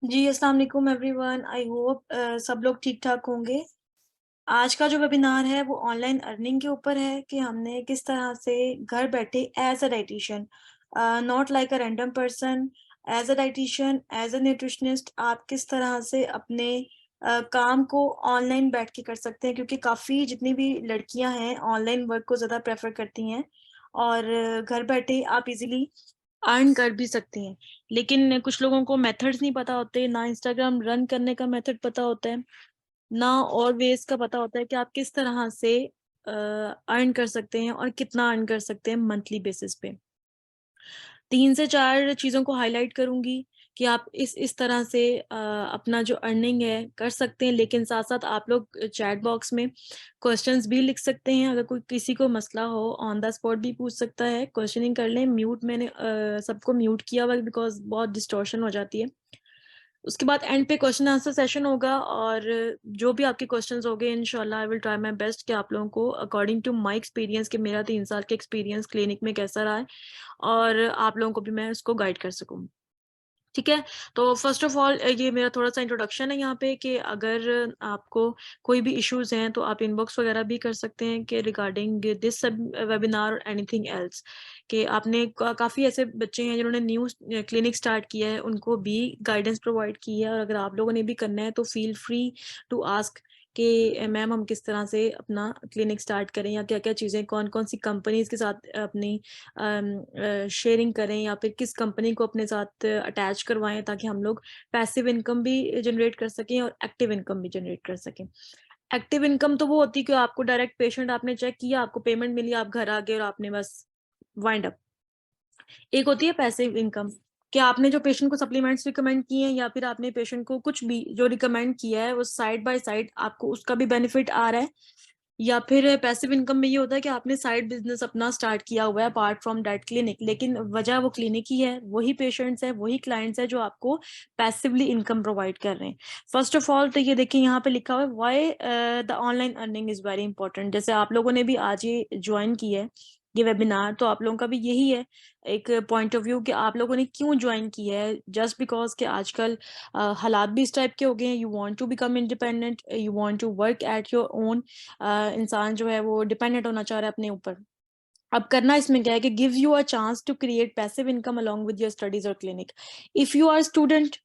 जी, अस्सलाम वालेकुम everyone. I hope सब लोग ठीक-ठाक होंगे। आज का जो वेबिनार है वो ऑनलाइन अर्निंग के ऊपर है कि हमने किस तरह से घर बैठे as a dietitian not like a random person, as a dietitian, as a nutritionist आप किस तरह से अपने काम को ऑनलाइन बैठ के कर सकते हैं क्योंकि काफ़ी जितनी भी लड़कियाँ हैं ऑनलाइन वर्क को ज़्यादा प्रेफ़र करती हैं और घर बैठे आप इज़िली अर्न कर भी सकती हैं। लेकिन कुछ लोगों को मेथड्स नहीं पता होते, ना इंस्टाग्राम रन करने का मेथड पता होता है, ना और वेज़ का पता होता है कि आप किस तरह से अर्न कर सकते हैं और कितना अर्न कर सकते हैं मंथली बेसिस पे। 3 से 4 चीज़ों को हाइलाइट करूँगी कि आप इस तरह से अपना जो अर्निंग है कर सकते हैं, लेकिन साथ-साथ आप लोग चैट बॉक्स में क्वेश्चंस भी लिख सकते हैं। अगर कोई किसी को मसला हो ऑन द स्पॉट भी पूछ सकता है, क्वेश्चनिंग कर लें। म्यूट मैंने सबको म्यूट किया हुआ है बिकॉज़ बहुत डिस्टॉर्शन हो जाती है। उसके बाद एंड पे क्वेश्चन आंसर सेशन होगा और जो भी आपके क्वेश्चंस होंगे इंशाल्लाह I will try my best कि आप लोगों को अकॉर्डिंग टू माय एक्सपीरियंस कि मेरा 3 साल का एक्सपीरियंस क्लिनिक में कैसा रहा है और आप लोगों को भी मैं उसको गाइड कर सकूँ। ठीक है? तो फर्स्ट ऑफ ऑल ये मेरा थोड़ा-सा इंट्रोडक्शन है यहाँ पे कि अगर आपको कोई भी इश्यूज़ हैं, तो आप इनबॉक्स वगैरह भी कर सकते हैं कि रिगार्डिंग दिस सब वेबिनार और एनीथिंग एल्स कि आपने काफ़ी ऐसे बच्चे हैं जिन्होंने न्यू क्लिनिक स्टार्ट किया है, उनको भी गाइडेंस प्रोवाइड की है और अगर आप लोगों ने भी करना है, तो फ़ील फ्री टू आस्क कि मैम हम किस तरह से अपना क्लिनिक स्टार्ट करें या क्या-क्या चीज़ें, कौन-कौन सी कंपनीज़ के साथ अपनी शेयरिंग करें या फिर किस कंपनी को अपने साथ अटैच करवाएँ ताकि हम लोग पैसिव इनकम भी जनरेट कर सकें और एक्टिव इनकम भी जनरेट कर सकें। एक्टिव इनकम तो वो होती है कि आपको डायरेक्ट पेशेंट आपने चेक किया, आपको पेमेंट मिली, आप घर आ गए और आपने बस वाइंड अप। एक होती है पैसिव इनकम कि आपने जो पेशेंट को सप्लीमेंट्स रिकमेंड किए हैं या फिर आपने पेशेंट को कुछ भी जो रिकमेंड किया है वो साइड बाय साइड आपको उसका भी बेनिफिट आ रहा है या फिर पैसिव इनकम में ये होता है कि आपने साइड बिज़नेस अपना स्टार्ट किया हुआ है अपार्ट फ्रॉम दैट क्लिनिक, लेकिन वजह वो क्लिनिक ही है, वही पेशेंट्स हैं, वही क्लाइंट्स हैं जो आपको पैसिवली इनकम प्रोवाइड कर रहे हैं। फर्स्ट ऑफ ऑल तो ये देखिए यहाँ पे लिखा हुआ है why the online earning is very important. जैसे आप लोगों ने भी आज ये जॉइन की है, ये वेबिनार, तो आप लोगों का भी यही है एक पॉइंट ऑफ व्यू कि आप लोगों ने क्यों जॉइन किया है, जस्ट बिकॉज़ कि आजकल हालात भी इस टाइप के हो गए हैं, you want to become independent, you want to work at your own. इंसान जो है वो डिपेंडेंट होना चाह रहा है अपने ऊपर। अब करना इसमें क्या है कि gives you a chance to create passive income along with your studies और clinic. If you are student,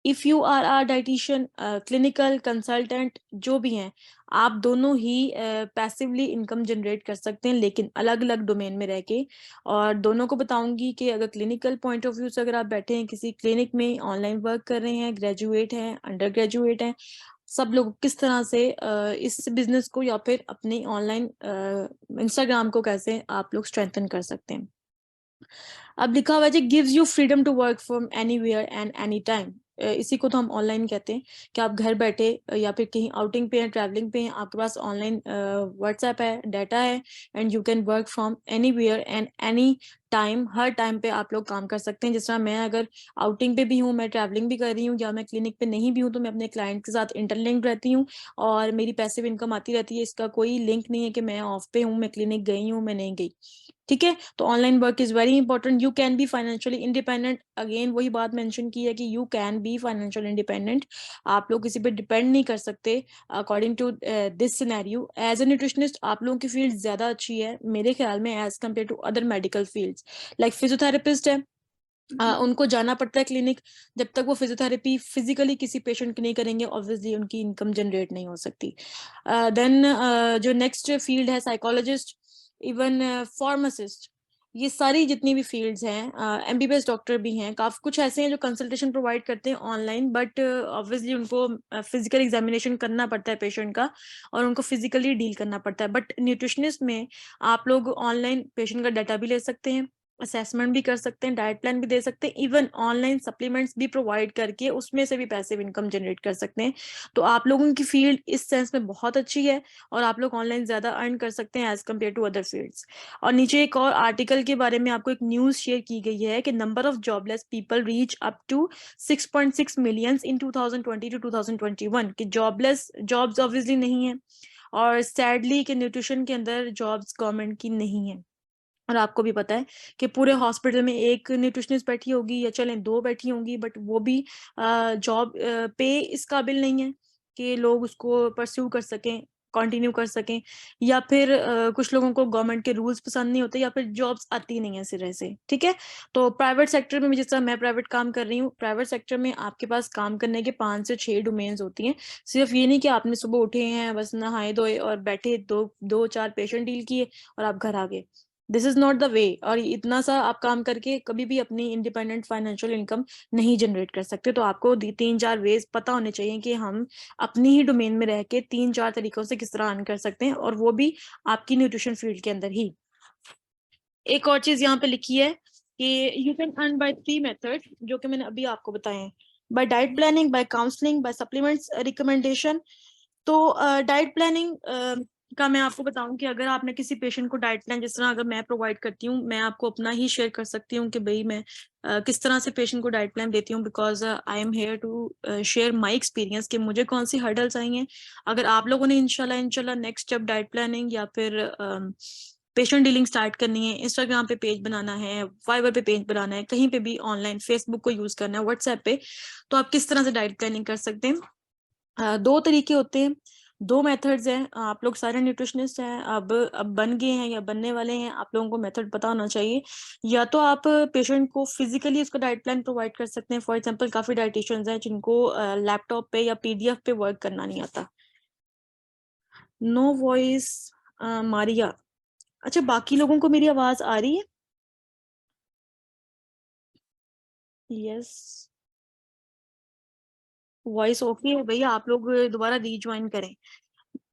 if you are a dietitian, clinical consultant जो भी हैं, आप दोनों ही पैसिवली इनकम जनरेट कर सकते हैं लेकिन अलग-अलग डोमेन में रह के। और दोनों को बताऊँगी कि अगर क्लिनिकल पॉइंट ऑफ व्यू से अगर आप बैठे हैं किसी क्लिनिक में, ऑनलाइन वर्क कर रहे हैं, ग्रेजुएट हैं, अंडर ग्रेजुएट हैं, सब लोग किस तरह से इस बिज़नेस को या फिर अपनी ऑनलाइन इंस्टाग्राम को कैसे आप लोग स्ट्रेंथन कर सकते हैं। अब लिखा हुआ है जी gives you freedom to work from anywhere and any time. इसी को तो हम ऑनलाइन कहते हैं कि आप घर बैठे या फिर कहीं आउटिंग पे हैं, ट्रैवलिंग पे हैं, आपके पास ऑनलाइन व्हाट्सएप है, डाटा है and you can work from anywhere and any time. Her time पे आप लोग काम कर सकते हैं। जिस तरह मैं अगर आउटिंग पे भी हूँ, मैं ट्रैवलिंग भी कर रही हूँ या मैं क्लिनिक पे नहीं भी हूँ, तो मैं अपने क्लाइंट के साथ इंटरलिंक्ड रहती हूँ और मेरी पैसिव इनकम आती रहती है। इसका कोई लिंक नहीं है कि मैं ऑफ पे हूँ, मैं क्लिनिक गई हूँ, मैं नहीं गई। ठीक है? तो online work is very important. You can be financially independent. Again वही बात मेंशन की है कि you can be financially independent. आप लोग किसी पे डिपेंड नहीं कर सकते according to this scenario. As a nutritionist आप लोगों की फील्ड ज़्यादा अच्छी है मेरे ख्याल में as compare to other medical fields. Like physiotherapist है, उनको जाना पड़ता है क्लिनिक। जब तक वो फिजियोथेरेपी फिजिकली किसी पेशेंट की नहीं करेंगे ऑब्वियसली उनकी इनकम जनरेट नहीं हो सकती। देन जो नेक्स्ट फील्ड है साइकोलॉजिस्ट, इवन फार्मासिस्ट, ये सारी जितनी भी फील्ड्स हैं, एमबीबीएस डॉक्टर भी हैं, काफ़ी कुछ ऐसे हैं जो कंसल्टेशन प्रोवाइड करते हैं ऑनलाइन, बट ऑब्वियसली उनको फिजिकल एग्जामिनेशन करना पड़ता है पेशेंट का और उनको फिजिकली डील करना पड़ता है। बट न्यूट्रिशनिस्ट में आप लोग ऑनलाइन पेशेंट का डाटा भी ले सकते हैं, असेसमेंट भी कर सकते हैं, डाइट प्लान भी दे सकते हैं, इवन ऑनलाइन सप्लीमेंट्स भी प्रोवाइड करके उसमें से भी पैसिव इनकम जनरेट कर सकते हैं। तो आप लोगों की फील्ड इस सेंस में बहुत अच्छी है और आप लोग ऑनलाइन ज़्यादा अर्न कर सकते हैं as compare to other fields. और नीचे एक और आर्टिकल के बारे में आपको एक न्यूज़ शेयर की गई है कि number of jobless people reach up to 6.6 millions in 2020 to 2021 कि जॉबलेस जॉब्स ऑब्वियसली नहीं है और सैडली कि न्यूट्रिशन के अंदर जॉब्स गवर्नमेंट की नहीं है। और आपको भी पता है कि पूरे हॉस्पिटल में एक न्यूट्रिशनिस्ट बैठी होगी या चलें 2 बैठी होंगी, बट वो भी जॉब पे इस काबिल नहीं है कि लोग उसको परस्यू कर सकें, कंटिन्यू कर सकें, या फिर कुछ लोगों को गवर्नमेंट के रूल्स पसंद नहीं होते, या फिर जॉब्स आती नहीं है सिरे से, ठीक है? तो प्राइवेट सेक्टर में, जिस तरह मैं प्राइवेट काम कर रही हूँ, प्राइवेट सेक्टर में आपके पास काम करने के 5 से 6 डोमेन्स होती हैं। सिर्फ ये नहीं कि आपने सुबह उठे हैं, बस नहाए-धोए और बैठे 2-4 पेशेंट डील किए और आप घर आ गए। This is not the way. और इतना सा आप काम करके कभी भी अपनी इंडिपेंडेंट फाइनेंशियल इनकम नहीं जनरेट कर सकते। तो आपको 3-4 वेज पता होने चाहिए कि हम अपनी ही डोमेन में रह के 3-4 तरीकों से किस तरह अर्न कर सकते हैं, और वो भी आपकी न्यूट्रिशन फील्ड के अंदर ही। एक और चीज यहाँ पे लिखी है कि you can earn by 3 method, जो कि मैंने अभी आपको बताए हैं। By diet planning, by counselling, by supplements recommendation. तो डाइट प्लानिंग का मैं आपको बताऊं कि अगर आपने किसी पेशेंट को डाइट प्लान, जिस तरह अगर मैं प्रोवाइड करती हूँ, मैं आपको अपना ही शेयर कर सकती हूँ कि भाई मैं किस तरह से पेशेंट को डाइट प्लान देती हूँ, because I am here to share my experience कि मुझे कौन सी हर्डल्स आई हैं। अगर आप लोगों ने इंशाल्लाह नेक्स्ट जब डाइट प्लानिंग या फिर पेशेंट डीलिंग स्टार्ट करनी है, इंस्टाग्राम पे पेज बनाना है, फाइवर पे पेज बनाना है, कहीं पे भी ऑनलाइन, फेसबुक को यूज करना है, व्हाट्सएप पे, तो आप किस तरह से डाइट प्लानिंग कर सकते हैं। 2 तरीके होते हैं, 2 मेथड्स हैं। आप लोग सारे न्यूट्रिशनिस्ट हैं, अब बन गए हैं या बनने वाले हैं, आप लोगों को मेथड पता होना चाहिए। या तो आप पेशेंट को फिजिकली उसका डाइट प्लान प्रोवाइड कर सकते हैं। फॉर एग्जांपल काफी डाइटिशियंस हैं जिनको लैपटॉप पे या पीडीएफ पे वर्क करना नहीं आता। No voice Maria. अच्छा, बाकी लोगों को मेरी आवाज आ रही है? यस, वॉइस ओके है भैया, आप लोग दोबारा रीज्वाइन करें।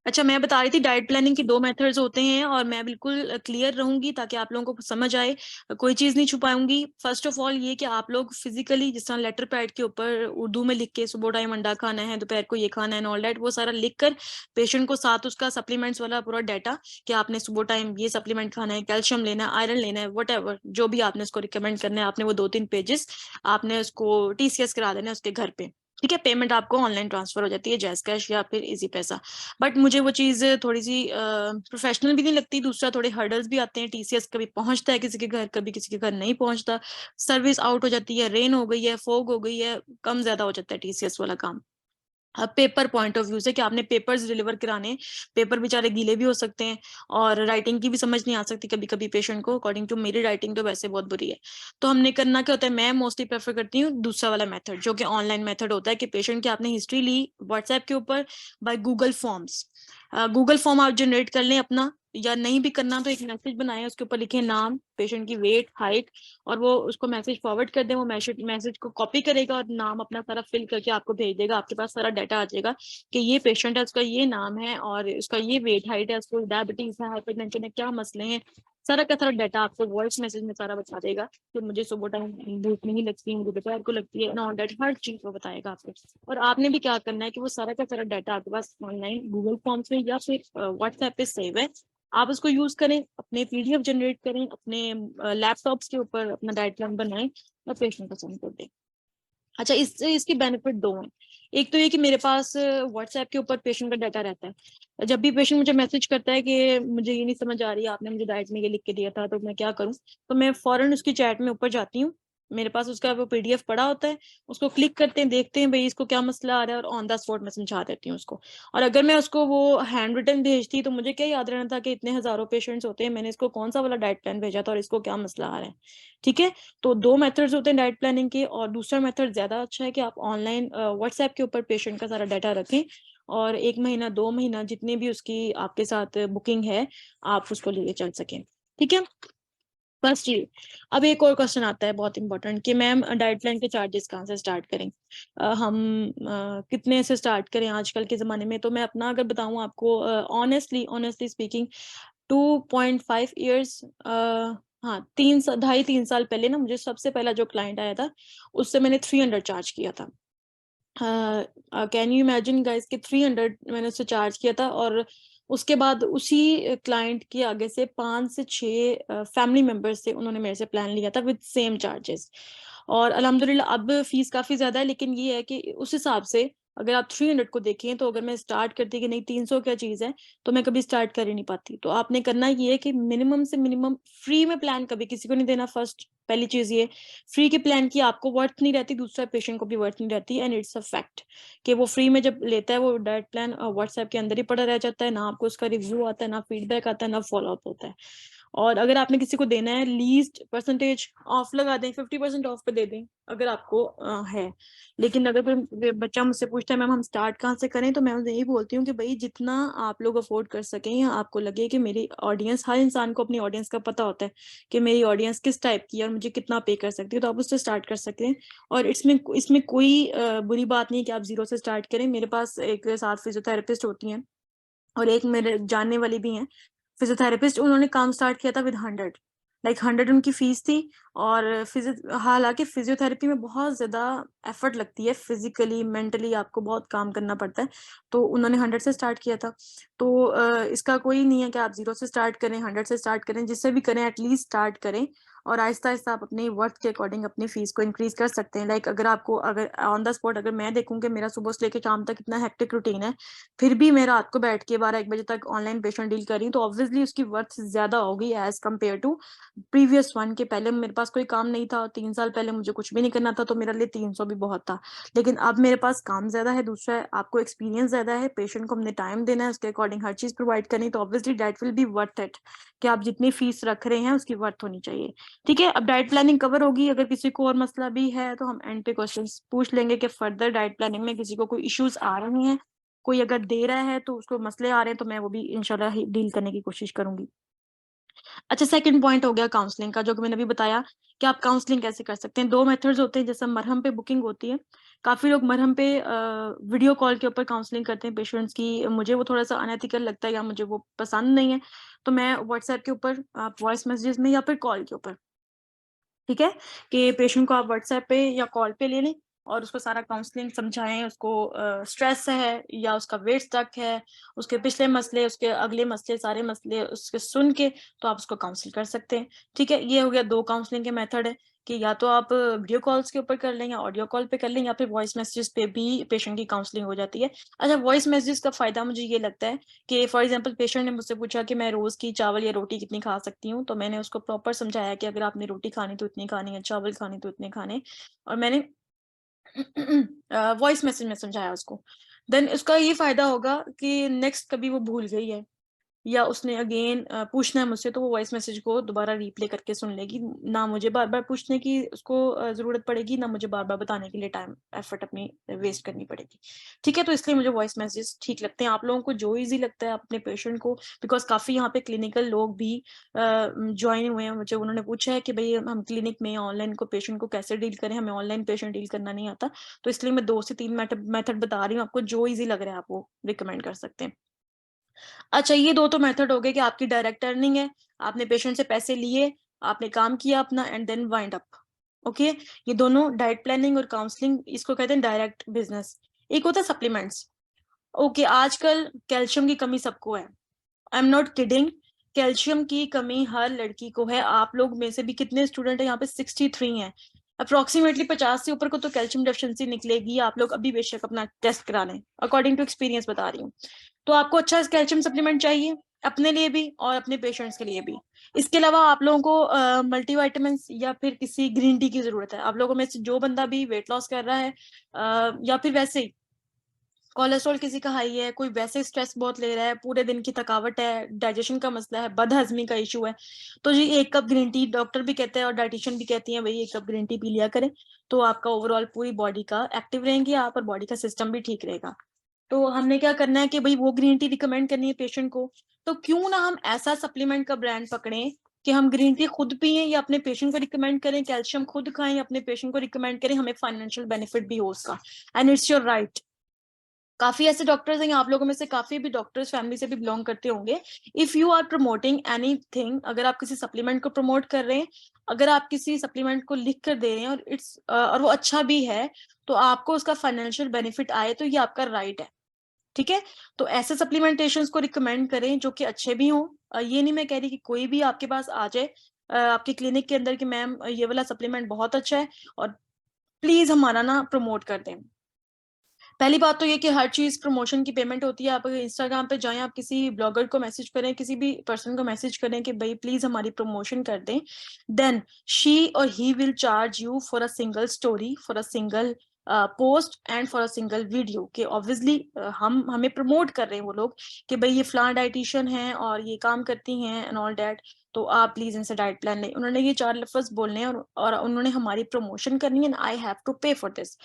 अच्छा, मैं बता रही थी डाइट प्लानिंग के 2 मेथड्स होते हैं, और मैं बिल्कुल क्लियर रहूंगी ताकि आप लोगों को समझ आए, कोई चीज नहीं छुपाऊंगी। फर्स्ट ऑफ ऑल ये कि आप लोग फिजिकली, जिस तरह लेटर पैड के ऊपर उर्दू में लिख के सुबह टाइम अंडा खाना है, दोपहर को ये खाना है, एंड ऑल दैट, वो सारा लिख कर पेशेंट को साथ उसका सप्लीमेंट्स वाला पूरा डाटा कि आपने सुबह टाइम ये सप्लीमेंट खाना है, कैल्शियम लेना है, आयरन लेना है, वट जो भी आपने उसको रिकमेंड करना है, आपने वो 2-3 पेजेस आपने उसको टीसीएस करा देना है उसके घर पे। ठीक है, पेमेंट आपको ऑनलाइन ट्रांसफर हो जाती है, जैस कैश या फिर इजी पैसा। बट मुझे वो चीज थोड़ी सी प्रोफेशनल भी नहीं लगती। दूसरा, थोड़े हर्डल्स भी आते हैं, टीसीएस कभी पहुंचता है किसी के घर, कभी किसी के घर नहीं पहुंचता, सर्विस आउट हो जाती है, रेन हो गई है, फोग हो गई है, कम ज्यादा हो जाता है टीसीएस वाला काम। अब पेपर पॉइंट ऑफ व्यू से कि आपने पेपर्स डिलीवर कराने, पेपर बेचारे गीले भी हो सकते हैं, और राइटिंग की भी समझ नहीं आ सकती कभी कभी पेशेंट को। अकॉर्डिंग टू मेरी राइटिंग तो वैसे बहुत बुरी है। तो हमने करना क्या होता है, मैं मोस्टली प्रेफर करती हूँ दूसरा वाला मेथड, जो कि ऑनलाइन मेथड होता है कि पेशेंट की आपने हिस्ट्री ली व्हाट्सएप के ऊपर by Google forms. Google form आप जनरेट कर लें अपना, या नहीं भी करना तो एक मैसेज बनाए, उसके ऊपर लिखे नाम, पेशेंट की वेट, हाइट, और वो उसको मैसेज फॉरवर्ड कर दे। वो मैसेज को कॉपी करेगा और नाम अपना सारा फिल करके आपको भेज देगा। आपके पास सारा डाटा आ जाएगा कि ये पेशेंट है, उसका ये नाम है और उसका ये वेट, हाइट है, उसको डायबिटीज है, हाइपरटेंशन है, क्या मसले हैं, सारा का सारा डाटा आपको वॉइस मैसेज में सारा बता देगा कि मुझे सुबह टाइम भूख नहीं लगती है, मुझे दोपहर को लगती है, नॉट दैट, हर चीज वो बताएगा आपको। और आपने भी क्या करना है कि वो सारा का सारा डाटा आपके पास ऑनलाइन गूगल फॉर्म्स में या फिर व्हाट्सएप पे सेव है, आप उसको यूज करें, अपने पीडीएफ जनरेट करें, अपने लैपटॉप्स के ऊपर अपना डाइट प्लान बनाएं और पेशेंट को सेंड कर दें। अच्छा, इससे इसकी बेनिफिट 2 हैं। एक तो ये कि मेरे पास व्हाट्सएप के ऊपर पेशेंट का डाटा रहता है। जब भी पेशेंट मुझे मैसेज करता है कि मुझे ये नहीं समझ आ रही है, आपने मुझे डाइट में ये लिख के दिया था, तो मैं क्या करूं, तो मैं फौरन उसकी चैट में ऊपर जाती हूँ, मेरे पास उसका वो पीडीएफ पड़ा होता है, उसको क्लिक करते हैं, देखते हैं भाई इसको क्या मसला आ रहा है, और ऑन द स्पॉट मैं समझा देती हूँ उसको। और अगर मैं उसको वो हैंड रिटन भेजती तो मुझे क्या याद रहना था कि इतने हजारों पेशेंट्स होते हैं, मैंने इसको कौन सा वाला डाइट प्लान भेजा था और इसको क्या मसला आ रहा है। ठीक है, तो 2 मेथड्स होते हैं डाइट प्लानिंग के। और दूसरा मेथड ज्यादा अच्छा है कि आप ऑनलाइन व्हाट्सएप के ऊपर पेशेंट का सारा डाटा रखें, और 1 महीना 2 महीना जितने भी उसकी आपके साथ बुकिंग है, आप उसको लिए चल सकें। ठीक है, फर्स्ट ये। अब एक और क्वेश्चन आता है बहुत इंपॉर्टेंट कि मैम डाइट प्लान के चार्जेस कहाँ से स्टार्ट करें, हम कितने से स्टार्ट करें आजकल के ज़माने में। तो मैं अपना अगर बताऊं आपको, ऑनेस्टली ऑनेस्टली स्पीकिंग, 2.5 ईयर्स, हाँ 2.5-3 साल पहले ना, मुझे सबसे पहला जो क्लाइंट आया था उससे मैंने 300 चार्ज किया था। कैन यू इमेजिन गाइस कि 300 मैंने उससे चार्ज किया था। और उसके बाद उसी क्लाइंट के आगे से 5 से 6 फैमिली मेंबर्स से उन्होंने मेरे से प्लान लिया था विद सेम चार्जेस। और अल्हम्दुलिल्लाह अब फीस काफी ज्यादा है, लेकिन ये है कि उस हिसाब से अगर आप 300 को देखें तो अगर मैं स्टार्ट करती कि नहीं 300 क्या चीज़ है, तो मैं कभी स्टार्ट कर ही नहीं पाती। तो आपने करना ये है कि मिनिमम से मिनिमम फ्री में प्लान कभी किसी को नहीं देना फर्स्ट, पहली चीज़ ये। फ्री के प्लान की आपको वर्थ नहीं रहती, दूसरा पेशेंट को भी वर्थ नहीं रहती एंड इट्स अ फैक्ट कि वो फ्री में जब लेता है वो डाइट प्लान व्हाट्सएप के अंदर ही पड़ा रह जाता है, ना आपको उसका रिव्यू आता है, ना फीडबैक आता है, ना फ़ॉलो अप होता है। और अगर आपने किसी को देना है लीस्ट परसेंटेज ऑफ लगा दें, 50% ऑफ पे दे दें अगर आपको है। लेकिन अगर कोई बच्चा मुझसे पूछता है मैम हम स्टार्ट कहाँ से करें, तो मैं उन्हें यही बोलती हूँ कि भाई जितना आप लोग अफोर्ड कर सकें या आपको लगे कि मेरी ऑडियंस, हर इंसान को अपनी ऑडियंस का पता होता है कि मेरी ऑडियंस किस टाइप की है और मुझे कितना पे कर सकती है, तो आप उससे स्टार्ट कर सकते हैं। और इसमें कोई बुरी बात नहीं है कि आप जीरो से स्टार्ट करें। मेरे पास एक 7 फिजियोथेरेपिस्ट होती हैं और एक मेरे जानने वाली भी हैं फिजियोथेरेपिस्ट, उन्होंने काम स्टार्ट किया था विद 100, लाइक 100 उनकी फीस थी। और हालांकि फिजियोथेरेपी में बहुत ज्यादा एफर्ट लगती है, फिजिकली मेंटली आपको बहुत काम करना पड़ता है, तो उन्होंने 100 से स्टार्ट किया था। तो इसका कोई नहीं है कि आप 0 से स्टार्ट करें, 100 से स्टार्ट करें, जिससे भी करें एटलीस्ट स्टार्ट करें। और आहिस्ता आहिस्ता आप अपनी वर्थ के अकॉर्डिंग अपनी फीस को इंक्रीज कर सकते हैं। लाइक अगर आपको, अगर ऑन द स्पॉट अगर मैं देखूं कि मेरा सुबह से लेकर शाम तक इतना हेक्टिक रूटीन है, फिर भी मैं रात को बैठ के 12-1 बजे तक ऑनलाइन पेशेंट डील कर रही हूँ, तो ऑब्वियसली उसकी वर्थ ज्यादा होगी as compare to previous one के। पहले मेरे पास कोई काम नहीं था, 3 साल पहले मुझे कुछ भी नहीं करना था, तो मेरे लिए 300 भी बहुत था। लेकिन अब मेरे पास काम ज्यादा है, दूसरा है आपको एक्सपीरियंस ज्यादा है, पेशेंट को हमने टाइम देना है, उसके अकॉर्डिंग हर चीज प्रोवाइड करनी, तो obviously diet will be worth it, कि आप जितनी फीस रख रहे हैं उसकी वर्थ होनी चाहिए। ठीक है, अब डाइट प्लानिंग कवर होगी। अगर किसी को और मसला भी है तो हम एंड पे क्वेश्चन पूछ लेंगे कि फर्दर डाइट प्लानिंग में किसी को कोई इश्यूज आ रहे हैं, कोई अगर दे रहा है तो उसको मसले आ रहे हैं, तो मैं वो भी इंशाल्लाह डील करने की कोशिश करूंगी। अच्छा, सेकंड पॉइंट हो गया काउंसलिंग का, जो कि मैंने अभी बताया कि आप काउंसलिंग कैसे कर सकते हैं। 2 मेथड्स होते हैं, जैसे मरहम पे बुकिंग होती है, काफी लोग मरहम पे वीडियो कॉल के ऊपर काउंसलिंग करते हैं पेशेंट्स की। मुझे वो थोड़ा सा अनएथिकल लगता है या मुझे वो पसंद नहीं है, तो मैं व्हाट्सएप के ऊपर, आप वॉइस मैसेजेस में या फिर कॉल के ऊपर, ठीक है, कि पेशेंट को आप व्हाट्सएप पे या कॉल पे ले लें और उसको सारा काउंसलिंग समझाएं, उसको स्ट्रेस है या उसका वेट स्टक है, उसके पिछले मसले, उसके अगले मसले, सारे मसले उसके सुन के तो आप उसको काउंसिल कर सकते हैं। ठीक है, ये हो गया 2 काउंसलिंग के मेथड है, कि या तो आप वीडियो कॉल्स के ऊपर कर लें या ऑडियो कॉल पे कर लें, या फिर वॉइस मैसेजेस पे भी पेशेंट की काउंसलिंग हो जाती है। अच्छा, वॉइस मैसेजेस का फायदा मुझे ये लगता है कि फॉर एग्जांपल पेशेंट ने मुझसे पूछा कि मैं रोज की चावल या रोटी कितनी खा सकती हूँ, तो मैंने उसको प्रॉपर समझाया कि अगर आपने रोटी खानी तो इतनी खानी है, चावल खाने तो इतने खाने, और मैंने वॉइस मैसेज में समझाया उसको। देन उसका ये फायदा होगा कि नेक्स्ट कभी वो भूल गई है या उसने अगेन पूछना है मुझसे, तो वो वॉइस मैसेज को दोबारा रिप्ले करके सुन लेगी, ना मुझे बार बार पूछने की उसको जरूरत पड़ेगी, ना मुझे बार बार बताने के लिए टाइम एफर्ट अपनी वेस्ट करनी पड़ेगी। ठीक है, तो इसलिए मुझे वॉइस मैसेज ठीक लगते हैं। आप लोगों को जो इजी लगता है अपने पेशेंट को, बिकॉज काफी यहाँ पे क्लिनिकल लोग भी ज्वाइन हुए हैं, मुझे उन्होंने पूछा है कि भाई हम क्लिनिक में ऑनलाइन को पेशेंट को कैसे डील करें, हमें ऑनलाइन पेशेंट डील करना नहीं आता, तो इसलिए मैं 2 से 3 मेथड बता रही हूँ आपको, जो इजी लग रहा है आप वो रिकमेंड कर सकते हैं। अच्छा, ये 2 तो मेथड हो गए कि आपकी डायरेक्ट अर्निंग है, आपने पेशेंट से पैसे लिए, आपने काम किया अपना and then wind up. Okay, ये दोनों डाइट प्लानिंग और काउंसलिंग, इसको कहते हैं डायरेक्ट बिजनेस। एक होता है सप्लीमेंट्स। ओके, आजकल कैल्शियम की कमी सबको है, I am not kidding, calcium की कमी हर लड़की को है। आप लोग में से भी कितने स्टूडेंट है यहाँ पे, 63 हैं, अप्रोक्सीमेटली 50 से ऊपर को तो कैल्शियम डेफिशिएंसी निकलेगी। आप लोग अभी बेशक अपना टेस्ट करा लें, अकॉर्डिंग टू एक्सपीरियंस बता रही हूँ। तो आपको अच्छा कैल्शियम सप्लीमेंट चाहिए अपने लिए भी और अपने पेशेंट्स के लिए भी। इसके अलावा आप लोगों को मल्टीविटामिन या फिर किसी ग्रीन टी की जरूरत है। आप लोगों में से जो बंदा भी वेट लॉस कर रहा है या फिर वैसे ही कोलेस्ट्रॉल किसी का हाई है, कोई वैसे स्ट्रेस बहुत ले रहा है, पूरे दिन की थकावट है, डाइजेशन का मसला है, बदहजमी का इशू है, तो जी 1 कप ग्रीन टी, डॉक्टर भी कहते हैं और डाइटिशियन भी कहती है भाई 1 कप ग्रीन टी पी लिया करें, तो आपका ओवरऑल पूरी बॉडी का एक्टिव रहेंगे आप और बॉडी का सिस्टम भी ठीक रहेगा। तो हमने क्या करना है कि भाई वो ग्रीन टी रिकमेंड करनी है पेशेंट को, तो क्यों ना हम ऐसा सप्लीमेंट का ब्रांड पकड़ें कि हम ग्रीन टी खुद पिए या अपने पेशेंट को रिकमेंड करें, कैल्शियम खुद खाएं या अपने पेशेंट को रिकमेंड करें, हमें फाइनेंशियल बेनिफिट भी हो उसका, एंड इट्स योर राइट। काफी ऐसे डॉक्टर्स हैं, आप लोगों में से काफी भी डॉक्टर्स फैमिली से भी बिलोंग करते होंगे। If you are promoting anything, अगर आप किसी सप्लीमेंट को प्रमोट कर रहे हैं, अगर आप किसी सप्लीमेंट को लिख कर दे रहे हैं और वो अच्छा भी है, तो आपको उसका फाइनेंशियल बेनिफिट आए तो ये आपका राइट है। ठीक है, तो ऐसे सप्लीमेंटेशन को रिकमेंड करें जो कि अच्छे भी हों। ये नहीं मैं कह रही कि कोई भी आपके पास आ जाए आपके क्लिनिक के अंदर कि मैम ये वाला सप्लीमेंट बहुत अच्छा है और प्लीज हमारा ना प्रमोट कर दें। पहली बात तो ये कि हर चीज प्रमोशन की पेमेंट होती है। आप अगर इंस्टाग्राम पे जाएं, आप किसी ब्लॉगर को मैसेज करें, किसी भी पर्सन को मैसेज करें कि भाई प्लीज हमारी प्रमोशन कर दें, देन शी और he will charge you for a single storey, for a single post and for a single video. कि ऑब्वियसली हम हमें प्रमोट कर रहे हैं वो लोग कि भाई ये फलां डाइटिशियन है और ये काम करती हैं एंड ऑल दैट, तो आप प्लीज इनसे डाइट प्लान लें। उन्होंने ये 4 लफ्ज बोलने हैं और उन्होंने हमारी प्रमोशन करनी है एंड आई हैव टू पे फॉर दिस।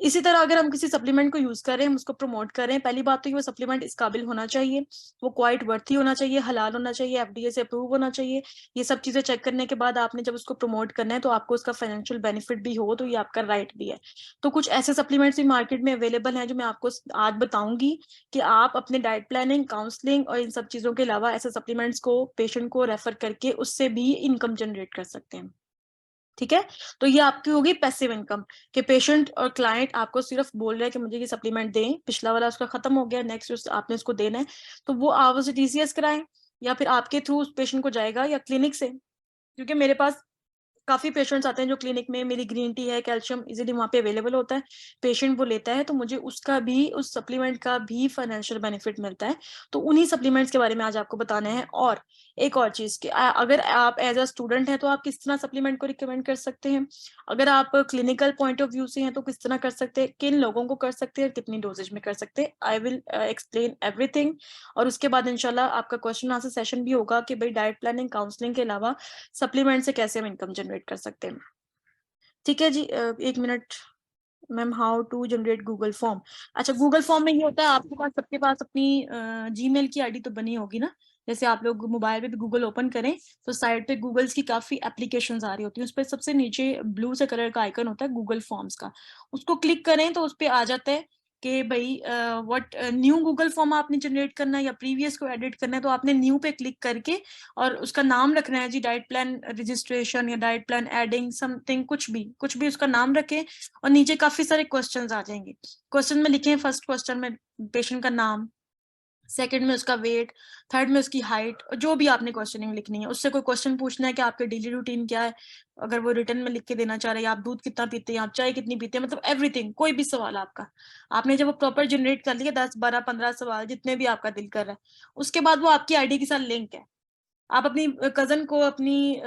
इसी तरह अगर हम किसी सप्लीमेंट को यूज कर रहे हैं, हम उसको प्रमोट कर रहे हैं, पहली बात तो ये वो सप्लीमेंट इस काबिल होना चाहिए, वो क्वाइट वर्थी होना चाहिए, हलाल होना चाहिए, एफडीए से अप्रूव होना चाहिए। ये सब चीजें चेक करने के बाद आपने जब उसको प्रमोट करना है तो आपको उसका फाइनेंशियल बेनिफिट भी हो, तो ये आपका राइट भी है। तो कुछ ऐसे सप्लीमेंट्स भी मार्केट में अवेलेबल हैं जो मैं आपको आज बताऊंगी कि आप अपने डाइट प्लानिंग, काउंसलिंग और इन सब चीजों के अलावा ऐसे सप्लीमेंट्स को पेशेंट को रेफर करके उससे भी इनकम जनरेट कर सकते हैं। ठीक है, तो ये आपकी होगी पैसिव इनकम कि पेशेंट और क्लाइंट आपको सिर्फ बोल रहे हैं कि मुझे ये सप्लीमेंट दें, पिछला वाला उसका खत्म हो गया, नेक्स्ट आपने उसको देना है, तो वो आप उसे टीसीएस कराएं या फिर आपके थ्रू उस पेशेंट को जाएगा या क्लिनिक से। क्योंकि मेरे पास काफी पेशेंट्स आते हैं जो क्लिनिक में, मेरी ग्रीन टी है, कैल्शियम इजीली वहां पे अवेलेबल होता है, पेशेंट वो लेता है तो मुझे उसका भी, उस सप्लीमेंट का भी फाइनेंशियल बेनिफिट मिलता है। तो उन्हीं सप्लीमेंट्स के बारे में आज आपको बताना है। और एक और चीज कि अगर आप एज अ स्टूडेंट हैं तो आप किस तरह सप्लीमेंट को रिकमेंड कर सकते हैं, अगर आप क्लिनिकल पॉइंट ऑफ व्यू से हैं तो किस तरह कर सकते हैं, किन लोगों को कर सकते हैं, कितनी डोजेज में कर सकते हैं, आई विल एक्सप्लेन एवरीथिंग। और उसके बाद इंशाल्लाह आपका क्वेश्चन आंसर सेशन भी होगा कि भाई डाइट प्लानिंग, काउंसलिंग के अलावा सप्लीमेंट से कैसे हम इनकम जनरेट कर सकते हैं। ठीक है जी, एक minute ma'am, how to generate Google form. अच्छा, गूगल फॉर्म में ये होता है, आपके पास, सबके पास अपनी जीमेल की आईडी तो बनी होगी ना। जैसे आप लोग मोबाइल पे भी गूगल ओपन करें तो साइड पे गूगल्स की काफी एप्लीकेशंस आ रही होती है, उस पर सबसे नीचे ब्लू से कलर का आइकन होता है गूगल फॉर्म्स का, उसको क्लिक करें तो उस पर आ जाता है कि भाई व्हाट न्यू गूगल फॉर्म आपने जनरेट करना है या प्रीवियस को एडिट करना है, तो आपने न्यू पे क्लिक करके और उसका नाम रखना है जी डाइट प्लान रजिस्ट्रेशन या डाइट प्लान एडिंग समथिंग, कुछ भी उसका नाम रखें। और नीचे काफी सारे क्वेश्चंस आ जाएंगे, क्वेश्चन में लिखे, फर्स्ट क्वेश्चन में पेशेंट का नाम, सेकंड में उसका वेट, थर्ड में उसकी हाइट, और जो भी आपने क्वेश्चनिंग लिखनी है, उससे कोई क्वेश्चन पूछना है कि आपके डेली रूटीन क्या है, अगर वो रिटर्न में लिख के देना चाह रहे हैं, आप दूध कितना पीते हैं, आप चाय कितनी पीते हैं, मतलब एवरीथिंग, कोई भी सवाल आपका, आपने जब वो प्रॉपर जनरेट कर लिया 10 12 15 सवाल जितने भी आपका दिल कर रहा है, उसके बाद वो आपकी आईडी के साथ लिंक है। आप अपनी कजन को, अपनी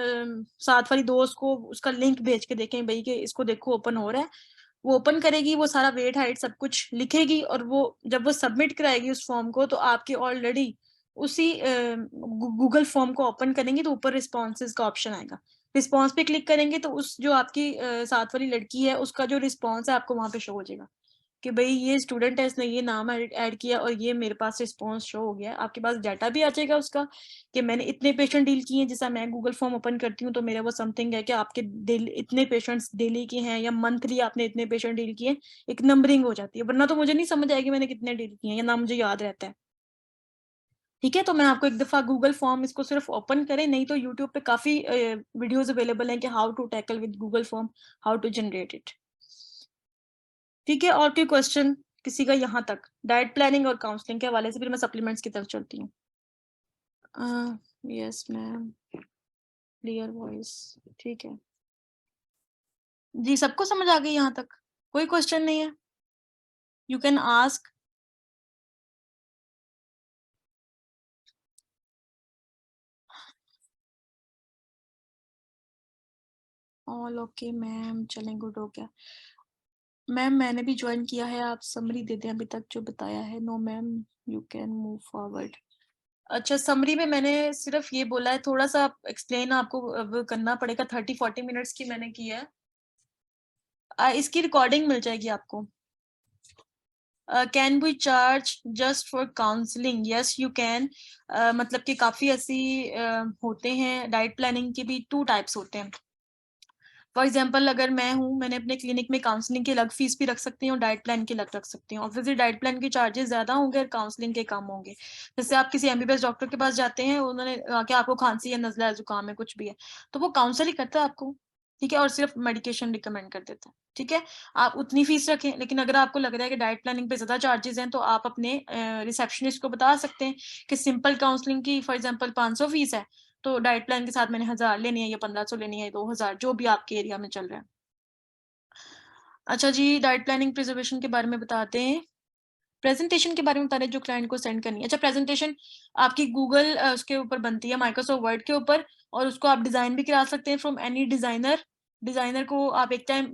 साथ वाली दोस्त को उसका लिंक भेज के देखें भाई कि इसको देखो ओपन हो रहा है, वो ओपन करेगी, वो सारा वेट हाइट सब कुछ लिखेगी, और वो जब वो सबमिट कराएगी उस फॉर्म को, तो आपके ऑलरेडी उसी गूगल फॉर्म को ओपन करेंगे तो ऊपर रिस्पॉन्सेज का ऑप्शन आएगा, रिस्पॉन्स पे क्लिक करेंगे तो उस जो आपकी साथ वाली लड़की है उसका जो रिस्पॉन्स है आपको वहां पे शो हो जाएगा कि भाई ये स्टूडेंट है, इसने ये नाम ऐड किया और ये मेरे पास रिस्पॉन्स शो हो गया। आपके पास डाटा भी आ जाएगा उसका कि मैंने इतने पेशेंट डील किए हैं। जैसा मैं गूगल फॉर्म ओपन करती हूँ तो मेरा वो समथिंग है कि आपके डेली इतने पेशेंट्स डेली के हैं या मंथली आपने इतने पेशेंट डील किए, एक नंबरिंग हो जाती है, वरना तो मुझे नहीं समझ आएगी मैंने कितने डील किए हैं, या ना मुझे याद रहता है। ठीक है, तो मैं आपको एक दफा गूगल फॉर्म इसको सिर्फ ओपन करें, नहीं तो यूट्यूब पे काफी वीडियोस अवेलेबल हैं कि how to tackle with Google form, how to generate it. ठीक है, और कोई क्वेश्चन किसी का यहाँ तक डाइट प्लानिंग और काउंसलिंग के हवाले से, फिर मैं सप्लीमेंट्स की तरफ चलती हूँ। यस मैम, क्लियर वॉइस, ठीक है जी, सबको समझ आ गई यहाँ तक, कोई क्वेश्चन नहीं है, you can ask. All okay ma'am, चलें, गुड हो गया मैम, मैंने भी ज्वाइन किया है, आप समरी दे दें अभी तक जो बताया है। No ma'am, you can move forward. अच्छा, समरी में मैंने सिर्फ ये बोला है, थोड़ा सा एक्सप्लेन आपको अब करना पड़ेगा, 30 40 मिनट्स की मैंने की है। इसकी रिकॉर्डिंग मिल जाएगी आपको। Can we charge just for counselling? Yes you can. मतलब कि काफी ऐसी होते हैं, डाइट प्लानिंग के भी 2 टाइप्स होते हैं। फॉर एग्जाम्पल अगर मैं हूँ, मैंने अपने क्लिनिक में काउंसलिंग की अलग फीस भी रख सकती हूँ, डाइट प्लान की अलग रख सकती हूँ। ऑब्वियसली डाइट प्लान के चार्जेस ज्यादा होंगे और काउंसलिंग के कम होंगे। जैसे आप किसी एमबीबीएस डॉक्टर के पास जाते हैं, उन्होंने कि आपको खांसी है, नजला है, जुकाम है, कुछ भी है, तो वो काउंसल ही करता है आपको, ठीक है, और सिर्फ मेडिकेशन रिकमेंड कर देता है। ठीक है, आप उतनी फीस रखें, लेकिन अगर आपको लग रहा है कि डाइट प्लानिंग पे ज्यादा चार्जेस हैं तो आप अपने रिसेप्शनिस्ट को बता सकते हैं कि सिंपल काउंसलिंग की फॉर एग्जाम्पल 500 फीस है, तो डाइट प्लान के साथ मैंने 1000 लेनी है या 1500 लेनी है, 2000, जो भी आपके एरिया में चल रहा है। अच्छा जी, डाइट प्लानिंग प्रिजर्वेशन के बारे में बताते हैं। प्रेजेंटेशन के बारे में बता रहे हैं जो क्लाइंट को सेंड करनी है। अच्छा, प्रेजेंटेशन आपकी गूगल उसके ऊपर बनती है, माइक्रोसॉफ्ट वर्ड के ऊपर, और उसको आप डिज़ाइन भी करा सकते हैं फ्रॉम एनी डिज़ाइनर। डिज़ाइनर को आप एक टाइम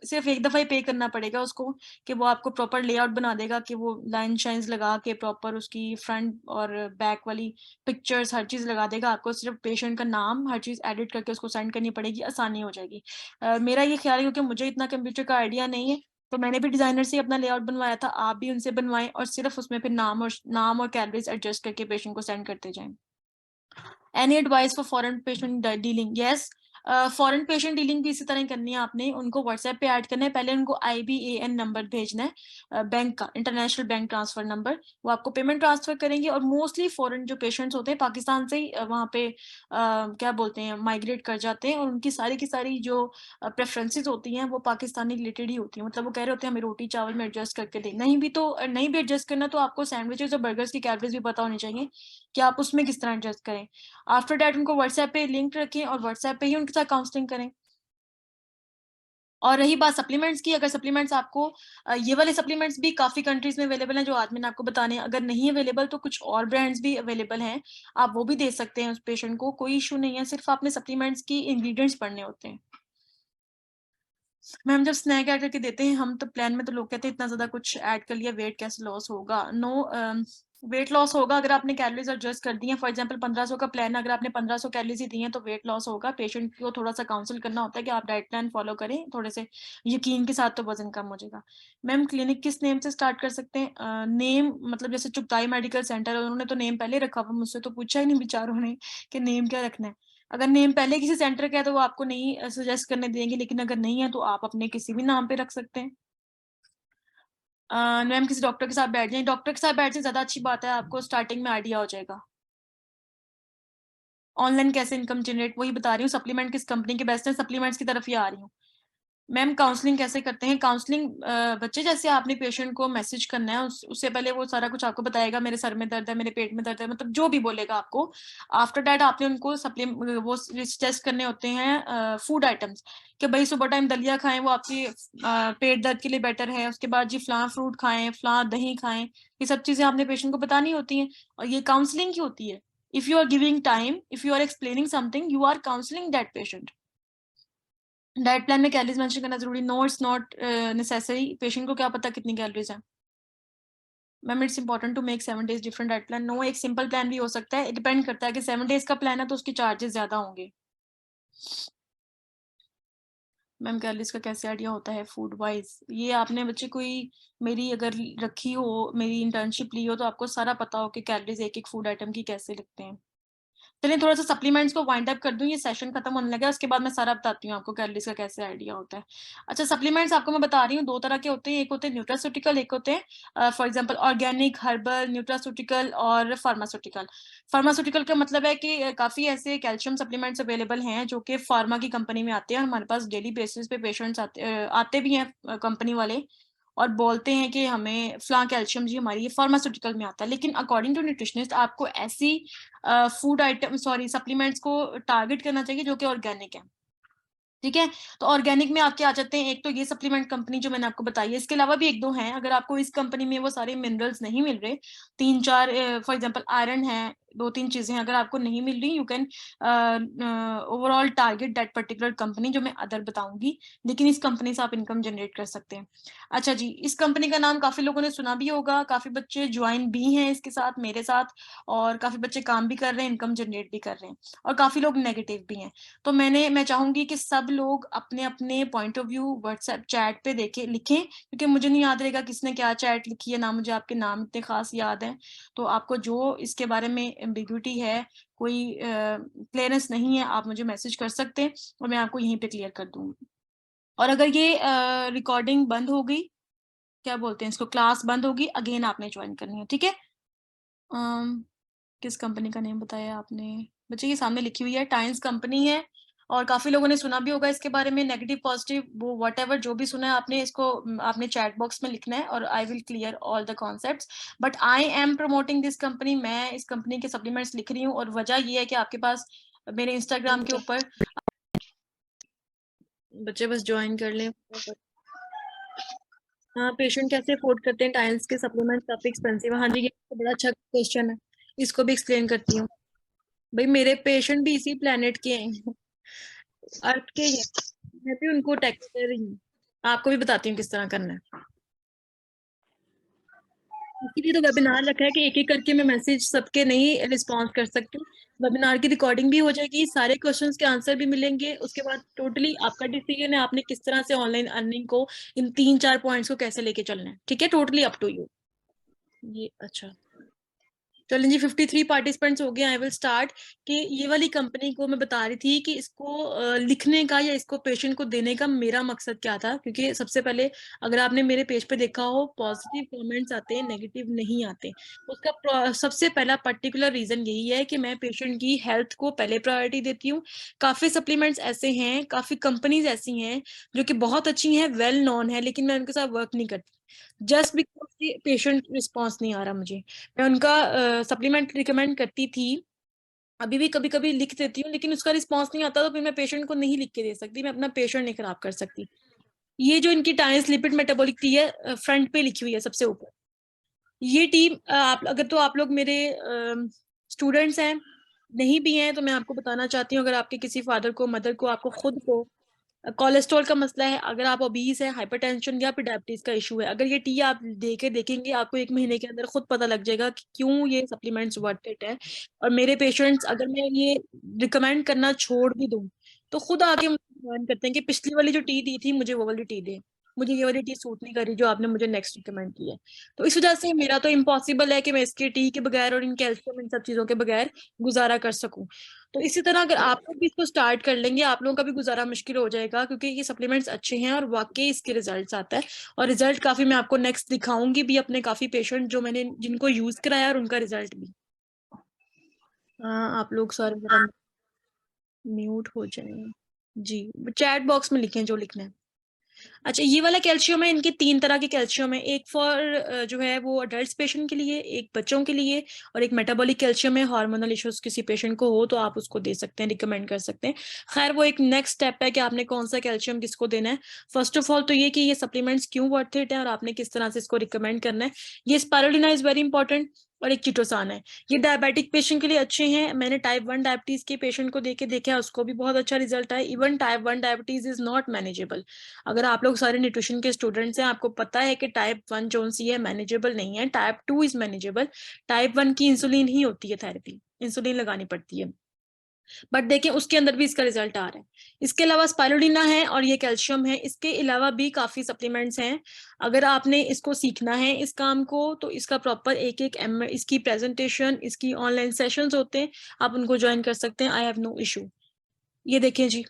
सिर्फ़ एक दफ़ा ही पे करना पड़ेगा उसको, कि वो आपको प्रॉपर लेआउट बना देगा, कि वो लाइन शाइन्स लगा के प्रॉपर उसकी फ्रंट और बैक वाली पिक्चर्स हर चीज़ लगा देगा। आपको सिर्फ़ पेशेंट का नाम, हर चीज़ एडिट करके उसको सेंड करनी पड़ेगी, आसानी हो जाएगी। मेरा ये ख़्याल है, क्योंकि मुझे इतना कंप्यूटर का आइडिया नहीं है, तो मैंने भी डिज़ाइनर से अपना लेआउट बनवाया था, आप भी उनसे बनवाएँ और सिर्फ़ उसमें फिर नाम और कैलोरीज़ एडजस्ट करके पेशेंट को सेंड करते जाएँ। Any advice for foreign patient dealing? Yes, foreign patient dealing भी इसी तरह ही करनी है आपने। उनको व्हाट्सएप पे ऐड करना है, पहले उनको आईबीएएन नंबर भेजना है, बैंक का, इंटरनेशनल बैंक ट्रांसफर नंबर। वो आपको पेमेंट ट्रांसफर करेंगे, और मोस्टली फॉरेन जो पेशेंट्स होते हैं पाकिस्तान से ही वहाँ पे क्या बोलते हैं, माइग्रेट कर जाते हैं, और उनकी सारी की सारी जो प्रेफ़रेंसेस होती हैं वो पाकिस्तानी रिलेटेड ही होती हैं। मतलब वो कह रहे होते हैं हमें रोटी चावल में एडजस्ट करके दें। नहीं भी तो नहीं भी एडजस्ट करना, तो आपको सैंडविचेज़ और बर्गर्स की कैलोरीज़ भी पता होनी चाहिए, कि आप उसमें किस तरह एडजस्ट करें। आफ्टर दैट उनको व्हाट्सएप पे लिंक रखें और व्हाट्सएप पे ही उनके साथ काउंसलिंग करें। और रही बात सप्लीमेंट्स की, अगर सप्लीमेंट्स आपको ये वाले सप्लीमेंट्स भी काफ़ी कंट्रीज़ में अवेलेबल हैं, जो आज मैंने आपको बताने हैं। अगर नहीं अवेलेबल, तो कुछ और ब्रांड्स भी अवेलेबल हैं, आप वो भी दे सकते हैं उस पेशेंट को, कोई इश्यू नहीं है, सिर्फ़ आपने सप्लीमेंट्स की इंग्रीडिएंट्स पढ़ने होते हैं। मैम, जब स्नैक ऐड करके देते हैं हम, तो प्लान में तो लोग कहते हैं इतना ज़्यादा कुछ ऐड कर लिया, वेट कैसे लॉस होगा? नो, वेट लॉस होगा अगर आपने कैलोरीज़ एडजस्ट कर दी हैं। फॉर एग्ज़ाम्पल 1500 का प्लान है, अगर आपने 1500 कैलोरीज़ ही दी हैं, तो वेट लॉस होगा। पेशेंट को थोड़ा-सा काउंसल करना होता है कि आप डाइट प्लान फ़ॉलो करें, थोड़े से यकीन के साथ, तो वज़न कम हो जाएगा। मैम, क्लिनिक किस नेम से स्टार्ट कर सकते हैं? नेम मतलब जैसे चुगताई मेडिकल सेंटर है, उन्होंने तो नेम पहले रखा हुआ, मुझसे तो पूछा ही नहीं बेचारों ने कि नेम क्या रखना है। अगर नेम पहले किसी सेंटर का है, तो वो आपको नहीं सजेस्ट करने देंगे, लेकिन अगर नहीं है, तो आप अपने किसी भी नाम पे रख सकते हैं। मैम, किसी डॉक्टर के साथ बैठ जाएँ, डॉक्टर के साथ बैठ जाएँ, ज़्यादा अच्छी बात है, आपको स्टार्टिंग में आइडिया हो जाएगा। ऑनलाइन कैसे इनकम जनरेट, वही बता रही हूँ, सप्लीमेंट किस कंपनी के बेस्ट हैं, सप्लीमेंट्स की तरफ ही आ रही हूँ। मैम, काउंसलिंग कैसे करते हैं? काउंसलिंग बच्चे, जैसे आपने पेशेंट को मैसेज करना है, उस उससे पहले वो सारा कुछ आपको बताएगा, मेरे सर में दर्द है, मेरे पेट में दर्द है, मतलब जो भी बोलेगा आपको। आफ्टर दैट आपने उनको वो सजेस्ट करने होते हैं फूड आइटम्स, कि भई सुबह टाइम दलिया खाएँ, वो आपकी पेट दर्द के लिए बेटर है। उसके बाद जी फलाँ फ्रूट खाएँ, फलाँ दही खाएँ, ये सब चीज़ें आपने पेशेंट को बतानी होती हैं, और ये काउंसलिंग की होती है। If you are giving time, if you are explaining something, you are counselling that patient. Diet plan में कैलोरीज़ मेंशन करना ज़रूरी, no it's not necessary, patient को क्या पता कितनी कैलोरीज़ हैं। Ma'am, it's important to make 7 days different diet plan, no, एक simple plan भी हो सकता है, डिपेंड करता है कि 7 डेज़ का प्लान है, तो उसके चार्जेज़ ज़्यादा होंगे। मैम, कैलोरीज़ का कैसे आइडिया होता है फूड वाइज़? ये आपने बच्चे कोई मेरी अगर रखी हो, मेरी इंटर्नशिप ली हो, तो आपको सारा पता हो कि कैलोरीज़ एक-एक फूड आइटम की कैसे लिखते हैं। चलिए थोड़ा-सा सप्लीमेंट्स को वाइंड अप कर दूँ, ये सेशन खत्म होने लगा है, उसके बाद मैं सारा बताती हूँ आपको कैलोरीज़ का कैसे आइडिया होता है। अच्छा, सप्लीमेंट्स आपको मैं बता रही हूँ 2 तरह के होते हैं, एक होते हैं न्यूट्रास्यूटिकल, एक होते हैं for example organic, herbal, nutraceutical और फार्मास्यूटिकल। फार्मास्यूटिकल का मतलब है कि काफ़ी ऐसे कैल्शियम सप्लीमेंट्स अवेलेबल हैं, जो कि फार्मा की कंपनी में आते हैं, और हमारे पास डेली बेसिस पे पेशेंट्स आते भी हैं कंपनी वाले, और बोलते हैं कि हमें फलाँ कैल्शियम जी हमारी ये फार्मास्यूटिकल में आता है। लेकिन अकॉर्डिंग टू न्यूट्रिशनिस्ट आपको ऐसी फूड आइटम सॉरी सप्लीमेंट्स को टारगेट करना चाहिए जो कि ऑर्गेनिक है। ठीक है? तो ऑर्गेनिक में आपके आ जाते हैं, एक तो ये सप्लीमेंट कंपनी जो मैंने आपको बताई है, इसके अलावा भी 1-2 हैं, अगर आपको इस कंपनी में वो सारे मिनरल्स नहीं मिल रहे, 3-4 फॉर एग्ज़ाम्पल आयरन है, 2-3 चीज़ें हैं, अगर आपको नहीं मिल रही, you can overall target that particular company, जो मैं अदर बताऊँगी, लेकिन इस कंपनी से आप इनकम जनरेट कर सकते हैं। अच्छा जी, इस कंपनी का नाम काफ़ी लोगों ने सुना भी होगा, काफ़ी बच्चे जॉइन भी हैं इसके साथ, मेरे साथ, और काफ़ी बच्चे काम भी कर रहे हैं, इनकम जनरेट भी कर रहे हैं, और काफ़ी लोग नेगेटिव भी हैं। तो मैं चाहूँगी कि सब लोग अपने-अपने point of view WhatsApp chat पे देखें लिखें, क्योंकि मुझे नहीं याद रहेगा किसने क्या चैट लिखी है, ना मुझे आपके नाम इतने ख़ास याद हैं। तो आपको जो इसके बारे में एम्बिग्यूइटी है, कोई क्लियरेंस नहीं है, आप मुझे मैसेज कर सकते हैं, और मैं आपको यहीं पे क्लियर कर दूँगी। और अगर ये रिकॉर्डिंग बंद हो गई, क्या बोलते हैं इसको, क्लास बंद होगी, अगेन आपने जॉइन करनी है, ठीक है? अम किस कंपनी का नेम बताया आपने? बच्चे ये सामने लिखी हुई है, टाइम्स कंपनी है, और काफ़ी लोगों ने सुना भी होगा इसके बारे में, नेगेटिव, पॉज़िटिव, वो व्हाटएवर जो भी सुना है आपने, इसको आपने चैट बॉक्स में लिखना है, और I will clear all the concepts. But I am promoting this company, मैं इस कंपनी के सप्लीमेंट्स लिख रही हूँ, और वजह ये है कि आपके पास मेरे इंस्टाग्राम के ऊपर बच्चे बस जॉइन कर लें। हाँ, पेशेंट कैसे अफोर्ड करते हैं टाइल्स के सप्लीमेंट, काफी एक्सपेंसिव है। हाँ जी, ये तो बड़ा अच्छा क्वेश्चन है, इसको भी एक्सप्लेन करती हूँ। भाई मेरे पेशेंट भी इसी प्लेनेट के हैं, अर्थ के ही हैं, मैं भी उनको टेक्स्ट कर रही हूँ। आपको भी बताती हूँ किस तरह करना है। इसीलिए तो वेबिनार रखा है कि एक एक करके मैं मैसेज सबके नहीं रिस्पॉन्स कर सकती हूँ। वेबिनार की रिकॉर्डिंग भी हो जाएगी, सारे क्वेश्चंस के आंसर भी मिलेंगे, उसके बाद टोटली आपका डिसीजन है आपने किस तरह से ऑनलाइन अर्निंग को, इन 3-4 पॉइंट्स को कैसे लेके चलना है। ठीक है, टोटली अप टू यू। ये अच्छा, चलें जी, 53 पार्टिसिपेंट्स हो गए। I will start. कि ये वाली कंपनी को मैं बता रही थी कि इसको लिखने का या इसको पेशेंट को देने का मेरा मकसद क्या था, क्योंकि सबसे पहले अगर आपने मेरे पेज पे देखा हो, पॉजिटिव कमेंट्स आते हैं, नेगेटिव नहीं आते। उसका सबसे पहला पर्टिकुलर रीजन यही है कि मैं पेशेंट की हेल्थ को पहले प्रायोरिटी देती हूँ। काफी सप्लीमेंट्स ऐसे हैं, काफी कंपनीज ऐसी हैं जो कि बहुत अच्छी हैं, वेल नोन है, लेकिन मैं उनके साथ वर्क नहीं करती, जस्ट बिकॉज पेशेंट रिस्पॉन्स नहीं आ रहा मुझे। मैं उनका सप्लीमेंट रिकमेंड करती थी, अभी भी कभी कभी लिख देती हूँ, लेकिन उसका रिस्पॉन्स नहीं आता तो फिर मैं पेशेंट को नहीं लिख के दे सकती, मैं अपना पेशेंट नहीं खराब कर सकती। ये जो इनकी टाइम्स लिपिड मेटाबॉलिक टी है, फ्रंट पे लिखी हुई है सबसे ऊपर। ये टीम आप अगर तो आप लोग मेरे स्टूडेंट्स हैं, नहीं भी हैं तो मैं आपको बताना चाहती हूँ, अगर आपके किसी फादर को, मदर को, आपको खुद को कोलेस्ट्रॉल का मसला है, अगर आप ओबीस है, हाइपरटेंशन या फिर डायबिटीज का इशू है, अगर ये टी आप दे के देखेंगे, आपको 1 महीने के अंदर खुद पता लग जाएगा कि क्यों ये सप्लीमेंट्स वर्थ इट है। और मेरे पेशेंट्स, अगर मैं ये रिकमेंड करना छोड़ भी दूं तो खुद आके मुझे रिकमेंड करते हैं कि पिछली वाली जो टी दी थी मुझे वो वाली टी दे, मुझे ये वाली टी सूट नहीं करी जो आपने मुझे नेक्स्ट रिकमेंड की है। तो इस वजह से मेरा तो इम्पॉसिबल है कि मैं इसके टी के बगैर और इन कैल्शियम इन सब चीजों के बगैर गुजारा कर सकूं। तो इसी तरह अगर आप लोग भी इसको स्टार्ट कर लेंगे, आप लोगों का भी गुजारा मुश्किल हो जाएगा, क्योंकि ये सप्लीमेंट्स अच्छे हैं और वाकई इसके रिजल्ट्स आता है। और रिजल्ट काफी मैं आपको नेक्स्ट दिखाऊंगी भी, अपने काफी पेशेंट जो मैंने जिनको यूज कराया और उनका रिजल्ट भी। हाँ, आप लोग सर जरा म्यूट हो जाए जी, चैट बॉक्स में लिखें जो लिखना है। अच्छा, ये वाला कैल्शियम है, इनके 3 तरह के कैल्शियम है, एक फॉर जो है वो अडल्ट पेशेंट के लिए, एक बच्चों के लिए, और एक मेटाबॉलिक कैल्शियम है, हार्मोनल इश्यूज किसी पेशेंट को हो तो आप उसको दे सकते हैं, रिकमेंड कर सकते हैं। खैर वो एक नेक्स्ट स्टेप है कि आपने कौन सा कैल्शियम किसको देना है। फर्स्ट ऑफ ऑल तो ये कि ये सप्लीमेंट्स क्यों वर्थ इट है और आपने किस तरह से इसको रिकमेंड करना है। ये स्पाइरुलिना इज वेरी इंपॉर्टेंट, और एक चिटोसान है। ये डायबिटिक पेशेंट के लिए अच्छे हैं, मैंने टाइप 1 डायबिटीज के पेशेंट को देके देखा है, उसको भी बहुत अच्छा रिजल्ट है। Even type 1 diabetes is not manageable. अगर आप लोग सारे न्यूट्रिशन के स्टूडेंट्स हैं, आपको पता है कि टाइप 1 जो सी है मैनेजेबल नहीं है, टाइप 2 इज मैनेजेबल। टाइप 1 की इंसुलिन ही होती है, थेरेपी इंसुलिन लगानी पड़ती है, बट देखें उसके अंदर भी इसका रिजल्ट आ रहा है। इसके अलावा स्पाइरुलिना है और ये कैल्शियम है, इसके अलावा भी काफी सप्लीमेंट्स हैं। अगर आपने इसको सीखना है इस काम को, तो इसका प्रॉपर एक एक इसकी प्रेजेंटेशन, इसकी ऑनलाइन सेशंस होते हैं, आप उनको ज्वाइन कर सकते हैं, आई हैव नो इशू। ये देखें जी,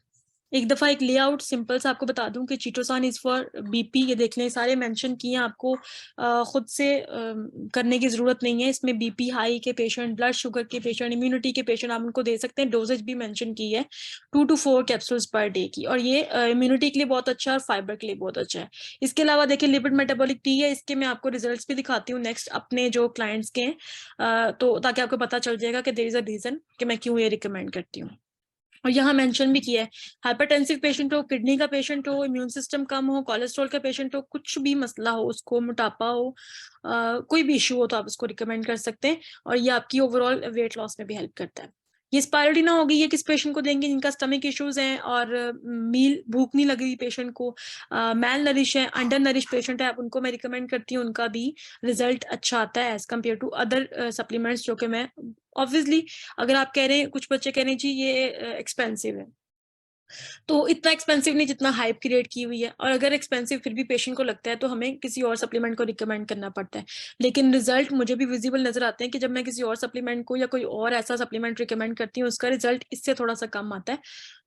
एक दफा एक लेआउट सिंपल सा आपको बता दूं कि चीटोसान इज फॉर बीपी, ये देख लें, सारे मेंशन किए हैं, आपको खुद से करने की जरूरत नहीं है। इसमें बीपी हाई के पेशेंट, ब्लड शुगर के पेशेंट, इम्यूनिटी के पेशेंट आप उनको दे सकते हैं। डोजेज भी मेंशन की है 2 to 4 कैप्सूल्स पर डे की, और ये इम्यूनिटी के लिए बहुत अच्छा है और फाइबर के लिए बहुत अच्छा है। इसके अलावा देखिए लिपिड मेटाबॉलिक टी है, इसके मैं आपको रिजल्ट्स भी दिखाती हूँ नेक्स्ट अपने जो क्लाइंट्स के हैं, तो ताकि आपको पता चल जाएगा कि देयर इज अ रीजन कि मैं क्यों ये रिकमेंड करती हूँ। और यहाँ मेंशन भी किया है, हाइपरटेंसिव पेशेंट हो, किडनी का पेशेंट हो, इम्यून सिस्टम कम हो, कोलेस्ट्रॉल का पेशेंट हो, कुछ भी मसला हो उसको, मोटापा हो, कोई भी इशू हो तो आप उसको रिकमेंड कर सकते हैं। और ये आपकी ओवरऑल वेट लॉस में भी हेल्प करता है। ये स्पाइरुलिना होगी, ये किस पेशेंट को देंगे जिनका स्टमक इश्यूज हैं और मील भूख नहीं लग रही पेशेंट को, मैल नरिश है, अंडर नरिश पेशेंट है, आप उनको मैं रिकमेंड करती हूँ, उनका भी रिजल्ट अच्छा आता है as compare to other supplements जो कि मैं ऑब्वियसली, अगर आप कह रहे हैं, कुछ बच्चे कह रहे हैं जी ये एक्सपेंसिव है, तो इतना एक्सपेंसिव नहीं जितना हाइप क्रिएट की हुई है। और अगर एक्सपेंसिव फिर भी पेशेंट को लगता है तो हमें किसी और सप्लीमेंट को रिकमेंड करना पड़ता है। लेकिन रिजल्ट मुझे भी विजिबल नजर आते हैं कि जब मैं किसी और सप्लीमेंट को या कोई और ऐसा सप्लीमेंट रिकमेंड करती हूँ, उसका रिजल्ट इससे थोड़ा सा कम आता है।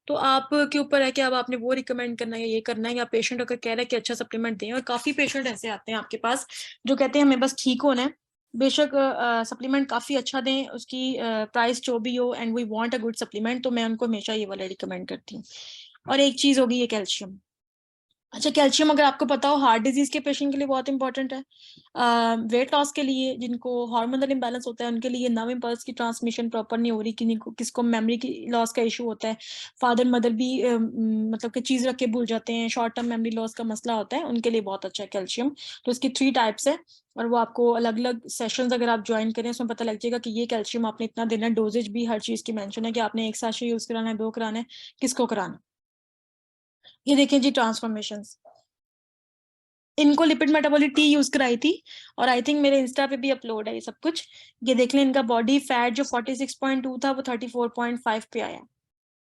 तो आपके ऊपर है कि अब आपने वो रिकमेंड करना है या ये करना है, या पेशेंट अगर कह रहा है कि अच्छा सप्लीमेंट दें, और काफी पेशेंट ऐसे आते हैं आपके पास जो कहते हैं हमें बस ठीक होना है, बेशक सप्लीमेंट काफी अच्छा दें, उसकी प्राइस जो भी हो, and we want a good supplement, तो मैं उनको हमेशा ये वाला रिकमेंड करती हूँ। और एक चीज होगी ये कैल्शियम, अच्छा, कैल्शियम अगर आपको पता हो हार्ट डिजीज के पेशेंट के लिए बहुत इंपॉर्टेंट है, वेट लॉस के लिए, जिनको हार्मोनल इम्बैलेंस होता है उनके लिए, नर्व इम्पल्स की ट्रांसमिशन प्रॉपर नहीं हो रही, किसको मेमोरी की लॉस का इशू होता है, फादर मदर भी मतलब कि चीज रख के भूल जाते हैं, शॉर्ट टर्म मेमोरी लॉस का मसला होता है, उनके लिए बहुत अच्छा है कैल्शियम। तो इसकी 3 टाइप्स है, और वो आपको अलग अलग सेशंस अगर आप ज्वाइन करें उसमें पता लग जाएगा कि ये कैल्शियम आपने इतना देना है। डोजेज भी हर चीज की मेंशन है कि आपने एक साथ यूज कराना है, 2 कराना है, किसको कराना। ये देखें जी ट्रांसफॉर्मेशन, इनको लिपिड मेटाबॉलिक टी यूज कराई थी, और आई थिंक मेरे इंस्टा पे भी अपलोड है ये सब कुछ। ये देख लें, इनका बॉडी फैट जो 46.2 था वो 34.5 पे आया।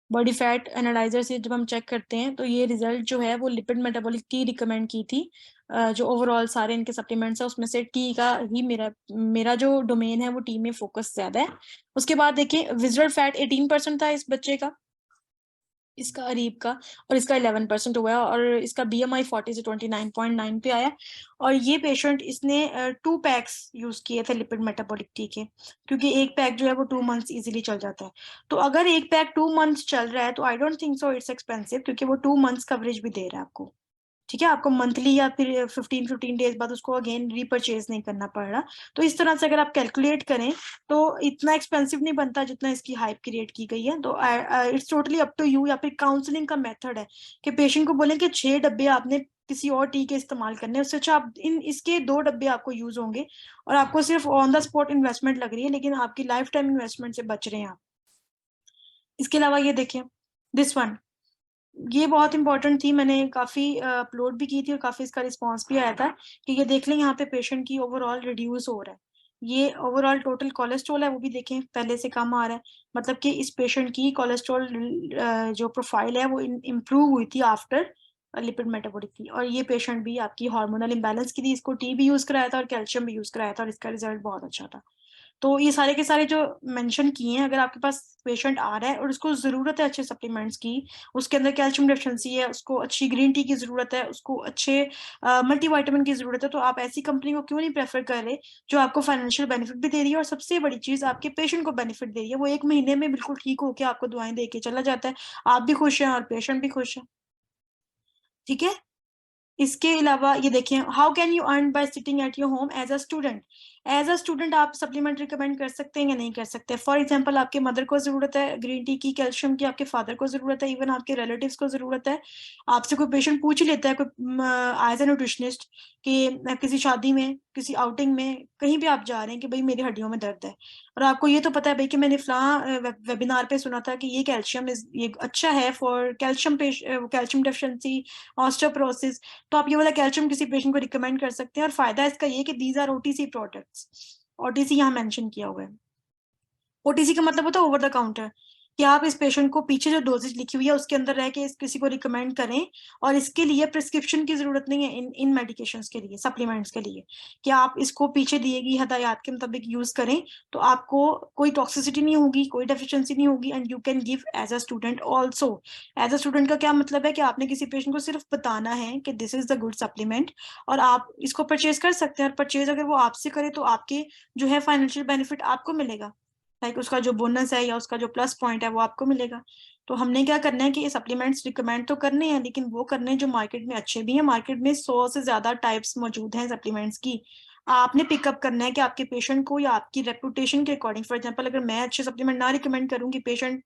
बॉडी फैट एनालाइजर से जब हम चेक करते हैं तो ये रिजल्ट जो है वो लिपिड मेटाबॉलिक टी रिकमेंड की थी। जो ओवरऑल सारे इनके सप्लीमेंट्स है उसमें से टी का ही मेरा मेरा जो डोमेन है वो टी में फोकस ज्यादा है। उसके बाद देखिए, विजुअल फैट 18% था इस बच्चे का, इसका अरीब का, और इसका 11% हुआ है, और इसका BMI 40 से 29.9 पे आया। और ये पेशेंट, इसने 2 पैक्स यूज किए थे लिपिड मेटाबॉलिक टी के, क्योंकि एक पैक जो है वो 2 मंथ्स इजीली चल जाता है। तो अगर एक पैक 2 मंथ्स चल रहा है तो I don't think so it's expensive, क्योंकि वो 2 मंथ्स कवरेज भी दे रहा है आपको। ठीक है, आपको मंथली या फिर 15-15 डेज बाद उसको अगेन रीपरचेज नहीं करना पड़ रहा। तो इस तरह से अगर आप कैलकुलेट करें तो इतना एक्सपेंसिव नहीं बनता जितना इसकी हाइप क्रिएट की गई है। तो it's totally up to you, या फिर काउंसलिंग का मेथड है कि पेशेंट को बोलें कि 6 डब्बे आपने किसी और टी के इस्तेमाल करने हैं, उससे अच्छा आप इसके 2 डब्बे आपको यूज होंगे, और आपको सिर्फ ऑन द स्पॉट इन्वेस्टमेंट लग रही है, लेकिन आपकी लाइफ टाइम इन्वेस्टमेंट से बच रहे हैं आप। इसके अलावा ये देखिए, दिस वन, ये बहुत इंपॉर्टेंट थी, मैंने काफी अपलोड भी की थी और काफी इसका रिस्पांस भी आया था, कि ये देख लें यहाँ पे पेशेंट की ओवरऑल रिड्यूस हो रहा है। ये ओवरऑल टोटल कोलेस्ट्रॉल है वो भी देखें पहले से कम आ रहा है, मतलब कि इस पेशेंट की कोलेस्ट्रॉल जो प्रोफाइल है वो इम्प्रूव हुई थी आफ्टर लिपिड मेटाबॉलिक थी। और ये पेशेंट भी आपकी हार्मोनल इम्बैलेंस की थी, इसको टी भी यूज कराया था और कैल्शियम भी यूज कराया था, और इसका रिजल्ट बहुत अच्छा था। तो ये सारे के सारे जो मेंशन किए हैं, अगर आपके पास पेशेंट आ रहा है और उसको जरूरत है अच्छे सप्लीमेंट्स की, उसके अंदर कैल्शियम डेफिशिएंसी है, उसको अच्छी ग्रीन टी की जरूरत है, उसको अच्छे मल्टीविटामिन की जरूरत है, तो आप ऐसी कंपनी को क्यों नहीं प्रेफर कर रहे जो आपको फाइनेंशियल बेनिफिट भी दे रही है, और सबसे बड़ी चीज आपके पेशेंट को बेनिफिट दे रही है। वो 1 महीने में बिल्कुल ठीक होकर आपको दवाएं दे के चला जाता है, आप भी खुश हैं और पेशेंट भी खुश है। ठीक है, इसके अलावा ये देखें, how can you earn by sitting at your home as a student. As a student आप सप्लीमेंट रिकमेंड कर सकते हैं या नहीं कर सकते। फॉर एग्जांपल, आपके मदर को जरूरत है ग्रीन टी की कैल्शियम की, आपके फादर को जरूरत है, इवन आपके रिलेटिव्स को जरूरत है। आपसे कोई पेशेंट पूछ ही लेता है, कोई एज ए न्यूट्रिशनिस्ट, कि किसी शादी में, किसी आउटिंग में, कहीं भी आप जा रहे हैं कि भाई मेरी हड्डियों में दर्द है, और आपको ये तो पता है भाई कि मैंने फलां वेबिनार पे सुना था कि ये कैल्शियम ये अच्छा है for calcium calcium deficiency, osteoporosis. तो आप ये वाला कैल्शियम किसी पेशेंट को रिकमेंड कर सकते हैं, और फायदा इसका ये कि these are OTC products. OTC यहाँ मेंशन किया हुआ है। OTC का मतलब होता है ओवर द काउंटर, कि आप इस पेशेंट को पीछे जो डोजेज लिखी हुई है उसके अंदर रह के इस किसी को रिकमेंड करें, और इसके लिए प्रिस्क्रिप्शन की जरूरत नहीं है इन मेडिकेशंस के लिए, सप्लीमेंट्स के लिए, कि आप इसको पीछे दिए गई हदायत के मुताबिक यूज करें, तो आपको कोई टॉक्सिसिटी नहीं होगी, कोई डेफिशिएंसी नहीं होगी, and you can give as a student also. As a student का क्या मतलब है कि आपने किसी पेशेंट को सिर्फ बताना है कि this is the good supplement, और आप इसको परचेज कर सकते हैं, और परचेज अगर वो आपसे करे तो आपके जो है फाइनेंशियल बेनिफिट आपको मिलेगा, लाइक उसका जो बोनस है या उसका जो प्लस पॉइंट है वो आपको मिलेगा। तो हमने क्या करना है कि ये सप्लीमेंट्स रिकमेंड तो करने हैं, लेकिन वो करने हैं जो मार्केट में अच्छे भी हैं। मार्केट में 100 से ज्यादा टाइप्स मौजूद हैं सप्लीमेंट्स की। आपने पिकअप करना है कि आपके पेशेंट को या आपकी रेपुटेशन के अकॉर्डिंग, फॉर एग्जांपल अगर मैं अच्छे सप्लीमेंट ना रिकमेंड करूंगी, पेशेंट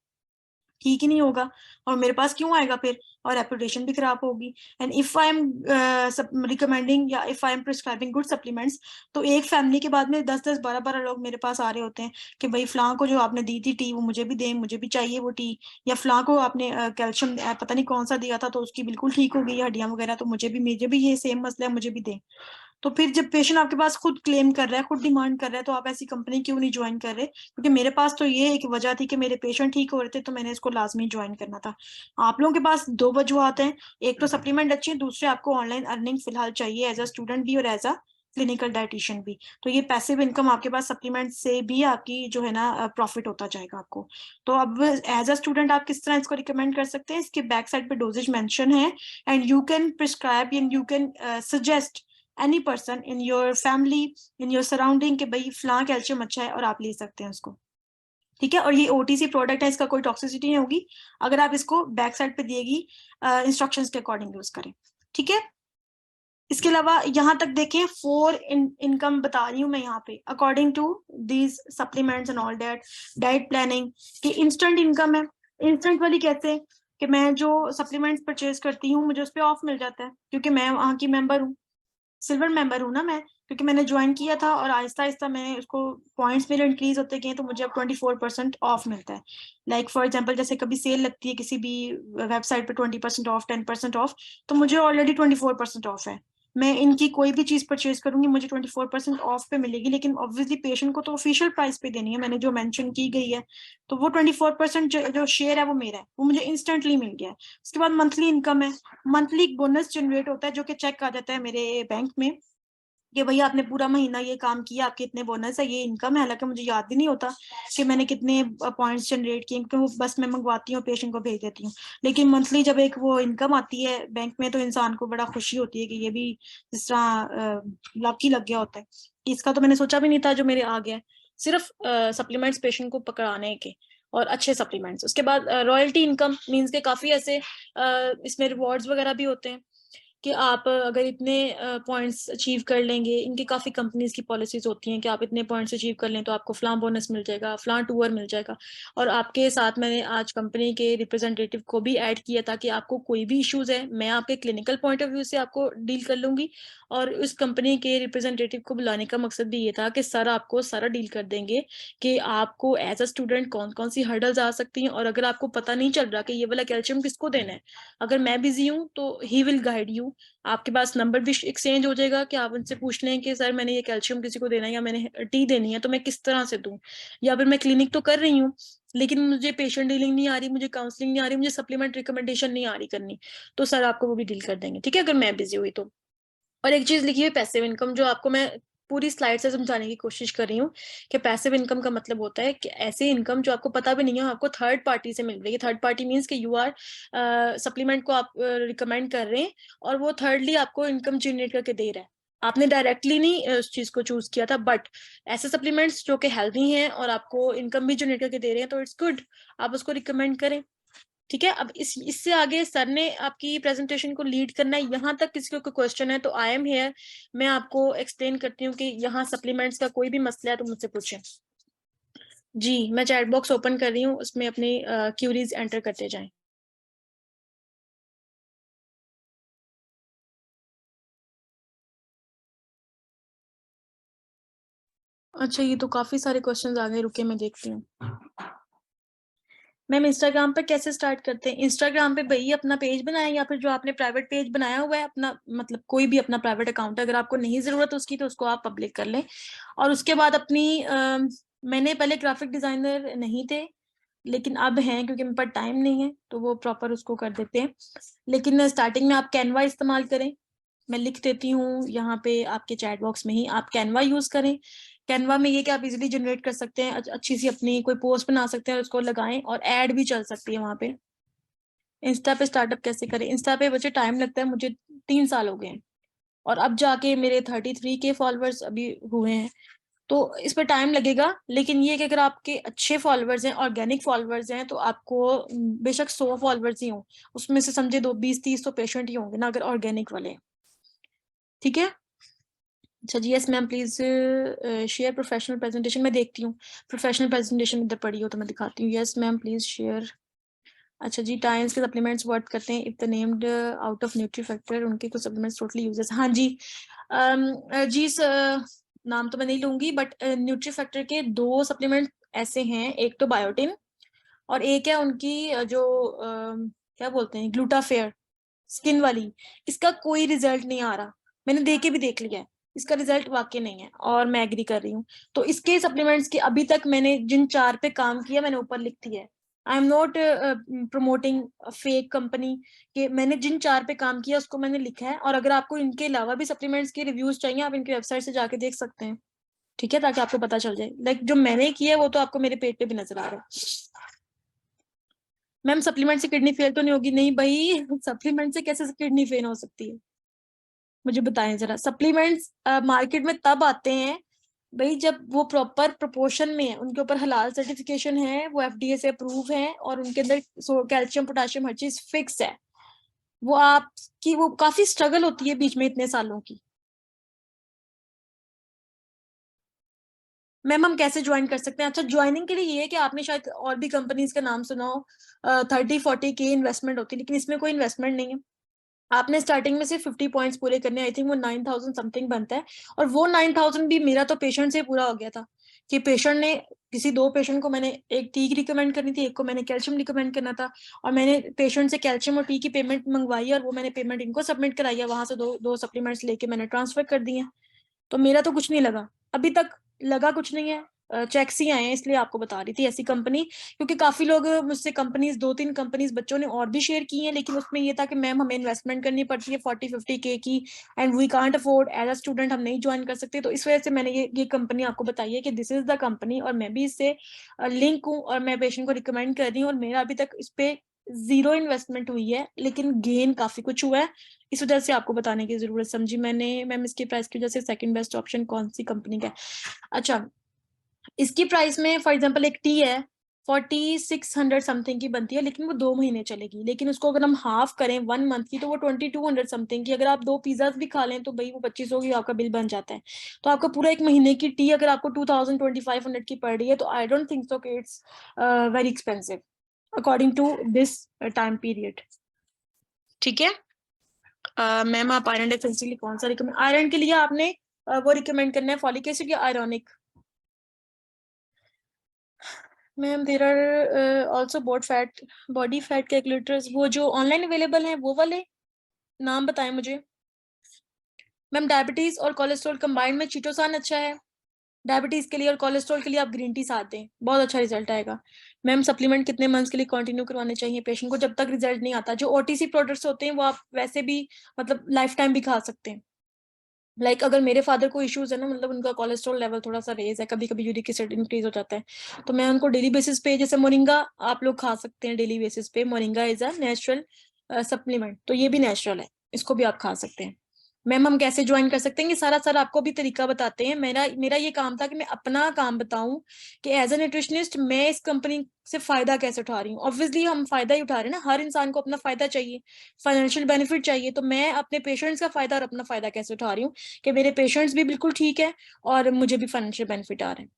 ठीक ही नहीं होगा, और मेरे पास क्यों आएगा फिर, और रेपुटेशन भी खराब होगी। And if I am recommending या if I am prescribing good supplements, तो एक फैमिली के बाद में 10-10 12-12 लोग मेरे पास आ रहे होते हैं कि भाई फलां को जो आपने दी थी टी वो मुझे भी दें, मुझे भी चाहिए वो टी, या फलां को आपने कैल्शियम पता नहीं कौन सा दिया था तो उसकी बिल्कुल ठीक हो गई हड्डियां वगैरह, तो मुझे भी ये सेम मसला है, मुझे भी दें। तो फिर जब पेशेंट आपके पास खुद क्लेम कर रहा है, खुद डिमांड कर रहा है, तो आप ऐसी कंपनी क्यों नहीं ज्वाइन कर रहे। क्योंकि मेरे पास तो ये एक वजह थी कि मेरे पेशेंट ठीक हो रहे थे, तो मैंने इसको लाजमी ज्वाइन करना था। आप लोगों के पास 2 वजूहत हैं, एक तो सप्लीमेंट अच्छी है, दूसरे आपको ऑनलाइन अर्निंग फिलहाल चाहिए एज अ स्टूडेंट भी और एज अ क्लिनिकल डाइटिशियन भी। तो ये पैसिव इनकम आपके पास सप्लीमेंट से भी आपकी जो है ना प्रॉफिट होता जाएगा आपको। तो अब एज अ स्टूडेंट आप किस तरह इसको रिकमेंड कर सकते हैं, इसके बैक साइड पे डोजेज मेंशन है, and you can prescribe and you can suggest any person in your family, in your surrounding, के भाई फलां कैल्शियम अच्छा है और आप ले सकते हैं उसको। ठीक है, और ये OTC प्रोडक्ट है, इसका कोई टॉक्सिसिटी नहीं होगी अगर आप इसको बैक साइड पे दिएगी इंस्ट्रक्शंस के अकॉर्डिंग यूज करें। ठीक है। इसके अलावा यहाँ तक देखें 4 इनकम बता रही हूँ मैं यहाँ पे according to these supplements and all that. Diet planning की इंस्टेंट इनकम है। इंस्टेंट वाली कैसे कि मैं जो सप्लीमेंट्स परचेज करती हूँ मुझे उस पर ऑफ मिल जाता है क्योंकि मैं वहाँ की मेंबर हूँ, सिल्वर मेंबर हूँ ना मैं, क्योंकि मैंने ज्वाइन किया था और आहिस्ता आहिस्ता मैंने उसको पॉइंट्स मेरे इंक्रीज होते गए तो मुझे अब 24% ऑफ मिलता है। लाइक फॉर एग्जांपल जैसे कभी सेल लगती है किसी भी वेबसाइट पे 20% ऑफ 10% ऑफ, तो मुझे ऑलरेडी 24% ऑफ है। मैं इनकी कोई भी चीज परचेज करूंगी मुझे 24% ऑफ पे मिलेगी, लेकिन ऑब्वियसली पेशेंट को तो ऑफिशियल प्राइस पे देनी है मैंने जो मेंशन की गई है। तो वो 24% जो शेयर है वो मेरा है, वो मुझे इंस्टेंटली मिल गया है। उसके बाद मंथली इनकम है। मंथली बोनस जनरेट होता है जो कि चेक आ जाता है मेरे बैंक में कि भैया आपने पूरा महीना ये काम किया, आपके इतने बोनस है, ये इनकम है। हालांकि मुझे याद भी नहीं होता कि मैंने कितने पॉइंट्स जनरेट किए क्योंकि वो बस मैं मंगवाती हूँ पेशेंट को भेज देती हूँ। लेकिन मंथली जब एक वो इनकम आती है बैंक में तो इंसान को बड़ा खुशी होती है कि ये भी जिस तरह लकी लग गया होता है। इसका तो मैंने सोचा भी नहीं था जो मेरे आ गया है, सिर्फ सप्लीमेंट्स पेशेंट को पकड़ाने के और अच्छे सप्लीमेंट्स। उसके बाद रॉयल्टी इनकम मीन्स के काफी ऐसे इसमें रिवॉर्ड्स वगैरह भी होते हैं कि आप अगर इतने पॉइंट्स अचीव कर लेंगे, इनकी काफी कंपनीज की पॉलिसीज होती हैं कि आप इतने पॉइंट्स अचीव कर लें तो आपको फलां बोनस मिल जाएगा, फलां टूर मिल जाएगा। और आपके साथ मैंने आज कंपनी के रिप्रेजेंटेटिव को भी ऐड किया था कि आपको कोई भी इश्यूज है मैं आपके क्लिनिकल पॉइंट ऑफ व्यू से आपको डील कर लूंगी। और उस कंपनी के रिप्रेजेंटेटिव को बुलाने का मकसद भी ये था कि सर आपको सारा डील कर देंगे कि आपको एज अ स्टूडेंट कौन कौन सी हर्डल्स आ सकती हैं, और अगर आपको पता नहीं चल रहा कि ये वाला कैल्शियम किसको देना है, अगर मैं बिजी हूँ तो ही विल गाइड यू। आपके पास नंबर भी एक्सचेंज हो जाएगा कि आप उनसे पूछ लें कि सर मैंने ये कैल्शियम किसी को देना है या मैंने टी देनी है तो मैं किस तरह से दूं, या फिर मैं क्लिनिक तो कर रही हूँ लेकिन मुझे पेशेंट डीलिंग नहीं आ रही, मुझे काउंसलिंग नहीं आ रही, मुझे सप्लीमेंट रिकमेंडेशन नहीं आ रही करनी, तो सर आपको वो भी डील कर देंगे। ठीक है, अगर मैं बिजी हुई तो। और एक चीज लिखी है पैसिव इनकम, जो आपको मैं पूरी स्लाइड से समझाने की कोशिश कर रही हूँ कि पैसिव इनकम का मतलब होता है कि ऐसी इनकम जो आपको पता भी नहीं है, आपको थर्ड पार्टी से मिल रही है। थर्ड पार्टी मीन्स कि यू आर सप्लीमेंट को आप रिकमेंड कर रहे हैं और वो थर्डली आपको इनकम जनरेट करके दे रहा है। आपने डायरेक्टली नहीं उस चीज को चूज किया था, बट ऐसे सप्लीमेंट्स जो कि हेल्दी हैं और आपको इनकम भी जनरेट करके दे रहे हैं तो इट्स गुड, आप उसको रिकमेंड करें। ठीक है, अब इससे आगे सर ने आपकी प्रेजेंटेशन को लीड करना है। यहाँ तक किसी को कोई क्वेश्चन है तो आई एम हेयर, मैं आपको एक्सप्लेन करती हूँ कि यहाँ सप्लीमेंट्स का कोई भी मसला है तो मुझसे पूछें। जी, मैं चैट बॉक्स ओपन कर रही हूँ, उसमें अपनी क्यूरीज एंटर करते जाएं। अच्छा, ये तो काफी सारे क्वेश्चंस आ गए, रुके मैं देखती हूँ। मैम इंस्टाग्राम पे कैसे स्टार्ट करते हैं? इंस्टाग्राम पे भाई अपना पेज बनाए या फिर जो आपने प्राइवेट पेज बनाया हुआ है अपना, मतलब कोई भी अपना प्राइवेट अकाउंट है, अगर आपको नहीं जरूरत उसकी तो उसको आप पब्लिक कर लें। और उसके बाद अपनी मैंने पहले ग्राफिक डिजाइनर नहीं थे लेकिन अब हैं क्योंकि मेरे पास टाइम नहीं है तो वो प्रॉपर उसको कर देते हैं। लेकिन स्टार्टिंग में आप कैनवा इस्तेमाल करें, मैं लिख देती हूँ यहाँ पे आपके चैट बॉक्स में ही, आप कैनवा यूज करें। कैनवा में ये कि आप इजीली जनरेट कर सकते हैं, अच्छी सी अपनी कोई पोस्ट बना सकते हैं, उसको लगाएं और ऐड भी चल सकती है वहां पे। इंस्टा पे स्टार्टअप कैसे करें? इंस्टा पे बच्चे टाइम लगता है, मुझे 3 साल हो गए हैं और अब जाके मेरे 33K फॉलोअर्स अभी हुए हैं, तो इस पर टाइम लगेगा। लेकिन ये कि अगर आपके अच्छे फॉलोअर्स हैं, ऑर्गेनिक फॉलोअर्स हैं, तो आपको बेशक 100 फॉलोअर्स ही हों, उसमें से समझे 20-30 तो पेशेंट ही होंगे ना अगर ऑर्गेनिक वाले। ठीक है, अच्छा जी, yes ma'am please share professional presentation. मैं देखती हूँ प्रोफेशनल प्रेजेंटेशन इधर पड़ी हो तो मैं दिखाती हूँ। Yes ma'am please share. अच्छा जी, टाइम्स के सप्लीमेंट्स वर्क करते हैं if the named out of nutri factor, उनके कुछ सप्लीमेंट्स टोटली यूजेस। हाँ जी, जी नाम तो मैं नहीं लूंगी बट न्यूट्री फैक्टर के 2 सप्लीमेंट ऐसे हैं, एक तो बायोटिन और एक है उनकी जो क्या बोलते हैं ग्लूटाफेयर, स्किन वाली। इसका कोई रिजल्ट नहीं आ रहा, मैंने दे के भी देख लिया है, इसका रिजल्ट वाकई नहीं है और मैं एग्री कर रही हूँ। तो इसके सप्लीमेंट्स के अभी तक मैंने जिन 4 पे काम किया मैंने ऊपर लिख दिया है। I am not promoting fake company, कि मैंने जिन 4 पे काम किया उसको मैंने लिखा है। और अगर आपको इनके अलावा भी सप्लीमेंट्स के रिव्यूज चाहिए आप इनकी वेबसाइट से जाके देख सकते हैं। ठीक है, ताकि आपको पता चल जाए। लाइक जो मैंने किया है वो तो आपको मेरे पेट पे भी नजर आ रहा है। मैम सप्लीमेंट से किडनी फेल तो नहीं होगी? नहीं भाई, सप्लीमेंट से कैसे किडनी फेल हो सकती है? मुझे बताएं जरा। सप्लीमेंट्स मार्केट में तब आते हैं भाई जब वो प्रॉपर प्रोपोर्शन में है, उनके ऊपर हलाल सर्टिफिकेशन है, वो FDA से अप्रूव है और उनके अंदर कैल्शियम पोटेशियम हर चीज फिक्स है। वो आपकी वो काफी स्ट्रगल होती है बीच में इतने सालों की। मैम हम कैसे ज्वाइन कर सकते हैं? अच्छा, ज्वाइनिंग के लिए ये है कि आपने शायद और भी कंपनीज का नाम सुना हो, 30-40 के इन्वेस्टमेंट होती है, लेकिन इसमें कोई इन्वेस्टमेंट नहीं है। आपने स्टार्टिंग में सिर्फ 50 पॉइंट्स पूरे करने, आई थिंक वो 9,000 समथिंग बनता है। और वो 9,000 भी मेरा तो पेशेंट से पूरा हो गया था, कि पेशेंट ने किसी दो पेशेंट को मैंने एक टी की रिकमेंड करनी थी, एक को मैंने कैल्शियम रिकमेंड करना था, और मैंने पेशेंट से कैल्शियम और टी की पेमेंट मंगवाई, और वो मैंने पेमेंट इनको सबमिट कराई है, वहां से दो दो सप्लीमेंट्स लेके मैंने ट्रांसफर कर दिए। तो मेरा तो कुछ नहीं लगा अभी तक, लगा कुछ नहीं है। चेक्स ही आए हैं, इसलिए आपको बता रही थी ऐसी कंपनी, क्योंकि काफी लोग मुझसे कंपनीज, 2-3 कंपनीज बच्चों ने और भी शेयर की हैं, लेकिन उसमें ये था कि मैम हमें इन्वेस्टमेंट करनी पड़ती है 40-50 के की, and we can't afford, as a student हम नहीं ज्वाइन कर सकते। तो इस वजह से मैंने ये कंपनी आपको बताई है कि दिस इज द कंपनी, और मैं भी इससे लिंक हूँ, और मैं पेशेंट को रिकमेंड कर रही हूँ, और मेरा अभी तक इस पे जीरो इन्वेस्टमेंट हुई है, लेकिन गेन काफी कुछ हुआ है। इस वजह से आपको बताने की जरूरत समझी मैंने। मैम इसकी प्राइस की वजह से सेकंड बेस्ट ऑप्शन कौन सी कंपनी का है? अच्छा, इसकी प्राइस में फॉर एग्जांपल एक टी है, 4600 समथिंग की बनती है, लेकिन वो 2 महीने चलेगी, लेकिन उसको अगर हम हाफ करें 1 मंथ की, तो वो 2200 समथिंग की। अगर आप 2 पिज्जाज भी खा लें तो भाई वो 2500 की आपका बिल बन जाता है। तो आपका पूरा एक महीने की टी अगर आपको 2500 की पड़ रही है, तो आई डोंट थिंक सो कि it's very expensive according to this time period. ठीक है। मैम आप आयरन डेफिशिएंसी के लिए कौन सा रिकमेंड, आयरन के लिए आपने वो रिकमेंड करना है फॉलिक एसिड या ironic? Ma'am there are also body fat calculators, वो जो ऑनलाइन अवेलेबल हैं वो वाले नाम बताएं मुझे। मैम डायबिटीज और कोलेस्ट्रॉल कंबाइंड में चीटोसान अच्छा है। डायबिटीज के लिए और कोलेस्ट्रॉल के लिए आप ग्रीन टी साथ दें, बहुत अच्छा रिजल्ट आएगा। मैम सप्लीमेंट कितने मंथ्स के लिए कंटिन्यू करवाने चाहिए पेशेंट को? जब तक रिजल्ट नहीं आता। जो ओटीसी प्रोडक्ट्स होते हैं वो आप वैसे भी मतलब लाइफ टाइम भी खा सकते हैं। अगर मेरे फादर को इश्यूज है ना, मतलब उनका कोलेस्ट्रॉल लेवल थोड़ा सा रेज है, कभी कभी यूरिक एसिड इंक्रीज हो जाता है, तो मैं उनको डेली बेसिस पे, जैसे मोरिंगा आप लोग खा सकते हैं डेली बेसिस पे, moringa is a natural supplement, तो ये भी नेचुरल है, इसको भी आप खा सकते हैं। मैम हम कैसे ज्वाइन कर सकते हैं? ये सारा सारा आपको भी तरीका बताते हैं। मेरा मेरा ये काम था कि मैं अपना काम बताऊं कि एज ए न्यूट्रिशनिस्ट मैं इस कंपनी से फायदा कैसे उठा रही हूँ। ऑब्वियसली हम फायदा ही उठा रहे हैं ना, हर इंसान को अपना फायदा चाहिए, फाइनेंशियल बेनिफिट चाहिए, तो मैं अपने पेशेंट्स का फायदा और अपना फायदा कैसे उठा रही हूँ कि मेरे पेशेंट्स भी बिल्कुल ठीक है और मुझे भी फाइनेंशियल बेनिफिट आ रहे हैं।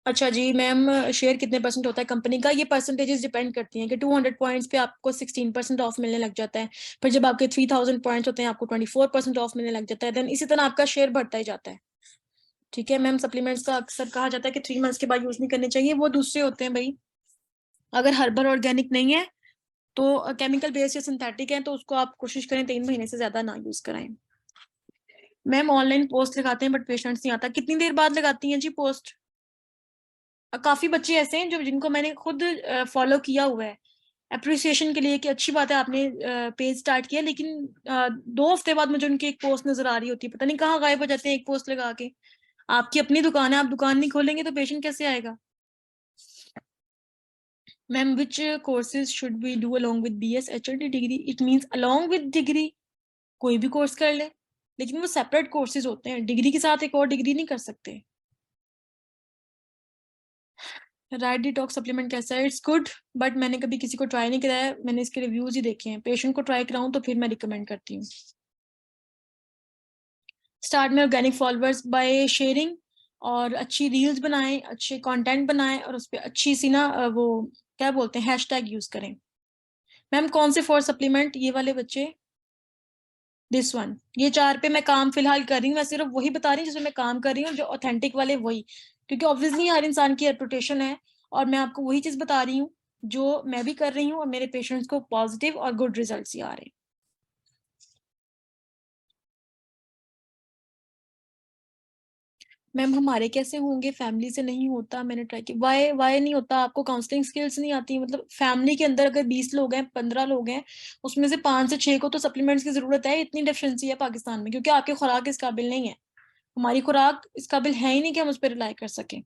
अच्छा जी मैम, शेयर कितने परसेंट होता है कंपनी का? ये परसेंटेजेस डिपेंड करती हैं कि 200 पॉइंट्स पे आपको 16% ऑफ मिलने लग जाता है, फिर जब आपके 3000 पॉइंट्स होते हैं आपको 24% ऑफ मिलने लग जाता है, देन इसी तरह आपका शेयर बढ़ता ही जाता है। ठीक है मैम, सप्लीमेंट्स का अक्सर कहा जाता है कि 3 मंथ्स के बाद यूज नहीं करने चाहिए, वो दूसरे होते हैं भाई। अगर हर्बल ऑर्गेनिक नहीं है तो केमिकल बेस्ड या सिंथेटिक है, तो उसको आप कोशिश करें 3 महीने से ज्यादा ना यूज कराएं। मैम ऑनलाइन पोस्ट लगाते हैं बट पेशेंट्स नहीं आता, कितनी देर बाद लगाती हैं जी पोस्ट? काफी बच्चे ऐसे हैं जो जिनको मैंने खुद फॉलो किया हुआ है अप्रिसिएशन के लिए, कि अच्छी बात है आपने पेज स्टार्ट किया, लेकिन 2 हफ्ते बाद मुझे उनकी एक पोस्ट नजर आ रही होती है, पता नहीं कहाँ गायब हो जाते हैं एक पोस्ट लगा के। आपकी अपनी दुकान है, आप दुकान नहीं खोलेंगे तो पेशेंट कैसे आएगा? Ma'am which courses should we do along with BS HOD degree? It means along with degree कोई भी कोर्स कर ले, लेकिन वो सेपरेट कोर्सेज होते हैं, डिग्री के साथ एक और डिग्री नहीं कर सकते। राइट डिटॉक्स सप्लीमेंट कैसा है? इट्स गुड, बट मैंने कभी किसी को ट्राई नहीं कराया, मैंने इसके रिव्यूज ही देखे हैं। पेशेंट को ट्राई कराऊं तो फिर मैं रिकमेंड करती हूँ। स्टार्ट में ऑर्गेनिक फॉलोअर्स बाय शेयरिंग, और अच्छी रील्स बनाएं, अच्छे कंटेंट बनाएं, और उस पर अच्छी सी ना वो क्या बोलते हैं, हैशटैग यूज करें। मैम कौन से 4 सप्लीमेंट? ये वाले बच्चे, दिस वन, ये 4 पे मैं काम फिलहाल कर रही हूँ, मैं सिर्फ वही बता रही हूँ जिसमें मैं काम कर रही हूँ, जो ऑथेंटिक वाले वही, क्योंकि ऑब्वियसली हर इंसान की रेपुटेशन है, और मैं आपको वही चीज बता रही हूँ जो मैं भी कर रही हूँ, और मेरे पेशेंट्स को पॉजिटिव और गुड रिजल्ट्स ही आ रहे हैं। मैम हमारे कैसे होंगे, फैमिली से नहीं होता, मैंने ट्राई किया। वाई वाई नहीं होता? आपको काउंसलिंग स्किल्स नहीं आती? मतलब फैमिली के अंदर अगर 20 लोग हैं, 15 लोग हैं, उसमें से 5 से 6 को तो सप्लीमेंट्स की जरूरत है, इतनी डेफिशिएंसी है पाकिस्तान में, क्योंकि आपकी खुराक इस काबिल नहीं है, हमारी खुराक इस काबिल है ही नहीं कि हम उस पर रिलाई कर सकें।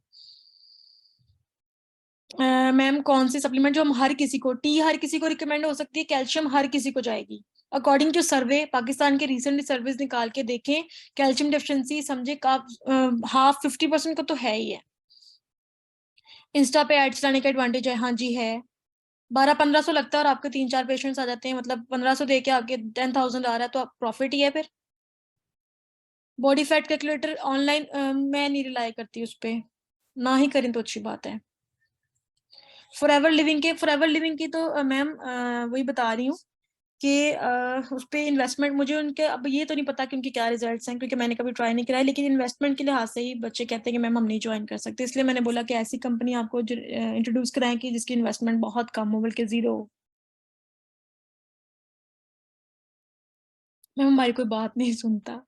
मैम कौन सी सप्लीमेंट जो हम हर किसी को, टी हर किसी को रिकमेंड हो सकती है, कैल्शियम हर किसी को जाएगी? अकॉर्डिंग टू सर्वे, पाकिस्तान के रिसेंटली सर्विस निकाल के देखें, कैल्शियम डेफिशिएंसी समझे का हाफ 50% का तो है ही है। इंस्टा पे एड्स चलाने का एडवांटेज है, हाँ जी है। 1200-1500 लगता है और आपके 3-4 पेशेंट्स आ जाते हैं, मतलब 1500 दे के आपके 10,000 आ रहा है, तो आप प्रॉफिट ही है फिर। बॉडी फैट कैलकुलेटर ऑनलाइन मैं नहीं रिलाई करती उस पे, ना ही करें तो अच्छी बात है। फॉरएवर लिविंग की तो मैम वही बता रही हूँ कि उस पे इन्वेस्टमेंट मुझे उनके अब ये तो नहीं पता कि उनके क्या रिजल्ट्स हैं, क्योंकि मैंने कभी ट्राई नहीं करा है, लेकिन इन्वेस्टमेंट के लिहाज से ही बच्चे कहते हैं कि मैम हम नहीं ज्वाइन कर सकते, इसलिए मैंने बोला कि ऐसी कंपनी आपको इंट्रोड्यूस कराएं कि जिसकी इन्वेस्टमेंट बहुत कम हो, बल्कि जीरो हो। मैम हमारी कोई बात नहीं सुनता।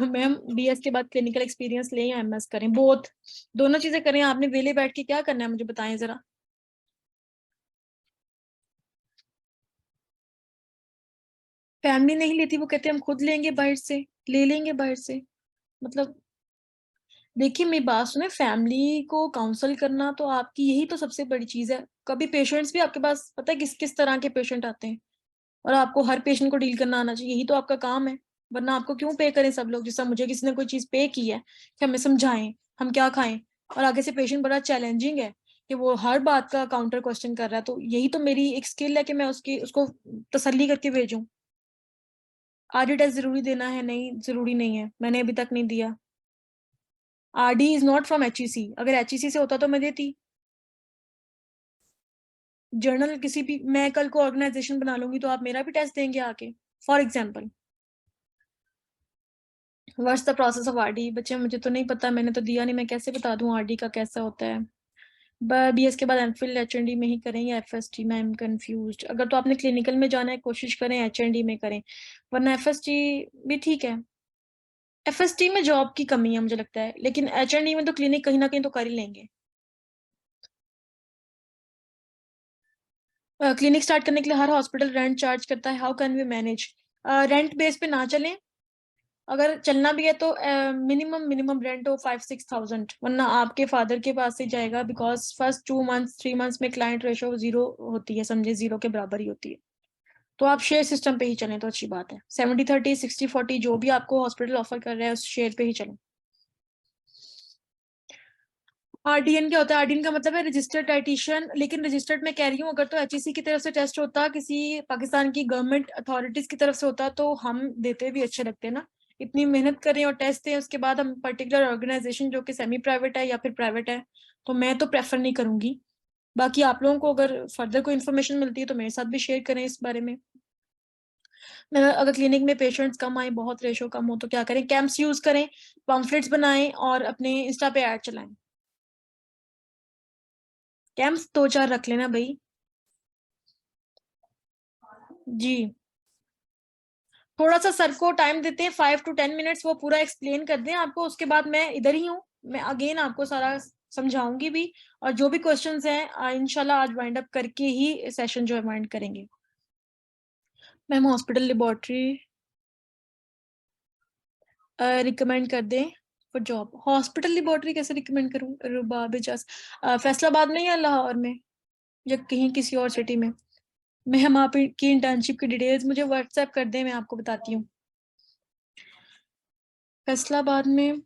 मैम बीएस के बाद क्लिनिकल एक्सपीरियंस लें या एमएस करें, बोथ, दोनों चीजें करें। आपने वेले बैठ के क्या करना है मुझे बताएं जरा। फैमिली नहीं लेती, वो कहते हैं हम खुद लेंगे बाहर से, ले लेंगे बाहर से, मतलब देखिए मेरी बात सुने, फैमिली को काउंसल करना तो आपकी यही तो सबसे बड़ी चीज है। कभी पेशेंट्स भी आपके पास पता है किस किस तरह के पेशेंट आते हैं, और आपको हर पेशेंट को डील करना आना चाहिए, यही तो आपका काम है। वरना आपको क्यों पे करें सब लोग, जैसा मुझे किसी ने कोई चीज पे की है कि हमें समझाएं हम क्या खाएं, और आगे से पेशेंट बड़ा चैलेंजिंग है कि वो हर बात का काउंटर क्वेश्चन कर रहा है, तो यही तो मेरी एक स्किल है कि मैं उसको तसल्ली करके भेजूं। आरडी टेस्ट जरूरी देना है? नहीं जरूरी नहीं है, मैंने अभी तक नहीं दिया। RD is not from HEC, अगर एचईसी से होता तो मैं देती। जर्नल किसी भी, मैं कल को ऑर्गेनाइजेशन बना लूंगी तो आप मेरा भी टेस्ट देंगे आके, for example. What's the process of RD? बच्चे मुझे तो नहीं पता, मैंने तो दिया नहीं, मैं कैसे बता दूं आरडी का कैसा होता है। बीएस के बाद एमफिल एचएनडी में ही करें या एफएसटी में? I am confuse. अगर तो आपने क्लिनिकल में जाना है कोशिश करें एचएनडी में करें, वरना एफएसटी भी ठीक है। एफएसटी में जॉब की कमी है मुझे लगता है, लेकिन एचएनडी में तो क्लिनिक कहीं ना कहीं तो कर ही लेंगे। क्लिनिक स्टार्ट करने के लिए हर हॉस्पिटल रेंट चार्ज करता है, how can we manage? Rent base पे ना चलें, अगर चलना भी है तो मिनिमम रेंट हो 5-6 थाउजेंड, वरना आपके फादर के पास से जाएगा, बिकॉज फर्स्ट 2 मंथ्स 3 मंथ्स में क्लाइंट रेशो जीरो होती है, समझे, जीरो के बराबर ही होती है। तो आप शेयर सिस्टम पे ही चलें तो अच्छी बात है, 70-30 60-40 जो भी आपको हॉस्पिटल ऑफर कर रहा है उस शेयर पे ही चलें। आरडीएन क्या होता है? आरडीएन का मतलब है रजिस्टर्ड डाइटिशियन, लेकिन रजिस्टर्ड मैं कह रही हूँ, अगर तो एचईसी की तरफ से टेस्ट होता, किसी पाकिस्तान की गवर्नमेंट अथॉरिटीज की तरफ से होता, तो हम देते भी अच्छे लगते हैं ना। इतनी मेहनत करें और टेस्ट दें, उसके बाद हम पर्टिकुलर ऑर्गेनाइजेशन जो कि सेमी प्राइवेट है या फिर प्राइवेट है, तो मैं तो प्रेफर नहीं करूंगी। बाकी आप लोगों को अगर फर्दर कोई इन्फॉर्मेशन मिलती है तो मेरे साथ भी शेयर करें इस बारे में। मैं अगर क्लिनिक में पेशेंट्स कम आए, बहुत रेशो कम हो, तो क्या करें? कैंप्स यूज करें, पम्फलेट्स बनाएं और अपने इंस्टा पे ऐड चलाएं। कैंप्स 2-4 रख लेना भाई। जी, थोड़ा सा सर को टाइम देते हैं, 5 to 10 मिनट्स, वो पूरा एक्सप्लेन कर दें आपको, उसके बाद मैं इधर ही हूँ, मैं अगेन आपको सारा समझाऊंगी भी, और जो भी क्वेश्चंस हैं इंशाल्लाह आज वाइंड अप करके ही सेशन जो है वाइंड करेंगे। मैम हॉस्पिटल लेबोरेटरी रिकमेंड कर दें फॉर जॉब? हॉस्पिटल लेबोरेटरी कैसे रिकमेंड करूँ रुबाब इजाज? फैसलाबाद में या लाहौर में या कहीं किसी और सिटी में? मैम आपकी इंटर्नशिप की डिटेल्स मुझे व्हाट्सएप कर दें, मैं आपको बताती हूँ। फैसलाबाद में,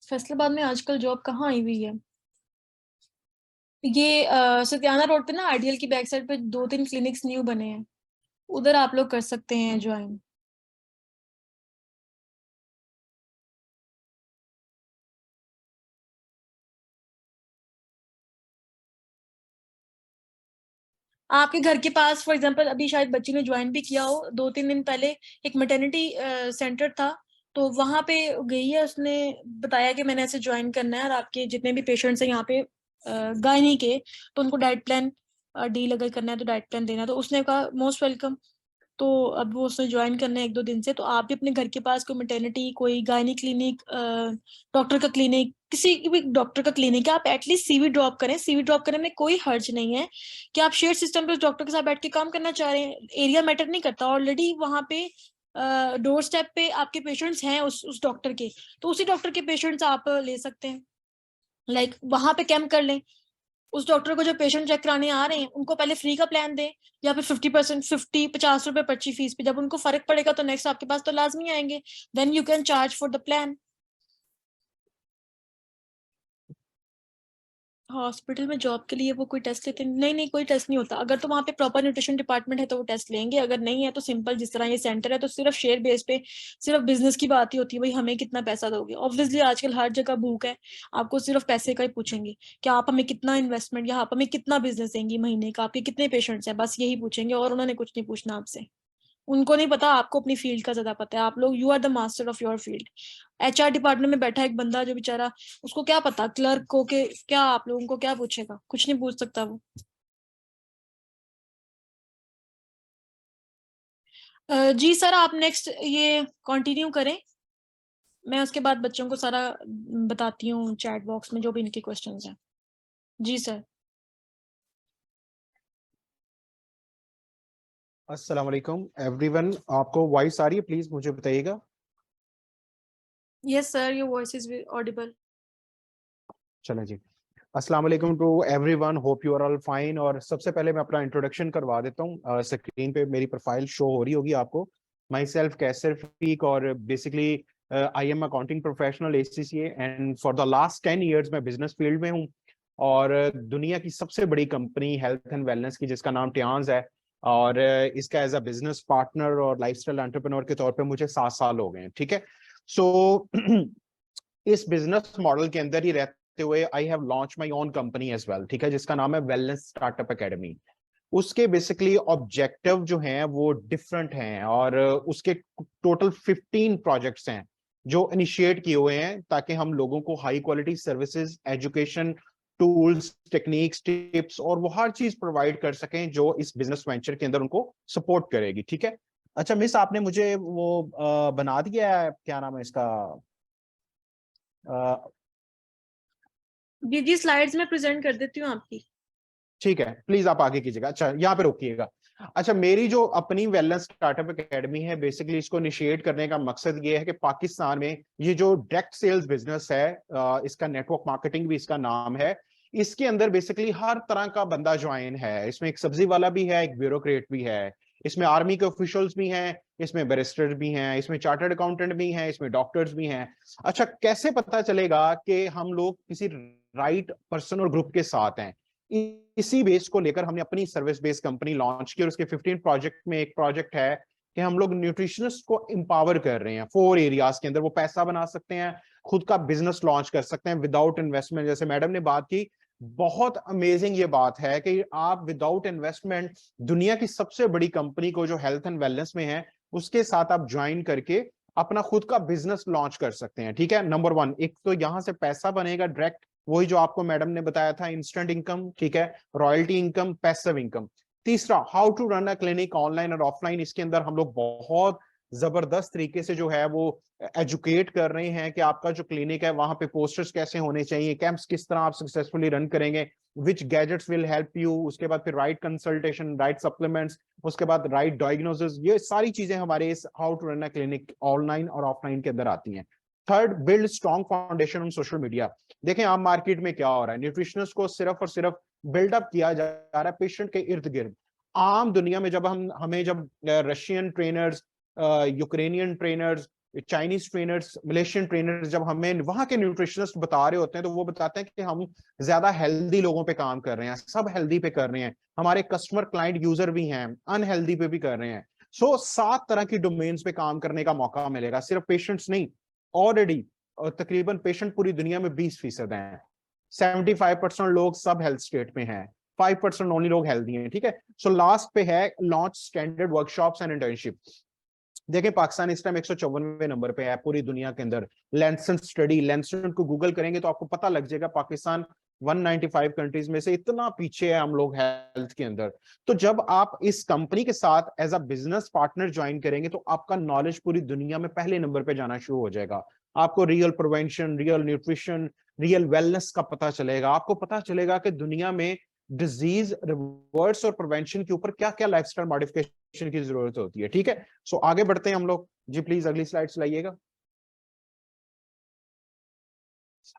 फैसलाबाद में आजकल जॉब कहाँ आई हुई है? ये सत्याना रोड पे ना, आइडियल की बैक साइड पे 2-3 क्लिनिक्स न्यू बने हैं, उधर आप लोग कर सकते हैं ज्वाइन। आपके घर के पास फॉर एग्जांपल अभी शायद बच्ची ने ज्वाइन भी किया हो 2-3 दिन पहले, एक मैटरनिटी सेंटर था, तो वहां पे गई है, उसने बताया कि मैंने ऐसे ज्वाइन करना है, और आपके जितने भी पेशेंट्स हैं यहाँ पे गायनी के, तो उनको डाइट प्लान डील अगर करना है तो डाइट प्लान देना है, तो उसने कहा मोस्ट वेलकम। तो अब वो उसने ज्वाइन करना है 1-2 दिन से, तो आप भी अपने घर के पास कोई मैटरनिटी, कोई गायनी क्लिनिक, डॉक्टर का क्लिनिक, किसी भी डॉक्टर का क्लिनिक है, आप एटलीस्ट सीवी ड्रॉप करें, सीवी ड्रॉप करने में कोई हर्ज नहीं है। कि आप शेयर सिस्टम पे उस डॉक्टर के साथ बैठ के काम करना चाह रहे हैं, एरिया मैटर नहीं करता, ऑलरेडी वहां पे डोर स्टेप पे आपके पेशेंट्स हैं उस डॉक्टर के, तो उसी डॉक्टर के पेशेंट्स आप ले सकते हैं, लाइक वहां पे कैंप कर लें। उस डॉक्टर को जो पेशेंट चेक कराने आ रहे हैं उनको पहले फ्री का प्लान दें, या फिर 50%, 50-50 रुपए पर्ची फीस पे, जब उनको फर्क पड़ेगा तो नेक्स्ट आपके पास तो लाजमी आएंगे, then you can charge for the plan. Hospital में जॉब के लिए वो कोई टेस्ट लेते नहीं? नहीं, कोई टेस्ट नहीं होता। अगर तो वहाँ पे प्रॉपर न्यूट्रिशन डिपार्टमेंट है तो वो टेस्ट लेंगे, अगर नहीं है तो सिंपल जिस तरह ये सेंटर है तो सिर्फ शेयर बेस पे सिर्फ बिजनेस की बात ही होती है, भाई हमें कितना पैसा दोगे। ऑब्वियसली आजकल हर जगह भूख है, आपको सिर्फ पैसे का ही पूछेंगे कि आप हमें कितना इन्वेस्टमेंट या आप हमें कितना बिजनेस देंगी महीने का, आपके कितने पेशेंट्स हैं, बस यही पूछेंगे और उन्होंने कुछ नहीं पूछना आपसे। उनको नहीं पता, आपको अपनी फील्ड का ज्यादा पता है। आप लोग, you are the master of your field. HR department में बैठा एक बंदा जो बेचारा, उसको क्या पता क्लर्क को के क्या आप लोगों को क्या पूछेगा, कुछ नहीं पूछ सकता वो। जी सर, आप नेक्स्ट ये कंटिन्यू करें, मैं उसके बाद बच्चों को सारा बताती हूँ चैट बॉक्स में जो भी इनके क्वेश्चंस हैं। जी सर। अस्सलाम वालेकुम एवरीवन, आपको वॉइस आ रही है? प्लीज मुझे बताइएगा। Yes sir, your voice is audible. चलें जी। अस्सलाम वालेकुम to everyone, hope you are all fine. और सबसे पहले मैं अपना इंट्रोडक्शन करवा देता हूँ। स्क्रीन पे मेरी प्रोफाइल शो हो रही होगी आपको। माई सेल्फ कैसर फीक, और basically I am accounting professional ACCA, and for the last 10 years मैं बिजनेस फील्ड में हूँ। और दुनिया की सबसे बड़ी कंपनी हेल्थ एंड वेलनेस की, जिसका नाम टियांस है, और इसका एज अ बिजनेस पार्टनर और लाइफस्टाइल एंटरप्रेन्योर के तौर पे मुझे 7 साल हो गए हैं। ठीक है। सो इस बिजनेस मॉडल के अंदर ही रहते हुए I have launch my own company as well. ठीक है, जिसका नाम है वेलनेस स्टार्टअप एकेडमी। उसके बेसिकली ऑब्जेक्टिव जो हैं वो डिफरेंट हैं, और उसके टोटल 15 प्रोजेक्ट्स हैं जो इनिशिएट किए हुए हैं, ताकि हम लोगों को high quality services, education, tools, techniques, tips और वो हर चीज प्रोवाइड कर सकें जो इस बिजनेस वेंचर के अंदर उनको सपोर्ट करेगी। ठीक है। अच्छा मिस, आपने मुझे वो बना दिया है, क्या नाम है इसका? जी जी, स्लाइड्स में प्रेजेंट कर देती हूँ आपकी। ठीक है, प्लीज आप आगे कीजिएगा। अच्छा, यहाँ पे रोकिएगा। अच्छा, मेरी जो अपनी वेलनेस स्टार्टअप एकेडमी है, बेसिकली इसको इनिशिएट करने का मकसद ये है कि पाकिस्तान में ये जो डायरेक्ट सेल्स बिजनेस है, इसका नेटवर्क मार्केटिंग भी इसका नाम है, इसके अंदर बेसिकली हर तरह का बंदा ज्वाइन है। इसमें एक सब्जी वाला भी है, एक ब्यूरोक्रेट भी है, इसमें आर्मी के ऑफिशियल्स भी हैं, इसमें बैरिस्टर भी हैं, इसमें चार्टर्ड अकाउंटेंट भी हैं, इसमें डॉक्टर्स भी हैं। अच्छा, कैसे पता चलेगा कि हम लोग किसी राइट पर्सन और ग्रुप के साथ हैं? इसी बेस को लेकर हमने अपनी सर्विस बेस्ड कंपनी लॉन्च की, और उसके 15 प्रोजेक्ट में एक प्रोजेक्ट है कि हम लोग न्यूट्रिशनिस्ट को एम्पावर कर रहे हैं 4 एरियाज के अंदर। वो पैसा बना सकते हैं, खुद का बिजनेस लॉन्च कर सकते हैं विदाउट इन्वेस्टमेंट। जैसे मैडम ने बात की, बहुत अमेजिंग ये बात है कि आप विदाउट इन्वेस्टमेंट दुनिया की सबसे बड़ी कंपनी को जो हेल्थ एंड वेलनेस में है, उसके साथ आप ज्वाइन करके अपना खुद का बिजनेस लॉन्च कर सकते हैं। ठीक है। नंबर 1, एक तो यहां से पैसा बनेगा डायरेक्ट, वही जो आपको मैडम ने बताया था, इंस्टेंट इनकम। ठीक है, रॉयल्टी इनकम, पैसिव इनकम। तीसरा, how to run a clinic online और ऑफलाइन। इसके अंदर हम लोग बहुत जबरदस्त तरीके से जो है वो एजुकेट कर रहे हैं कि आपका जो क्लिनिक है वहां पे पोस्टर्स कैसे होने चाहिए, कैंप्स किस तरह आप सक्सेसफुली रन करेंगे, विच गैजेट्स विल हेल्प यू, उसके बाद फिर राइट कंसल्टेशन, राइट सप्लीमेंट्स, उसके बाद राइट डायग्नोसिस। ये सारी चीजें हमारे इस how to run a clinic online और ऑफलाइन के अंदर आती हैं। Third, build strong foundation on social media. देखें आप मार्केट में क्या हो रहा है, न्यूट्रिशनिस्ट को सिर्फ और सिर्फ बिल्डअप किया जा रहा है पेशेंट के इर्द गिर्द। आम दुनिया में जब हमें जब Russian trainers, Ukrainian trainers, Chinese trainers, Malaysian trainers जब हमें वहां के न्यूट्रिशनिस्ट बता रहे होते हैं, तो वो बताते हैं कि हम ज्यादा हेल्दी लोगों पे काम कर रहे हैं, सब हेल्दी पे कर रहे हैं, हमारे कस्टमर क्लाइंट यूजर भी हैं अनहेल्दी पे भी कर रहे हैं। सो 7 तरह की डोमेन्स पे काम करने का मौका मिलेगा, सिर्फ पेशेंट्स नहीं। ऑलरेडी तकरीबन पेशेंट पूरी दुनिया में 20% हैं, 75% लोग सब हेल्थ स्टेट में हैं, 5% ओनली लोग हेल्दी हैं। ठीक है। सो लास्ट पे है launch standard workshops and internship. देखिए पाकिस्तान इस टाइम 154वें नंबर पे है पूरी दुनिया के अंदर। लैंसेट स्टडी, लैंसेट को गूगल करेंगे तो आपको पता लग जाएगा पाकिस्तान 195 कंट्रीज में से इतना पीछे है हम लोग हेल्थ के अंदर। तो जब आप इस कंपनी के साथ as a business partner join करेंगे तो आपका नॉलेज पूरी दुनिया में पहले नंबर पे जाना शुरू हो जाएगा। आपको real prevention, real nutrition, real wellness का पता चलेगा। आपको पता चलेगा कि दुनिया में डिजीज रिवर्स और प्रिवेंशन के ऊपर क्या क्या लाइफस्टाइल मॉडिफिकेशन की जरूरत होती है। ठीक है। सो आगे बढ़ते हैं हम लोग। जी प्लीज अगली स्लाइड लाइएगा।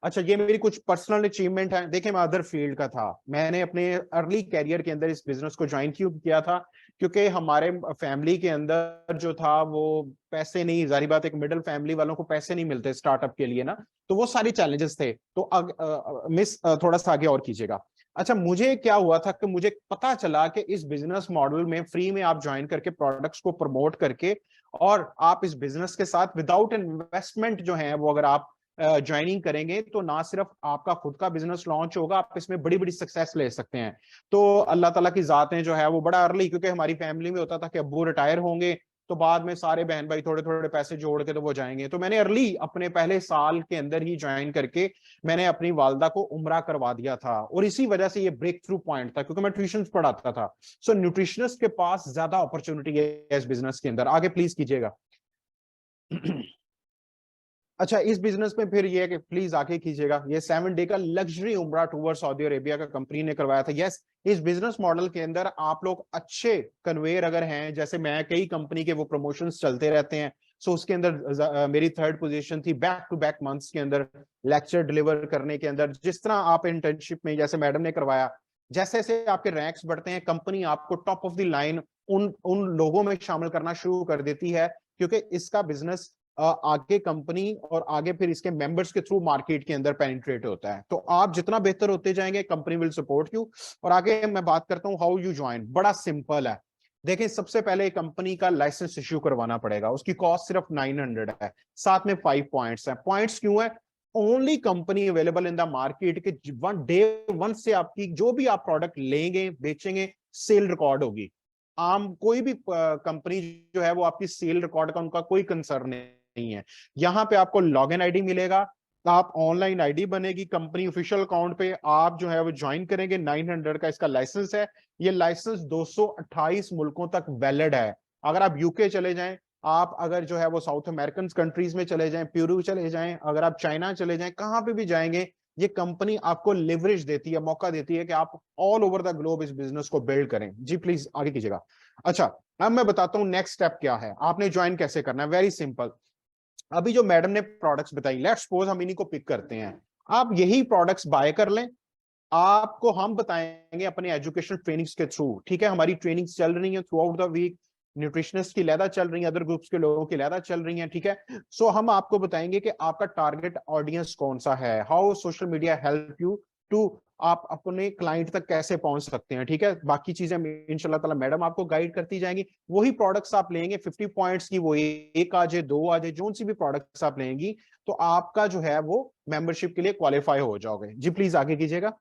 अच्छा, ये मेरी कुछ पर्सनल अचीवमेंट है। देखिए, मैं अदर फील्ड का था, मैंने अपने अर्ली कैरियर के अंदर इस बिजनेस को ज्वाइन क्यों किया था, क्योंकि हमारे फैमिली के अंदर जो था वो पैसे नहीं, जारी बात, एक मिडिल फैमिली वालों को पैसे नहीं मिलते स्टार्टअप के लिए ना, तो वो सारी चैलेंजेस थे। तो मिस थोड़ा सा आगे और कीजिएगा। अच्छा, मुझे क्या हुआ था कि मुझे पता चला कि इस बिजनेस मॉडल में फ्री में आप ज्वाइन करके प्रोडक्ट्स को प्रमोट करके और आप इस बिजनेस के साथ विदाउट इन्वेस्टमेंट जो है वो अगर आप ज्वाइनिंग करेंगे तो ना सिर्फ आपका खुद का बिजनेस लॉन्च होगा, आप इसमें बड़ी बड़ी सक्सेस ले सकते हैं। तो अल्लाह ताला की जातें जो है वो बड़ा अर्ली, क्योंकि हमारी फैमिली में होता था कि अब्बू रिटायर होंगे तो बाद में सारे बहन भाई थोड़े थोड़े पैसे जोड़ के तो वो जाएंगे, तो मैंने अर्ली अपने पहले साल के अंदर ही ज्वाइन करके मैंने अपनी वालदा को उम्रा करवा दिया था। और इसी वजह से ये ब्रेक थ्रू पॉइंट था, क्योंकि मैं ट्यूशन पढ़ाता था। सो न्यूट्रिशनिस्ट के पास ज्यादा अपॉर्चुनिटी है इस बिजनेस के अंदर। आगे प्लीज कीजिएगा। अच्छा, इस बिजनेस में फिर ये है कि प्लीज आके कीजिएगा, ये 7 डे का लग्जरी उम्रा टूर सऊदी अरेबिया का कंपनी ने करवाया था। यस, इस बिजनेस मॉडल के अंदर आप लोग अच्छे कन्वेयर अगर हैं, जैसे मैं, कई कंपनी के वो प्रमोशंस चलते रहते हैं, सो उसके अंदर मेरी 3rd पोजीशन थी बैक टू बैक मंथ्स के अंदर लेक्चर डिलीवर करने के अंदर। जिस तरह आप इंटर्नशिप में जैसे मैडम ने करवाया, जैसे जैसे आपके रैंक्स बढ़ते हैं, कंपनी आपको टॉप ऑफ द लाइन उन उन लोगों में शामिल करना शुरू कर देती है, क्योंकि इसका बिजनेस आगे कंपनी और आगे फिर इसके मेंबर्स के थ्रू मार्केट के अंदर पेनिट्रेट होता है। तो आप जितना बेहतर होते जाएंगे, कंपनी विल सपोर्ट यू। और आगे मैं बात करता हूं हाउ यू ज्वाइन। बड़ा सिंपल है। देखिए, सबसे पहले कंपनी का लाइसेंस इश्यू करवाना पड़ेगा, उसकी कॉस्ट सिर्फ 900 है, साथ में 5 पॉइंट्स है। पॉइंट्स क्यों है? Only company available in the market के डे 1 से आपकी जो भी आप प्रोडक्ट लेंगे बेचेंगे, सेल रिकॉर्ड होगी। आम कोई भी कंपनी जो है वो आपकी सेल रिकॉर्ड का उनका कोई कंसर्न नहीं है। यहाँ पे आपको लॉगिन आईडी मिलेगा, आप ऑनलाइन आईडी बनेगी कंपनी ऑफिशियल अकाउंट पे, आप जो है वो ज्वाइन करेंगे। 900 का इसका लाइसेंस है। ये लाइसेंस 228 मुल्कों तक वैलिड है। अगर आप यूके चले जाएं, आप अगर जो है वो साउथ अमेरिकन कंट्रीज में चले जाएं, पेरू चले जाएं, अगर आप चाइना चले जाएं, कहां पे भी जाएंगे, ये कंपनी आपको लिवरेज देती है, मौका देती है कि आप ऑल ओवर द ग्लोब इस बिजनेस को बिल्ड करें। जी प्लीज आगे कीजिएगा। अच्छा, अब मैं बताता हूं नेक्स्ट स्टेप क्या है, आपने ज्वाइन कैसे करना है। Very simple. अभी जो मैडम ने प्रोडक्ट्स बताई, लेट्स सपोज हम इन्हीं को पिक करते हैं, आप यही प्रोडक्ट्स बाय कर लें। आपको हम बताएंगे अपने एजुकेशन ट्रेनिंग्स के थ्रू, ठीक है, हमारी ट्रेनिंग्स चल रही हैं throughout the week, nutritionist की लैदा चल रही है, अदर ग्रुप्स के लोगों की लैदा चल रही है, ठीक है। सो हम आपको बताएंगे कि आपका टारगेट ऑडियंस कौन सा है, how social media help you to, आप अपने क्लाइंट तक कैसे पहुंच सकते हैं, ठीक है। बाकी चीजें इंशाल्लाह ताला मैडम आपको गाइड करती जाएंगी। वही प्रोडक्ट्स आप लेंगे 50 पॉइंट्स की, वो एक आ जाए, दो आ जाए, जो सी भी प्रोडक्ट्स आप लेंगी, तो आपका जो है वो मेंबरशिप के लिए क्वालिफाई हो जाओगे। जी प्लीज आगे कीजिएगा।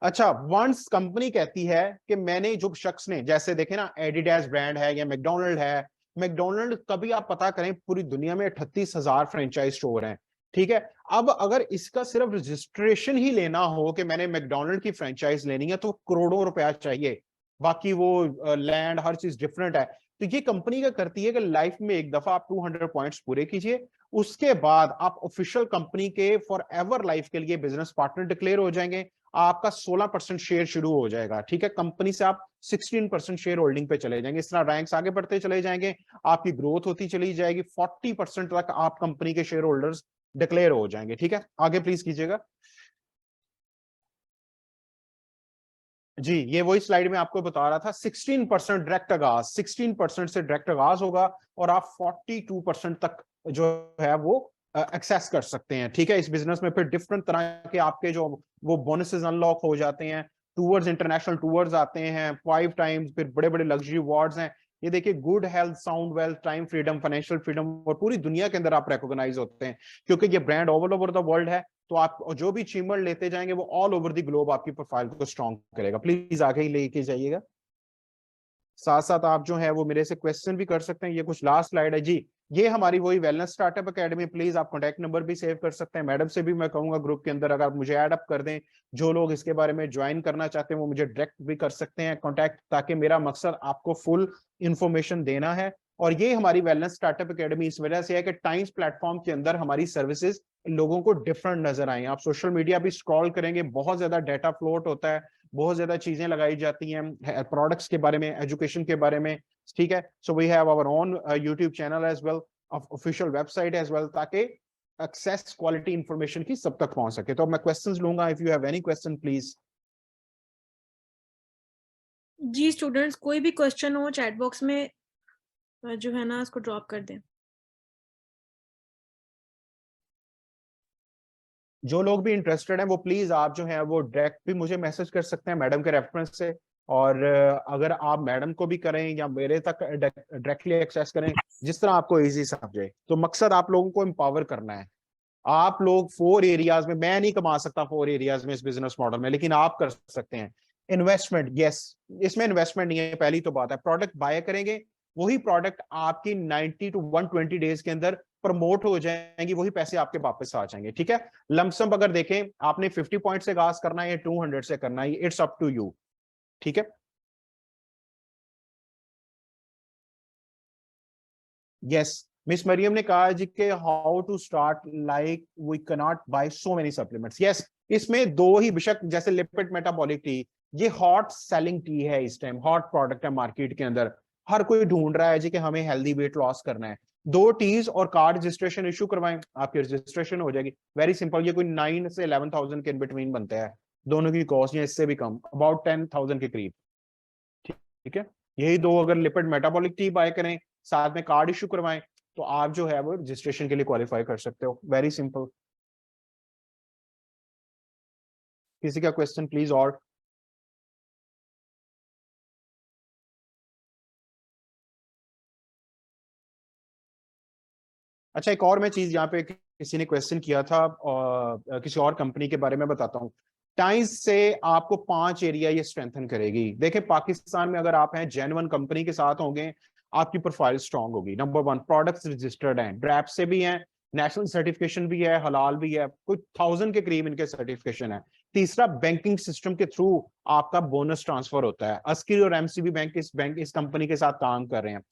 अच्छा, वंस कंपनी कहती है कि मैंने, जो शख्स ने, जैसे देखे ना एडिडास ब्रांड है या मैकडोनल्ड है, मैकडोनल्ड कभी आप पता करें पूरी दुनिया में 38,000 फ्रेंचाइज स्टोर हैं, ठीक है। अब अगर इसका सिर्फ रजिस्ट्रेशन ही लेना हो कि मैंने मैकडोनल्ड की फ्रेंचाइज लेनी है, तो करोड़ों रुपया चाहिए। बाकी वो लैंड हर चीज डिफरेंट है। तो ये कंपनी क्या करती है कि लाइफ में एक दफा आप 200 पॉइंट्स पूरे कीजिए, उसके बाद आप ऑफिशियल कंपनी के फॉर एवर लाइफ के लिए बिजनेस पार्टनर डिक्लेयर हो जाएंगे। आपका 16% शेयर शुरू हो जाएगा, ठीक है। कंपनी से आप 16% शेयर होल्डिंग पे चले जाएंगे। इस तरह रैंक्स आगे बढ़ते चले जाएंगे, आपकी ग्रोथ होती चली जाएगी, 40% तक आप कंपनी के शेयर होल्डर्स डिक्लेयर हो जाएंगे, ठीक है। आगे प्लीज कीजिएगा। जी, ये वही स्लाइड में आपको बता रहा था, 16% डायरेक्ट आगाज, 16% से डायरेक्ट आगाज होगा और आप 42% तक जो है वो एक्सेस कर सकते हैं, ठीक है। इस बिजनेस में फिर डिफरेंट तरह के आपके जो वो बोनसेस अनलॉक हो जाते हैं, टूवर्स, इंटरनेशनल टूवर्स आते हैं 5 टाइम्स, फिर बड़े बड़े लग्जरी अवार्ड्स हैं। ये देखिए, good health, sound wealth, time freedom, financial freedom, और पूरी दुनिया के अंदर आप रिकॉग्नाइज होते हैं, क्योंकि ये brand all over the world है। तो आप जो भी अचीवमेंट लेते जाएंगे वो ऑल ओवर द ग्लोब आपकी प्रोफाइल को स्ट्रॉन्ग करेगा। प्लीज आगे ही लेके जाइएगा। साथ साथ आप जो है वो मेरे से क्वेश्चन भी कर सकते हैं। ये कुछ लास्ट स्लाइड है जी, ये हमारी वही वेलनेस स्टार्टअप एकेडमी। प्लीज आप कॉन्टैक्ट नंबर भी सेव कर सकते हैं, मैडम से भी मैं कहूंगा ग्रुप के अंदर अगर आप मुझे ऐड अप कर दें। जो लोग इसके बारे में ज्वाइन करना चाहते हैं वो मुझे डायरेक्ट भी कर सकते हैं कॉन्टैक्ट, ताकि मेरा मकसद आपको फुल इंफॉर्मेशन देना है। और ये हमारी वेलनेस स्टार्टअप एकेडमी इस वजह से है कि टाइम्स प्लेटफॉर्म के अंदर हमारी सर्विसेज लोगों को डिफरेंट नजर आए। आप सोशल मीडिया भी स्क्रॉल करेंगे, बहुत ज्यादा डाटा फ्लोट होता है, बहुत ज्यादा चीजें लगाई जाती हैं प्रोडक्ट्स के बारे में, एजुकेशन के बारे में, ठीक है। So we have our own YouTube channel as well, official website as well, ताकि एक्सेस क्वालिटी इंफॉर्मेशन की सब तक पहुंच सके। तो मैं क्वेश्चंस लूंगा, if you have any question please. जी स्टूडेंट्स, कोई भी क्वेश्चन हो चैट बॉक्स में जो है ना उसको ड्रॉप कर दें। जो लोग भी इंटरेस्टेड हैं वो प्लीज आप जो है वो डायरेक्ट भी मुझे मैसेज कर सकते हैं मैडम के रेफरेंस से, और अगर आप मैडम को भी करें या मेरे तक डायरेक्टली एक्सेस करें, जिस तरह आपको इजी समझे। तो मकसद आप लोगों को एम्पावर करना है। आप लोग 4 एरियाज में, मैं नहीं कमा सकता 4 एरियाज में इस बिजनेस मॉडल में, लेकिन आप कर सकते हैं। इन्वेस्टमेंट, यस, इसमें इन्वेस्टमेंट नहीं है, पहली तो बात है। प्रोडक्ट बाय करेंगे, वही प्रोडक्ट आपकी 90 to 120 डेज के अंदर प्रमोट हो जाएंगी, वही पैसे आपके वापस आ जाएंगे। ठीक है, लमसम अगर देखें आपने 50 पॉइंट से आगाज करना है या 200 से करना है, इट्स अप टू यू। ठीक है, यस, मिस मरियम ने कहा जी कि how to start, like we cannot buy so many supplements. Yes, इसमें दो ही बेशक, जैसे लिपिड मेटाबॉलिक टी, ये हॉट सेलिंग टी है, इस टाइम हॉट प्रोडक्ट है मार्केट के अंदर। हर कोई ढूंढ रहा है जी कि हमें हेल्दी वेट लॉस करना है। दो टीज और कार्ड रजिस्ट्रेशन इशू करवाएं, आपकी रजिस्ट्रेशन हो जाएगी। वेरी सिंपल, ये कोई 9 से 11,000 के इन बिटवीन बनता है। दोनों की कॉस्ट या इससे भी कम, अबाउट 10,000 के करीब। ठीक है, यही दो अगर लिपिड मेटाबॉलिक टी बाय करें, साथ में कार्ड इशू करवाएं, तो आप जो है वो रजिस्ट्रेशन के लिए क्वालिफाई कर सकते हो। Very simple. किसी का क्वेश्चन प्लीज? और अच्छा, एक और मैं चीज यहाँ पे किसी ने क्वेश्चन किया था, और किसी और कंपनी के बारे में बताता हूँ। टाइम्स से आपको 5 एरिया ये स्ट्रेंथन करेगी। देखिए, पाकिस्तान में अगर आप हैं, जेन्युइन कंपनी के साथ होंगे, आपकी प्रोफाइल स्ट्रांग होगी। नंबर 1, प्रोडक्ट्स रजिस्टर्ड हैं, ड्रैप से भी हैं, नेशनल सर्टिफिकेशन भी है, हलाल भी है, कोई 1000 के करीब इनके सर्टिफिकेशन है। तीसरा, बैंकिंग सिस्टम के थ्रू आपका बोनस ट्रांसफर होता है। अस्किल और एमसीबी बैंक इस कंपनी के साथ काम कर रहे हैं।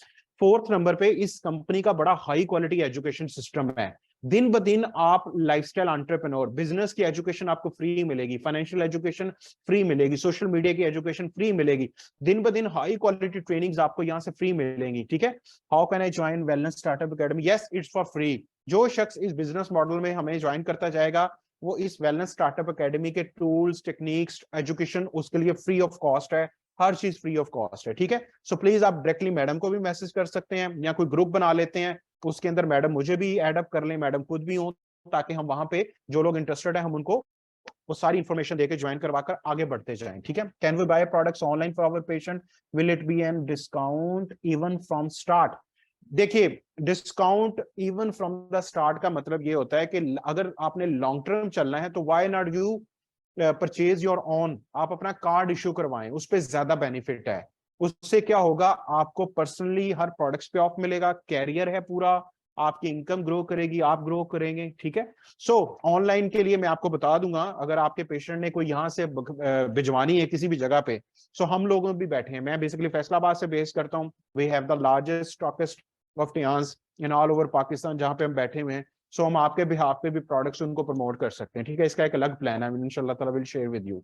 फोर्थ नंबर पे इस कंपनी का बड़ा हाई क्वालिटी एजुकेशन सिस्टम है। दिन ब दिन आप लाइफस्टाइल एंटरप्रेन्योर, बिजनेस की एजुकेशन आपको फ्री मिलेगी, फाइनेंशियल एजुकेशन फ्री मिलेगी, सोशल मीडिया की एजुकेशन फ्री मिलेगी। दिन ब दिन हाई क्वालिटी ट्रेनिंग्स आपको यहाँ से फ्री मिलेंगी। ठीक है, how can I join wellness startup academy? Yes, it's for free. जो शख्स इस बिजनेस मॉडल में हमें ज्वाइन करता जाएगा, वो इस वेलनेस स्टार्टअप एकेडमी के टूल्स, टेक्निक्स, एजुकेशन उसके लिए फ्री ऑफ कॉस्ट है। हर चीज फ्री ऑफ कॉस्ट है। ठीक है, सो प्लीज आप डायरेक्टली मैडम को भी मैसेज कर सकते हैं, या कोई ग्रुप बना लेते हैं, उसके अंदर मैडम मुझे भी ऐड अप कर लें, मैडम खुद भी हो, ताकि हम वहां पे जो लोग इंटरेस्टेड है हम उनको वो सारी इंफॉर्मेशन देके ज्वाइन करवाकर आगे बढ़ते जाएं। ठीक है, can we buy products online for our patient, will it be an discount even from start? देखिए, discount even from the start का मतलब ये होता है कि अगर आपने लॉन्ग टर्म चलना है तो why not you purchase your on, आप अपना कार्ड इशू करवाएं, उस पर ज्यादा बेनिफिट है। उससे क्या होगा, आपको पर्सनली हर प्रोडक्ट्स पे ऑफ मिलेगा, कैरियर है पूरा, आपकी इनकम ग्रो करेगी, आप ग्रो करेंगे। ठीक है, सो ऑनलाइन के लिए मैं आपको बता दूंगा, अगर आपके पेशेंट ने कोई यहाँ से भिजवानी है किसी भी जगह पे, सो हम लोग भी बैठे हैं। मैं बेसिकली फैसलाबाद से बेस करता हूँ। We have the largest stockist of Tiens in all over Pakistan, जहाँ पे हम बैठे हुए हैं। सो हम आपके बिहाफ पे भी प्रोडक्ट्स उनको प्रमोट कर सकते हैं। ठीक है, इसका एक अलग प्लान है, इंशाल्लाह ताला will share with you.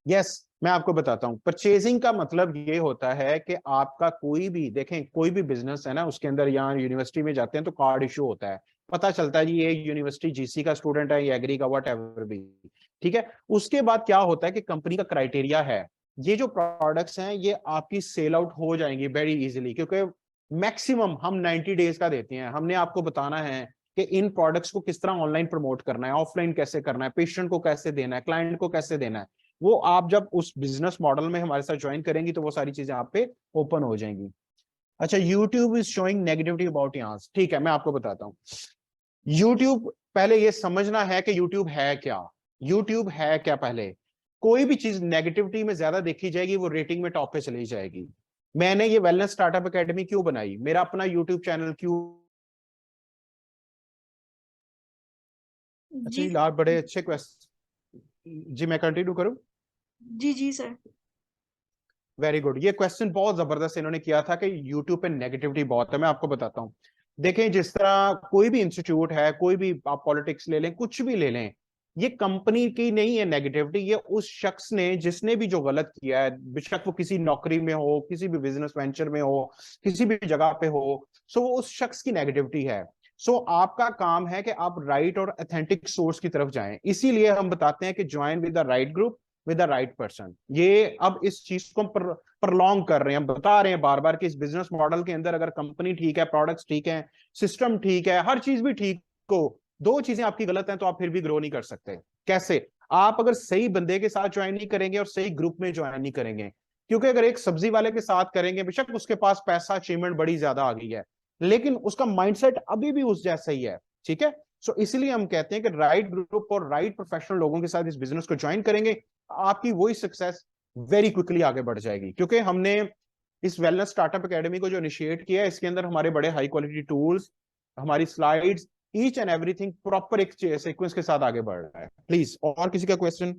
Yes, मैं आपको बताता हूँ, परचेजिंग का मतलब ये होता है कि आपका कोई भी, देखें कोई भी बिजनेस है ना, उसके अंदर यहाँ यूनिवर्सिटी में जाते हैं तो कार्ड इशू होता है, पता चलता है जी ये यूनिवर्सिटी जीसी का स्टूडेंट है, ये एग्री का, वट एवर भी। ठीक है, उसके बाद क्या होता है कि कंपनी का क्राइटेरिया है, ये जो प्रोडक्ट्स हैं ये आपकी सेल आउट हो जाएंगी वेरी इजिली, क्योंकि मैक्सिमम हम 90 डेज का देते हैं। हमने आपको बताना है कि इन प्रोडक्ट्स को किस तरह ऑनलाइन प्रमोट करना है, ऑफलाइन कैसे करना है, पेशेंट को कैसे देना है, क्लाइंट को कैसे देना है। वो आप जब उस बिजनेस मॉडल में हमारे साथ ज्वाइन करेंगी तो वो सारी चीजें आप पे ओपन हो जाएंगी। अच्छा, YouTube is showing negativity about यहाँ। ठीक है, मैं आपको बताता हूँ। यूट्यूब, पहले ये समझना है कि यूट्यूब है क्या। यूट्यूब है क्या, पहले कोई भी चीज नेगेटिविटी में ज्यादा देखी जाएगी वो रेटिंग में टॉप पे चली जाएगी। मैंने ये वेलनेस स्टार्टअप एकेडमी क्यों बनाई, मेरा अपना यूट्यूब चैनल क्यों। अच्छा जी जी, लाल बड़े अच्छे क्वेश्चन। जी मैं कंटिन्यू करूं? जी जी सर। वेरी गुड, ये क्वेश्चन बहुत जबरदस्त इन्होंने किया था कि यूट्यूब पे नेगेटिविटी बहुत है। मैं आपको बताता हूँ, देखें जिस तरह कोई भी इंस्टीट्यूट है, कोई भी आप पॉलिटिक्स ले लें, कुछ भी ले लें, ये कंपनी की नहीं है नेगेटिविटी, ये उस शख्स ने जिसने भी जो गलत किया है, बेशक वो किसी नौकरी में हो, किसी भी बिजनेस वेंचर में हो, किसी भी जगह पे हो, सो वो उस शख्स की नेगेटिविटी है। सो आपका काम है कि आप राइट और ऑथेंटिक सोर्स की तरफ जाएं। इसीलिए हम बताते हैं कि join with the right group with the right person. ये अब इस चीज को प्रलॉन्ग कर रहे हैं, हम बता रहे हैं बार बार कि इस बिजनेस मॉडल के अंदर अगर कंपनी ठीक है, प्रोडक्ट्स ठीक है, सिस्टम ठीक है, हर चीज भी ठीक हो, दो चीजें आपकी गलत हैं तो आप फिर भी ग्रो नहीं कर सकते। कैसे? आप अगर सही बंदे के साथ ज्वाइन नहीं करेंगे और सही ग्रुप में ज्वाइन नहीं करेंगे। क्योंकि अगर एक सब्जी वाले के साथ करेंगे, बेशक उसके पास पैसा अचीवमेंट बड़ी ज्यादा आ गई है, लेकिन उसका माइंडसेट अभी भी उस जैसा ही है। ठीक है? सो इसलिए हम कहते हैं कि राइट ग्रुप और राइट प्रोफेशनल लोगों के साथ इस बिजनेस को ज्वाइन करेंगे, आपकी वही सक्सेस वेरी क्विकली आगे बढ़ जाएगी। क्योंकि हमने इस वेलनेस स्टार्टअप एकेडमी को जो इनिशिएट किया है, इसके अंदर हमारे बड़े हाई क्वालिटी टूल्स, हमारी slides, each and everything proper एक सीक्वेंस के साथ आगे बढ़ रहा है। प्लीज, और किसी का क्वेश्चन?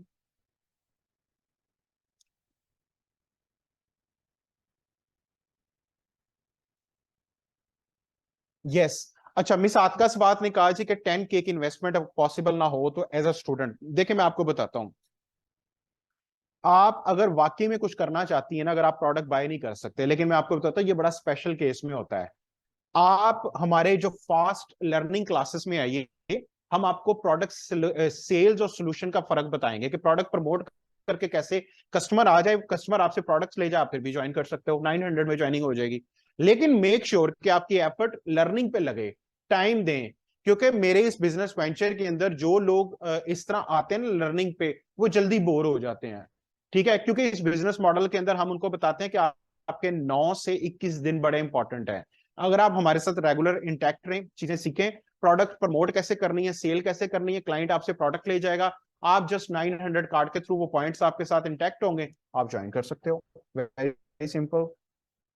यस। अच्छा, मिस आतका बात ने कहा जी कि 10K की इन्वेस्टमेंट पॉसिबल ना हो तो एज अ स्टूडेंट, देखिए मैं आपको बताता हूं, आप अगर वाकई में कुछ करना चाहती है ना, अगर आप प्रोडक्ट बाय नहीं कर सकते, लेकिन मैं आपको बताता हूँ ये बड़ा स्पेशल केस में होता है। आप हमारे जो फास्ट लर्निंग क्लासेस में आइए, हम आपको प्रोडक्ट सेल्स और सोल्यूशन का फर्क बताएंगे कि प्रोडक्ट प्रमोट करके कैसे कस्टमर आ जाए, कस्टमर आपसे प्रोडक्ट्स ले जाए, आप फिर भी ज्वाइन कर सकते हो, 900 में ज्वाइनिंग हो जाएगी। लेकिन मेक श्योर कि आपकी एफर्ट लर्निंग पे लगे, टाइम दें। क्योंकि मेरे इस बिजनेस वेंचर के अंदर जो लोग इस तरह आते हैं ना लर्निंग पे, वो जल्दी बोर हो जाते हैं। ठीक है? क्योंकि इस बिजनेस मॉडल के अंदर हम उनको बताते हैं कि आपके 9 से 21 दिन बड़े इंपॉर्टेंट है। अगर आप हमारे साथ रेगुलर इंटैक्ट रहें, चीजें सीखें, प्रोडक्ट प्रमोट कैसे करनी है, सेल कैसे करनी है, क्लाइंट आपसे प्रोडक्ट ले जाएगा, आप जस्ट 900 कार्ड के थ्रू वो पॉइंट्स आपके साथ इंटैक्ट होंगे, आप ज्वाइन कर सकते हो। Very simple.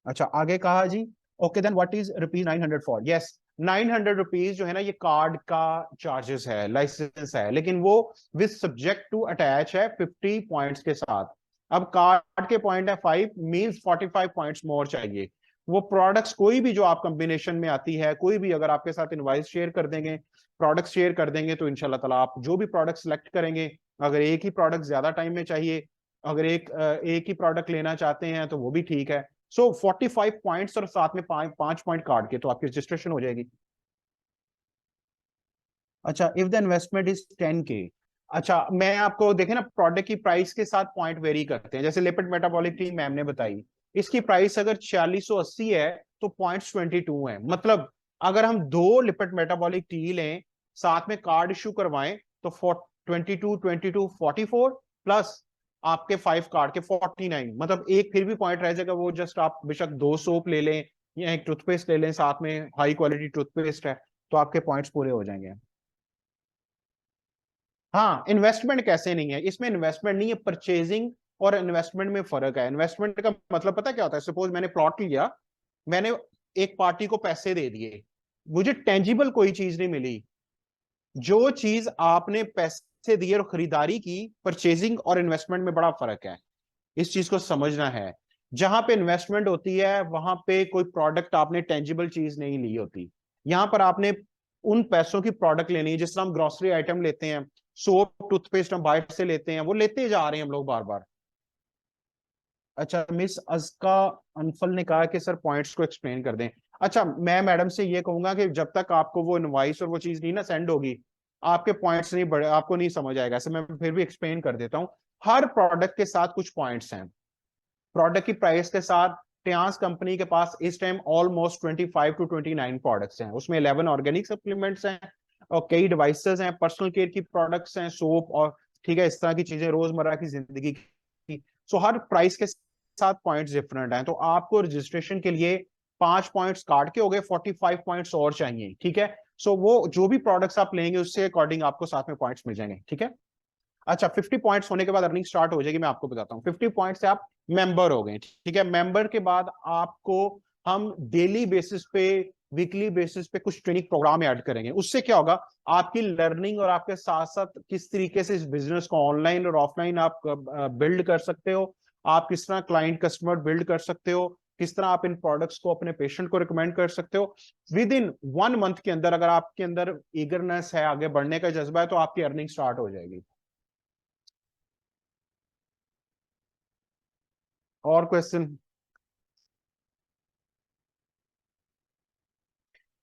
अच्छा, आगे कहा जी। Okay then what is rupees 900 फॉर? यस, 900 रुपीज जो है ना, ये कार्ड का चार्जेस है, लाइसेंस है, लेकिन वो विद सब्जेक्ट टू अटैच है 50 पॉइंट्स के साथ। अब कार्ड के पॉइंट है 5, मींस 45 पॉइंट्स मोर चाहिए। वो प्रोडक्ट्स कोई भी जो आप कॉम्बिनेशन में आती है, कोई भी अगर आपके साथ इनवाइस शेयर कर देंगे, प्रोडक्ट्स शेयर कर देंगे, तो इंशाल्लाह ताला आप जो भी प्रोडक्ट सिलेक्ट करेंगे, अगर एक ही प्रोडक्ट ज्यादा टाइम में चाहिए, अगर एक ही प्रोडक्ट लेना चाहते हैं तो वो भी ठीक है। सो 45 पॉइंट्स और साथ में 5 पॉइंट काट के तो आपकी रजिस्ट्रेशन हो जाएगी। अच्छा, if the investment is 10K। अच्छा, मैं आपको देखे ना, प्रोडक्ट की प्राइस के साथ पॉइंट वेरी करते हैं। जैसे लिपिड मेटाबॉलिक टी मैम ने बताई, इसकी प्राइस अगर 4680 है तो पॉइंट्स 22 है। मतलब अगर हम 2 लिपिड मेटाबॉलिक टी लें, साथ में कार्ड इशू करवाएं, तो 22 22 44 प्लस आपके 5 कार्ड के 49, मतलब एक फिर भी पॉइंट रह जाएगा। वो जस्ट आप बेशक 2 सोप ले लें या एक टूथपेस्ट ले लें, साथ में हाई क्वालिटी टूथपेस्ट है, तो आपके पॉइंट्स पूरे हो जाएंगे। हाँ, इन्वेस्टमेंट कैसे नहीं है, इसमें इन्वेस्टमेंट नहीं है, परचेजिंग और इन्वेस्टमेंट में फर्क है। इन्वेस्टमेंट का मतलब पता क्या होता है? सपोज मैंने प्लॉट लिया, मैंने एक पार्टी को पैसे दे दिए, मुझे टेंजिबल कोई चीज नहीं मिली। जो चीज आपने पैसे दिए और खरीदारी की, परचेजिंग और इन्वेस्टमेंट में बड़ा फर्क है, इस चीज को समझना है। जहां पे इन्वेस्टमेंट होती है वहां पे कोई प्रोडक्ट आपने टेंजिबल चीज नहीं ली होती, यहां पर आपने उन पैसों की प्रोडक्ट लेनी है। जिस तरह हम ग्रोसरी आइटम लेते हैं, सोप टूथपेस्ट हम बाहर से लेते हैं, वो लेते जा रहे हैं हम लोग बार बार। अच्छा, मिस अजका अनफल ने कहा कि सर पॉइंट्स को एक्सप्लेन कर दें। अच्छा, मैं मैडम से ये कहूंगा कि जब तक आपको वो इनवाइस और वो चीज नहीं ना सेंड होगी, आपके पॉइंट्स नहीं बढ़े, आपको नहीं समझ आएगा। ऐसे मैं फिर भी एक्सप्लेन कर देता हूँ। हर प्रोडक्ट के साथ कुछ पॉइंट्स हैं। प्रोडक्ट की प्राइस के साथ टियास कंपनी के पास इस टाइम ऑलमोस्ट 25 to 29 प्रोडक्ट्स हैं। उसमें 11 ऑर्गेनिक सप्लीमेंट्स हैं और कई डिवाइसेस हैं, पर्सनल केयर की प्रोडक्ट्स हैं, सोप और ठीक है इस तरह की चीजें रोजमर्रा की जिंदगी की। सो हर प्राइस के साथ पॉइंट्स डिफरेंट हैं। तो आपको रजिस्ट्रेशन के लिए 5 पॉइंट्स काट के हो गए, 45 पॉइंट्स और चाहिए। ठीक है? सो वो जो भी प्रोडक्ट्स आप लेंगे उससे अकॉर्डिंग आपको साथ में पॉइंट्स मिल जाएंगे। ठीक है? अच्छा, 50 पॉइंट्स होने के बाद अर्निंग स्टार्ट हो जाएगी। मैं आपको बताता हूँ, 50 पॉइंट से आप मेंबर हो गए। ठीक है? मेंबर के बाद आपको हम डेली बेसिस पे, वीकली बेसिस पे कुछ ट्रेनिंग प्रोग्राम ऐड करेंगे। उससे क्या होगा, आपकी लर्निंग और आपके साथ साथ किस तरीके से इस बिजनेस को ऑनलाइन और ऑफलाइन आप बिल्ड कर सकते हो, आप किस तरह क्लाइंट कस्टमर बिल्ड कर सकते हो, किस तरह आप इन प्रोडक्ट्स को अपने पेशेंट को रिकमेंड कर सकते हो। विद इन 1 मंथ के अंदर अगर आपके अंदर ईगरनेस है, आगे बढ़ने का जज्बा है, तो आपकी अर्निंग स्टार्ट हो जाएगी। और क्वेश्चन?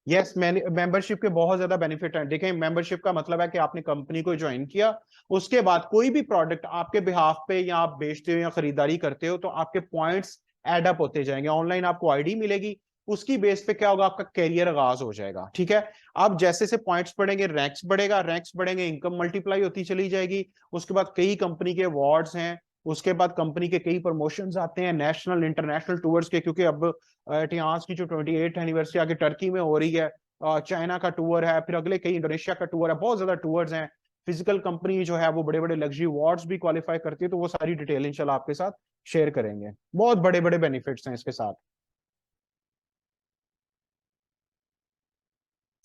यस, मेंबरशिप के बहुत ज्यादा बेनिफिट हैं। देखें, मेंबरशिप का मतलब है कि आपने कंपनी को ज्वाइन किया, उसके बाद कोई भी प्रोडक्ट आपके बिहाफ पे या आप बेचते हो या खरीदारी करते हो तो आपके पॉइंट्स एड अप होते जाएंगे। ऑनलाइन आपको आईडी मिलेगी, उसकी बेस पे क्या होगा, आपका कैरियर आगाज हो जाएगा। ठीक है, अब जैसे से पॉइंट्स बढ़ेंगे रैंक्स बढ़ेगा, रैंक्स बढ़ेंगे इनकम मल्टीप्लाई होती चली जाएगी। उसके बाद कई कंपनी के अवार्ड्स हैं, उसके बाद कंपनी के कई प्रमोशंस आते हैं नेशनल इंटरनेशनल टूर्स के, क्योंकि अब इतिहास की जो 28 एनिवर्सरी आगे टर्की में हो रही है, चाइना का टूर है, फिर अगले कई इंडोनेशिया का टूर है, बहुत ज्यादा टूर्स हैं। फिजिकल कंपनी जो है वो बड़े बड़े लग्जरी अवार्ड्स भी क्वालिफाई करती है, तो वो सारी डिटेल इंशाल्लाह आपके साथ शेयर करेंगे। बहुत बड़े बड़े बेनिफिट्स हैं इसके साथ।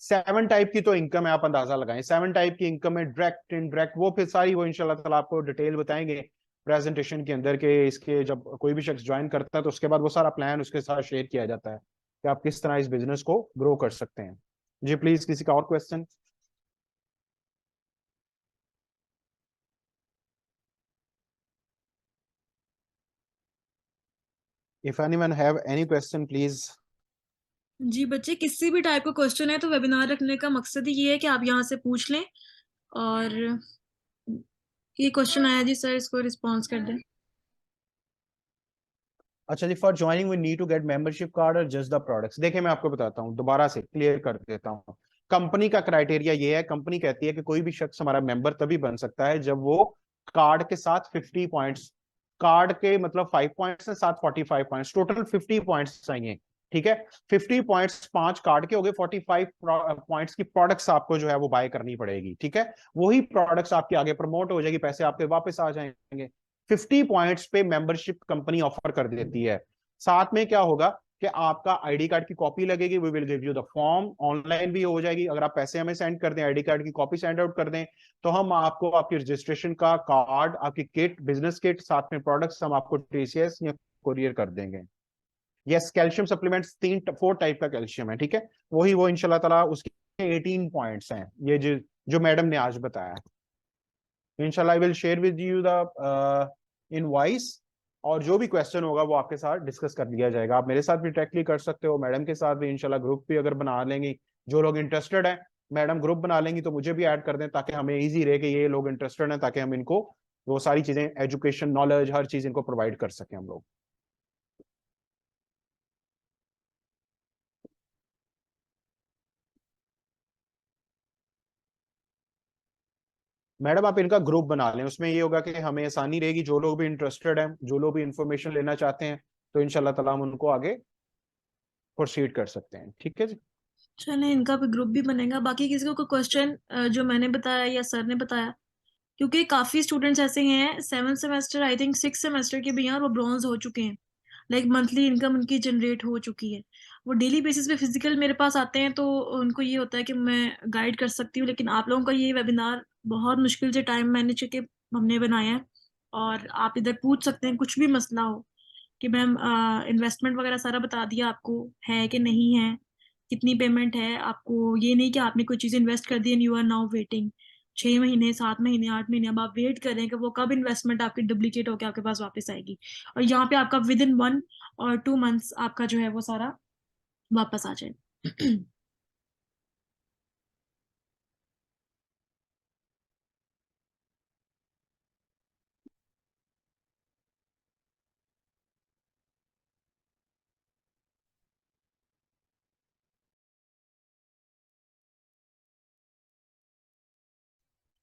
7 टाइप की तो इनकम है, आप अंदाजा लगाएं। 7 टाइप की इनकम है, डायरेक्ट इनडायरेक्ट, वो फिर सारी वो इंशाल्लाह ताला आपको डिटेल बताएंगे प्रेजेंटेशन के अंदर के। इसके जब कोई भी शख्स ज्वाइन करता है तो उसके बाद वो सारा प्लान उसके साथ शेयर किया जाता है कि आप किस तरह इस बिजनेस को ग्रो कर सकते हैं। जी प्लीज, किसी का और question? If anyone have any question please. जी बच्चे, किसी भी टाइप का क्वेश्चन है तो वेबिनार रखने का मकसद ही ये है कि आप यहाँ से पूछ लें। और ये क्वेश्चन आया जी सर, इसको रिस्पॉन्स कर दें। अच्छा जी, for joining we need to get membership card और जस्ट द प्रोडक्ट्स। देखिए मैं आपको बताता हूँ, दोबारा से क्लियर कर देता हूँ। कंपनी का क्राइटेरिया ये है, कंपनी कहती है कि कोई भी शख्स हमारा मेंबर तभी बन सकता है जब वो कार्ड के साथ 50 पॉइंट्स, कार्ड के मतलब 5 पॉइंट्स है, साथ 45 पॉइंट्स, टोटल 50 पॉइंट्स चाहिए। ठीक है, 50 पॉइंट्स 5 कार्ड के हो गए, 45 पॉइंट्स की प्रोडक्ट्स आपको जो है वो बाय करनी पड़ेगी। ठीक है, वही प्रोडक्ट्स आपके आगे प्रमोट हो जाएगी, पैसे आपके वापस आ जाएंगे। 50 पॉइंट्स पे मेंबरशिप कंपनी ऑफर कर देती है। साथ में क्या होगा कि आपका आईडी कार्ड की कॉपी लगेगी, we will give you the form, online भी हो जाएगी। अगर आप पैसे हमें सेंड कर दें, आईडी कार्ड की कॉपी सेंड आउट कर दें, तो हम आपको आपकी रजिस्ट्रेशन का कार्ड, आपकी किट, बिजनेस किट, साथ में प्रोडक्ट्स हम आपको टीसीएस या कोरियर कर देंगे। यस, कैल्शियम सप्लीमेंट्स 4 टाइप का कैल्शियम है। ठीक है, वही वो इंशाल्लाह ताला उसके 18 पॉइंट्स हैं, ये जो मैडम ने आज बताया। इंशाल्लाह I will share with you the invoice, और जो भी क्वेश्चन होगा वो आपके साथ डिस्कस कर लिया जाएगा। आप मेरे साथ भी डायरेक्टली कर सकते हो, मैडम के साथ भी इंशाल्लाह, ग्रुप भी अगर बना लेंगी, जो लोग इंटरेस्टेड हैं, मैडम ग्रुप बना लेंगी तो मुझे भी ऐड कर दें, ताकि हमें इजी रहे कि ये लोग इंटरेस्टेड हैं, ताकि हम इनको वो सारी चीजें, एजुकेशन, नॉलेज, हर चीज इनको प्रोवाइड कर सकें हम लोग। मैडम आप इनका ग्रुप बना लें, उसमें ये होगा कि हमें आसानी रहेगी, जो लोग भी इंटरेस्टेड हैं, जो लोग भी इंफॉर्मेशन लेना चाहते हैं, तो इंशाल्लाह ताला हम उनको आगे प्रोसीड कर सकते हैं। ठीक है जी। चले, इनका भी ग्रुप भी बनेगा। बाकी किसी को कोई क्वेश्चन जो मैंने बताया या सर ने बताया, क्योंकि काफी स्टूडेंट्स ऐसे हैं, 7 सेमेस्टर आई थिंक 6 सेमेस्टर के भी हैं और वो ब्रॉन्ज हो चुके हैं। लाइक मंथली इनकम उनकी जनरेट हो चुकी है। वो डेली बेसिस पे फिजिकल मेरे पास आते हैं, तो उनको ये होता है कि मैं गाइड कर सकती हूँ। लेकिन आप लोगों का ये वेबिनार बहुत मुश्किल से टाइम मैनेज करके हमने बनाया है। और आप इधर पूछ सकते हैं कुछ भी मसला हो कि मैम इन्वेस्टमेंट वगैरह सारा बता दिया आपको है कि नहीं है, कितनी पेमेंट है आपको। ये नहीं कि आपने कोई चीज इन्वेस्ट कर दी and you are now waiting 6 महीने 7 महीने 8 महीने, अब आप वेट करें कि वो कब इन्वेस्टमेंट आपकी डुप्लीकेट होकर आपके पास वापस आएगी। और यहाँ पे आपका विद इन 1 और 2 मंथ्स आपका जो है वो सारा वापस आ जाए।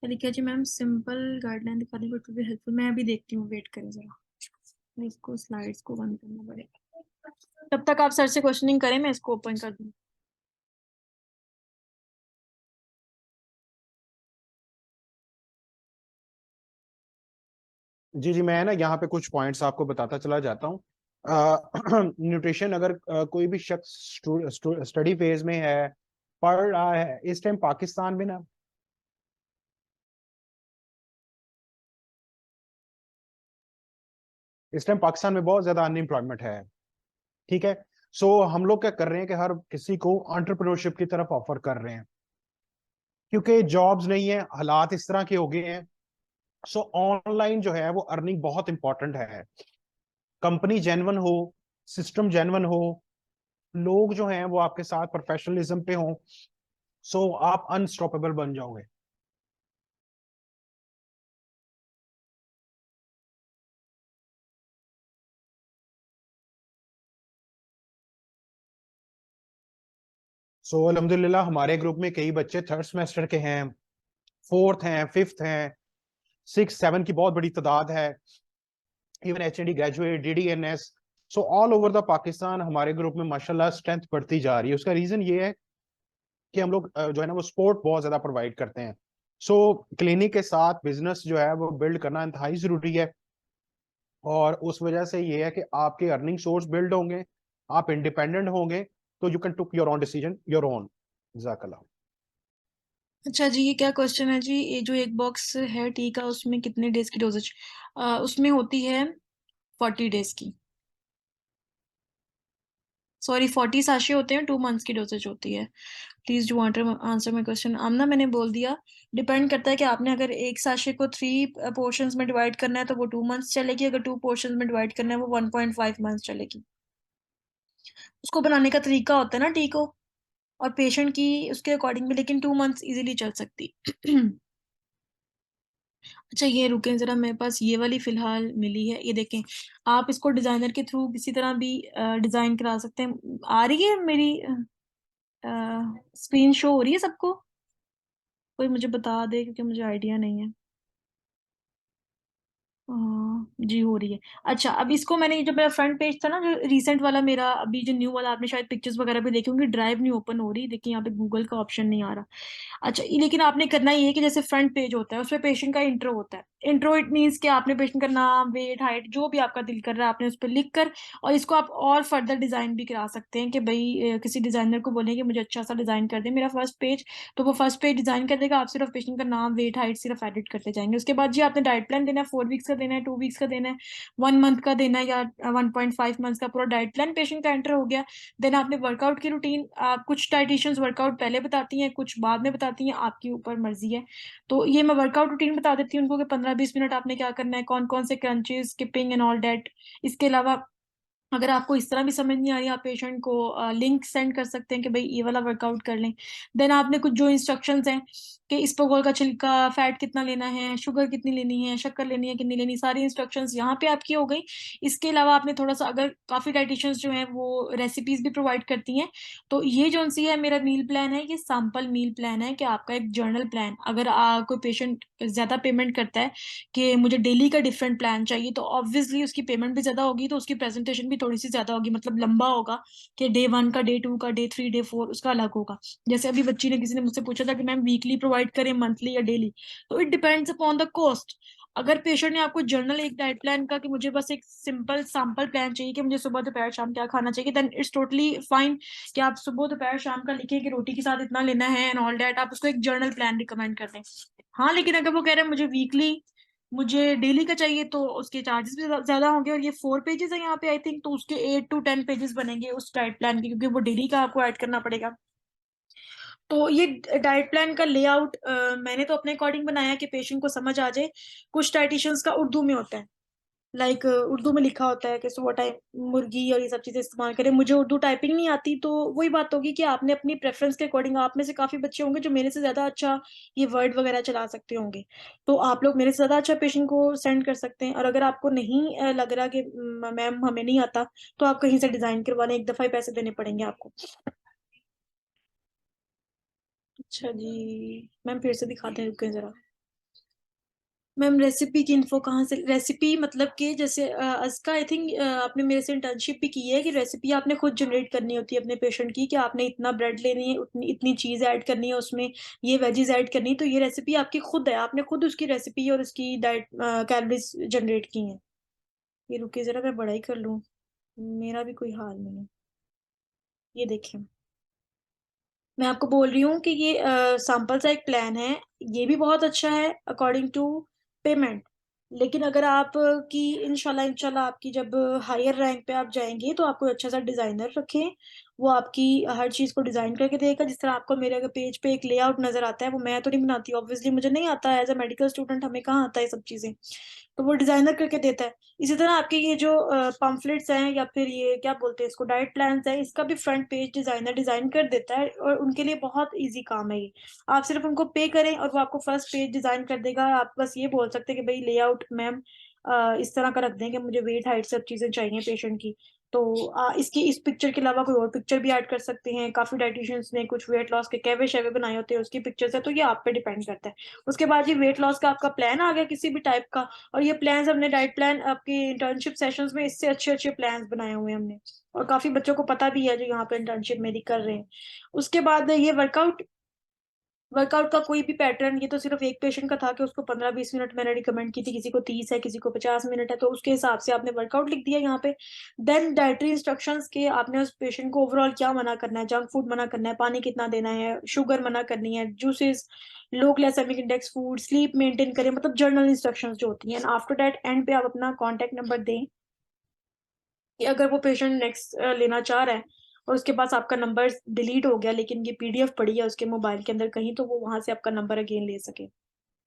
लिखा है जी मैम, सिंपल गाइडलाइन दिखा दी बट भी हेल्पफुल। मैं अभी देखती हूँ, वेट करें जरा, इसको स्लाइड्स को बंद करना पड़ेगा। तब तक आप सर से क्वेश्चनिंग करें, मैं इसको ओपन कर दूँ। जी जी, मैं ना यहाँ पे कुछ पॉइंट्स आपको बताता चला जाता हूँ। न्यूट्रिशन, अगर कोई भी शख्स स्टडी फेज में है, पढ़ रहा है इस टाइम पाकिस्तान में ना, इस टाइम पाकिस्तान में बहुत ज्यादा अनएम्प्लॉयमेंट है। ठीक है, सो हम लोग क्या कर रहे हैं कि हर किसी को एंटरप्रेन्योरशिप की तरफ ऑफर कर रहे हैं, क्योंकि जॉब्स नहीं है, हालात इस तरह के हो गए हैं। सो ऑनलाइन जो है वो अर्निंग बहुत इंपॉर्टेंट है। कंपनी जेन्युइन हो, सिस्टम जेन्युइन हो, लोग जो हैं वो आपके साथ प्रोफेशनलिज्म पे हों, सो आप अनस्टॉपेबल बन जाओगे। सो अल्हम्दुलिल्लाह हमारे ग्रुप में कई बच्चे थर्ड सेमेस्टर के हैं, फोर्थ हैं, फिफ्थ हैं, सिक्स सेवन की बहुत बड़ी तादाद है, even HND graduate, DDNS. So all over the Pakistan हमारे ग्रुप में माशाल्लाह स्ट्रेंथ बढ़ती जा रही है। उसका रीजन ये है कि हम लोग जो है ना वो सपोर्ट बहुत ज्यादा प्रोवाइड करते हैं। सो क्लिनिक के साथ बिजनेस जो है वो बिल्ड करना इंतहाई जरूरी है, और उस वजह से ये है कि आपके अर्निंग सोर्स बिल्ड होंगे, आप इंडिपेंडेंट होंगे, तो you can took your own decision your own. जज़ाकल्लाह। अच्छा जी, ये क्या क्वेश्चन है जी? ये जो एक बॉक्स है टी का, उसमें कितने डेज की डोजेज? उसमें होती है 40 डेज की। सॉरी, 40 साशे होते हैं, 2 मंथ्स की डोजेज होती है। Please do answer my question. Amna, मैंने बोल दिया। डिपेंड करता है कि आपने अगर एक साशे को 3 पोर्शंस में डिवाइड करना है तो वो 2 मंथ्स चलेगी, अगर 2 पोर्शंस में डिवाइड करना है वो 1.5 मंथ्स चलेगी। उसको बनाने का तरीका होता है ना टी को, और पेशेंट की उसके अकॉर्डिंग भी, लेकिन 2 मंथ्स इजीली चल सकती। अच्छा, ये रुकें जरा, मेरे पास ये वाली फिलहाल मिली है, ये देखें। आप इसको डिजाइनर के थ्रू किसी तरह भी डिजाइन करा सकते हैं। आ रही है मेरी स्क्रीन शो हो रही है सबको? कोई मुझे बता दे, क्योंकि मुझे आइडिया नहीं है। जी, हो रही है। अच्छा, अब इसको मैंने, जो मेरा फ्रंट पेज था ना, जो रिसेंट वाला मेरा, अभी जो न्यू वाला, आपने शायद पिक्चर्स वगैरह भी देखी होंगी, ड्राइव नहीं ओपन हो रही, देखिए यहाँ पे गूगल का ऑप्शन नहीं आ रहा। अच्छा, लेकिन आपने करना ये है कि जैसे फ्रंट पेज होता है उसमें पेशेंट का इंट्रो होता है। इंट्रो इट मीन्स कि आपने पेशेंट का नाम, वेट, हाइट, जो भी आपका दिल कर रहा है आपने उस पर लिख कर, और इसको आप और फर्दर डिजाइन भी करा सकते हैं कि भाई किसी डिजाइनर को बोलें कि मुझे अच्छा सा डिजाइन कर दे मेरा फर्स्ट पेज, तो वो फर्स्ट पेज डिजाइन कर देगा। आप सिर्फ पेशेंट का नाम, वेट, हाइट सिर्फ एडिट करते जाएंगे। उसके बाद जी आपने डाइट प्लान देना है, 4 वीक्स का देना है, 2 वीक्स का देना है, 1 मंथ का देना है, या 1.5 मंथ का। पूरा डाइट प्लान पेशेंट का एंटर हो गया। देन आपने वर्कआउट की रूटीन, कुछ डाइटिशियंस वर्कआउट पहले बताती हैं, कुछ बाद में बताती हैं, आपकी ऊपर मर्जी है। तो ये मैं वर्कआउट रूटीन बता देती हूँ उनको कि 15-20 मिनट आपने क्या करना है, कौन कौन से crunches, skipping and all that. इसके अलावा अगर आपको इस तरह भी समझ नहीं आ रही, आप पेशेंट को लिंक सेंड कर सकते हैं कि भाई ये वाला वर्कआउट कर लें। देन आपने कुछ जो इंस्ट्रक्शंस हैं कि इसबगोल का छिलका, फैट कितना लेना है, शुगर कितनी लेनी है, शक्कर लेनी है कितनी लेनी, सारी इंस्ट्रक्शंस यहाँ पे आपकी हो गई। इसके अलावा आपने थोड़ा सा, अगर काफ़ी डाइटिशियंस जो हैं वो रेसिपीज भी प्रोवाइड करती हैं, तो ये जो सी है मेरा मील प्लान है, ये सैम्पल मील प्लान है कि आपका एक जर्नल प्लान। अगर कोई पेशेंट ज़्यादा पेमेंट करता है कि मुझे डेली का डिफरेंट प्लान चाहिए, तो ऑब्वियसली उसकी पेमेंट भी ज्यादा होगी, तो उसकी प्रेजेंटेशन भी थोड़ी सी ज्यादा होगी, मतलब लंबा होगा कि डे 1 का, डे 2 का, डे 3, डे 4 उसका अलग होगा। जैसे अभी बच्ची ने, किसी ने मुझसे पूछा था कि मैम वीकली प्रोवाइड करें, मंथली या डेली, तो it depends upon the cost. अगर पेशेंट ने आपको जर्नल एक डाइट प्लान का कि मुझे बस एक सिंपल सैम्पल प्लान चाहिए कि मुझे सुबह दोपहर शाम क्या खाना चाहिए, देन इट्स टोटली फाइन कि आप सुबह दोपहर शाम का लिखें कि रोटी के साथ इतना लेना है एंड ऑल डैट, आप उसको एक जर्नल प्लान रिकमेंड कर दें। हाँ, लेकिन अगर वो कह रहे हैं मुझे वीकली, मुझे डेली का चाहिए, तो उसके चार्जेस भी ज्यादा होंगे। और ये 4 पेजेस है यहाँ पे आई थिंक, तो उसके 8 to 10 पेजेस बनेंगे उस डाइट प्लान के, क्योंकि वो डेली का आपको ऐड करना पड़ेगा। तो ये डाइट प्लान का लेआउट मैंने तो अपने अकॉर्डिंग बनाया कि पेशेंट को समझ आ जाए। कुछ डाइटिशियंस का उर्दू में होता है, लाइक उर्दू में लिखा होता है कि सुबह टाइम मुर्गी और ये सब चीजें इस्तेमाल करें। मुझे उर्दू टाइपिंग नहीं आती, तो वही बात होगी कि आपने अपनी प्रेफरेंस के अकॉर्डिंग, आप में से काफी बच्चे होंगे जो मेरे से ज्यादा अच्छा ये वर्ड वगैरह चला सकते होंगे, तो आप लोग मेरे से ज्यादा अच्छा पेशेंट को सेंड कर सकते हैं। और अगर आपको नहीं लग रहा कि मैम हमें नहीं आता, तो आप कहीं से डिजाइन करवाने, एक दफा ही पैसे देने पड़ेंगे आपको। अच्छा जी, मैम फिर से दिखाते हैं, रुकें जरा। मैम रेसिपी की इन्फो कहाँ से? रेसिपी मतलब कि जैसे अस्का, आई थिंक आपने मेरे से इंटर्नशिप भी की है कि रेसिपी आपने खुद जनरेट करनी होती है अपने पेशेंट की, कि आपने इतना ब्रेड लेनी है, उतनी इतनी चीज ऐड करनी है उसमें, ये वेजीज ऐड करनी है, तो ये रेसिपी आपकी खुद है, आपने खुद उसकी रेसिपी और उसकी डाइट कैलोरीज जनरेट की हैं। ये रुकिए जरा, मैं बड़ा ही कर लूँ, मेरा भी कोई हाल नहीं है। ये देखें, मैं आपको बोल रही हूँ कि ये सैम्पल सा एक प्लान है, ये भी बहुत अच्छा है अकॉर्डिंग टू पेमेंट। लेकिन अगर आप की इंशाल्लाह इंशाल्लाह आपकी जब हायर रैंक पे आप जाएंगे, तो आपको अच्छा सा डिजाइनर रखें, वो आपकी हर चीज को डिजाइन करके देगा। जिस तरह आपको मेरे अगर पेज पे एक लेआउट नजर आता है, वो मैं तो नहीं बनाती ऑब्वियसली, मुझे नहीं आता है, एज अ मेडिकल स्टूडेंट हमें कहाँ आता है ये सब चीजें, तो वो डिजाइनर करके देता है। इसी तरह आपके ये जो पम्फलेट्स हैं या फिर ये क्या बोलते हैं इसको, डाइट प्लान्स है, इसका भी फ्रंट पेज डिजाइनर डिजाइन कर देता है, और उनके लिए बहुत इजी काम है ये। आप सिर्फ उनको पे करें और वो आपको फर्स्ट पेज डिजाइन कर देगा। आप बस ये बोल सकते हैं कि भाई लेआउट मैम इस तरह का रख दें कि मुझे वेट हाइट सब चीजें चाहिए पेशेंट की, तो इसकी इस पिक्चर के अलावा कोई और पिक्चर भी ऐड कर सकते हैं। काफी डाइटिशियंस ने कुछ वेट लॉस के कैवे शेवे बनाए होते हैं, उसकी पिक्चर्स है, तो ये आप पे डिपेंड करता है। उसके बाद ये वेट लॉस का आपका प्लान आ गया किसी भी टाइप का। और ये प्लान्स हमने डाइट प्लान आपके इंटर्नशिप सेशंस में इससे अच्छे अच्छे प्लान्स बनाए हुए हैं हमने, और काफी बच्चों को पता भी है जो यहाँ पे इंटर्नशिप मेरी कर रहे हैं। उसके बाद ये वर्कआउट, वर्कआउट का कोई भी पैटर्न, ये तो सिर्फ एक पेशेंट का था कि उसको 15-20 मिनट मैंने रिकमेंड की थी, किसी को 30 है, किसी को 50 मिनट है, तो उसके हिसाब से आपने वर्कआउट लिख दिया यहाँ पे। देन डाइटरी इंस्ट्रक्शंस के आपने उस पेशेंट को ओवरऑल क्या मना करना है, जंक फूड मना करना है, पानी कितना देना है, शुगर मना करनी है, juices, low glycemic index food, sleep maintain करें, मतलब जर्नल इंस्ट्रक्शंस जो होती हैं। आफ्टर दैट एंड पे आप अपना कॉन्टेक्ट नंबर दें कि अगर वो पेशेंट नेक्स्ट लेना चाह रहा है और उसके पास आपका नंबर डिलीट हो गया लेकिन ये पीडीएफ पड़ी है उसके मोबाइल के अंदर कहीं, तो वो वहां से आपका नंबर अगेन ले सके।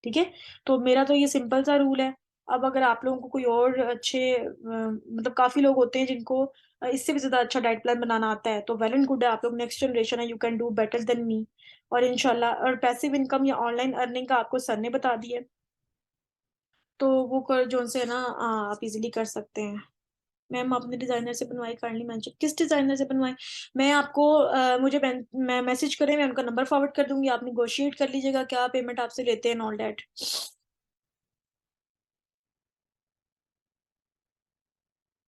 ठीक है, तो मेरा तो ये सिंपल सा रूल है। अब अगर आप लोगों को कोई और अच्छे मतलब काफी लोग होते हैं जिनको इससे भी ज्यादा अच्छा डाइट प्लान बनाना आता है, तो वेल एंड गुड है, आप लोग नेक्स्ट जनरेशन है, you can do better than me. और इनशाला, और पैसिव इनकम या ऑनलाइन अर्निंग का आपको सर ने बता दिया, तो वो कर जो से है ना, आप इजीली कर सकते हैं। मैम आपने डिजाइनर से बनवाई, काइंडली मेंशन किस डिजाइनर से बनवाई। मैं आपको मुझे मैं मैसेज करें, मैं उनका नंबर फॉरवर्ड कर दूंगी, आप निगोशिएट कर लीजिएगा क्या पेमेंट आपसे लेते हैं, ऑल दैट।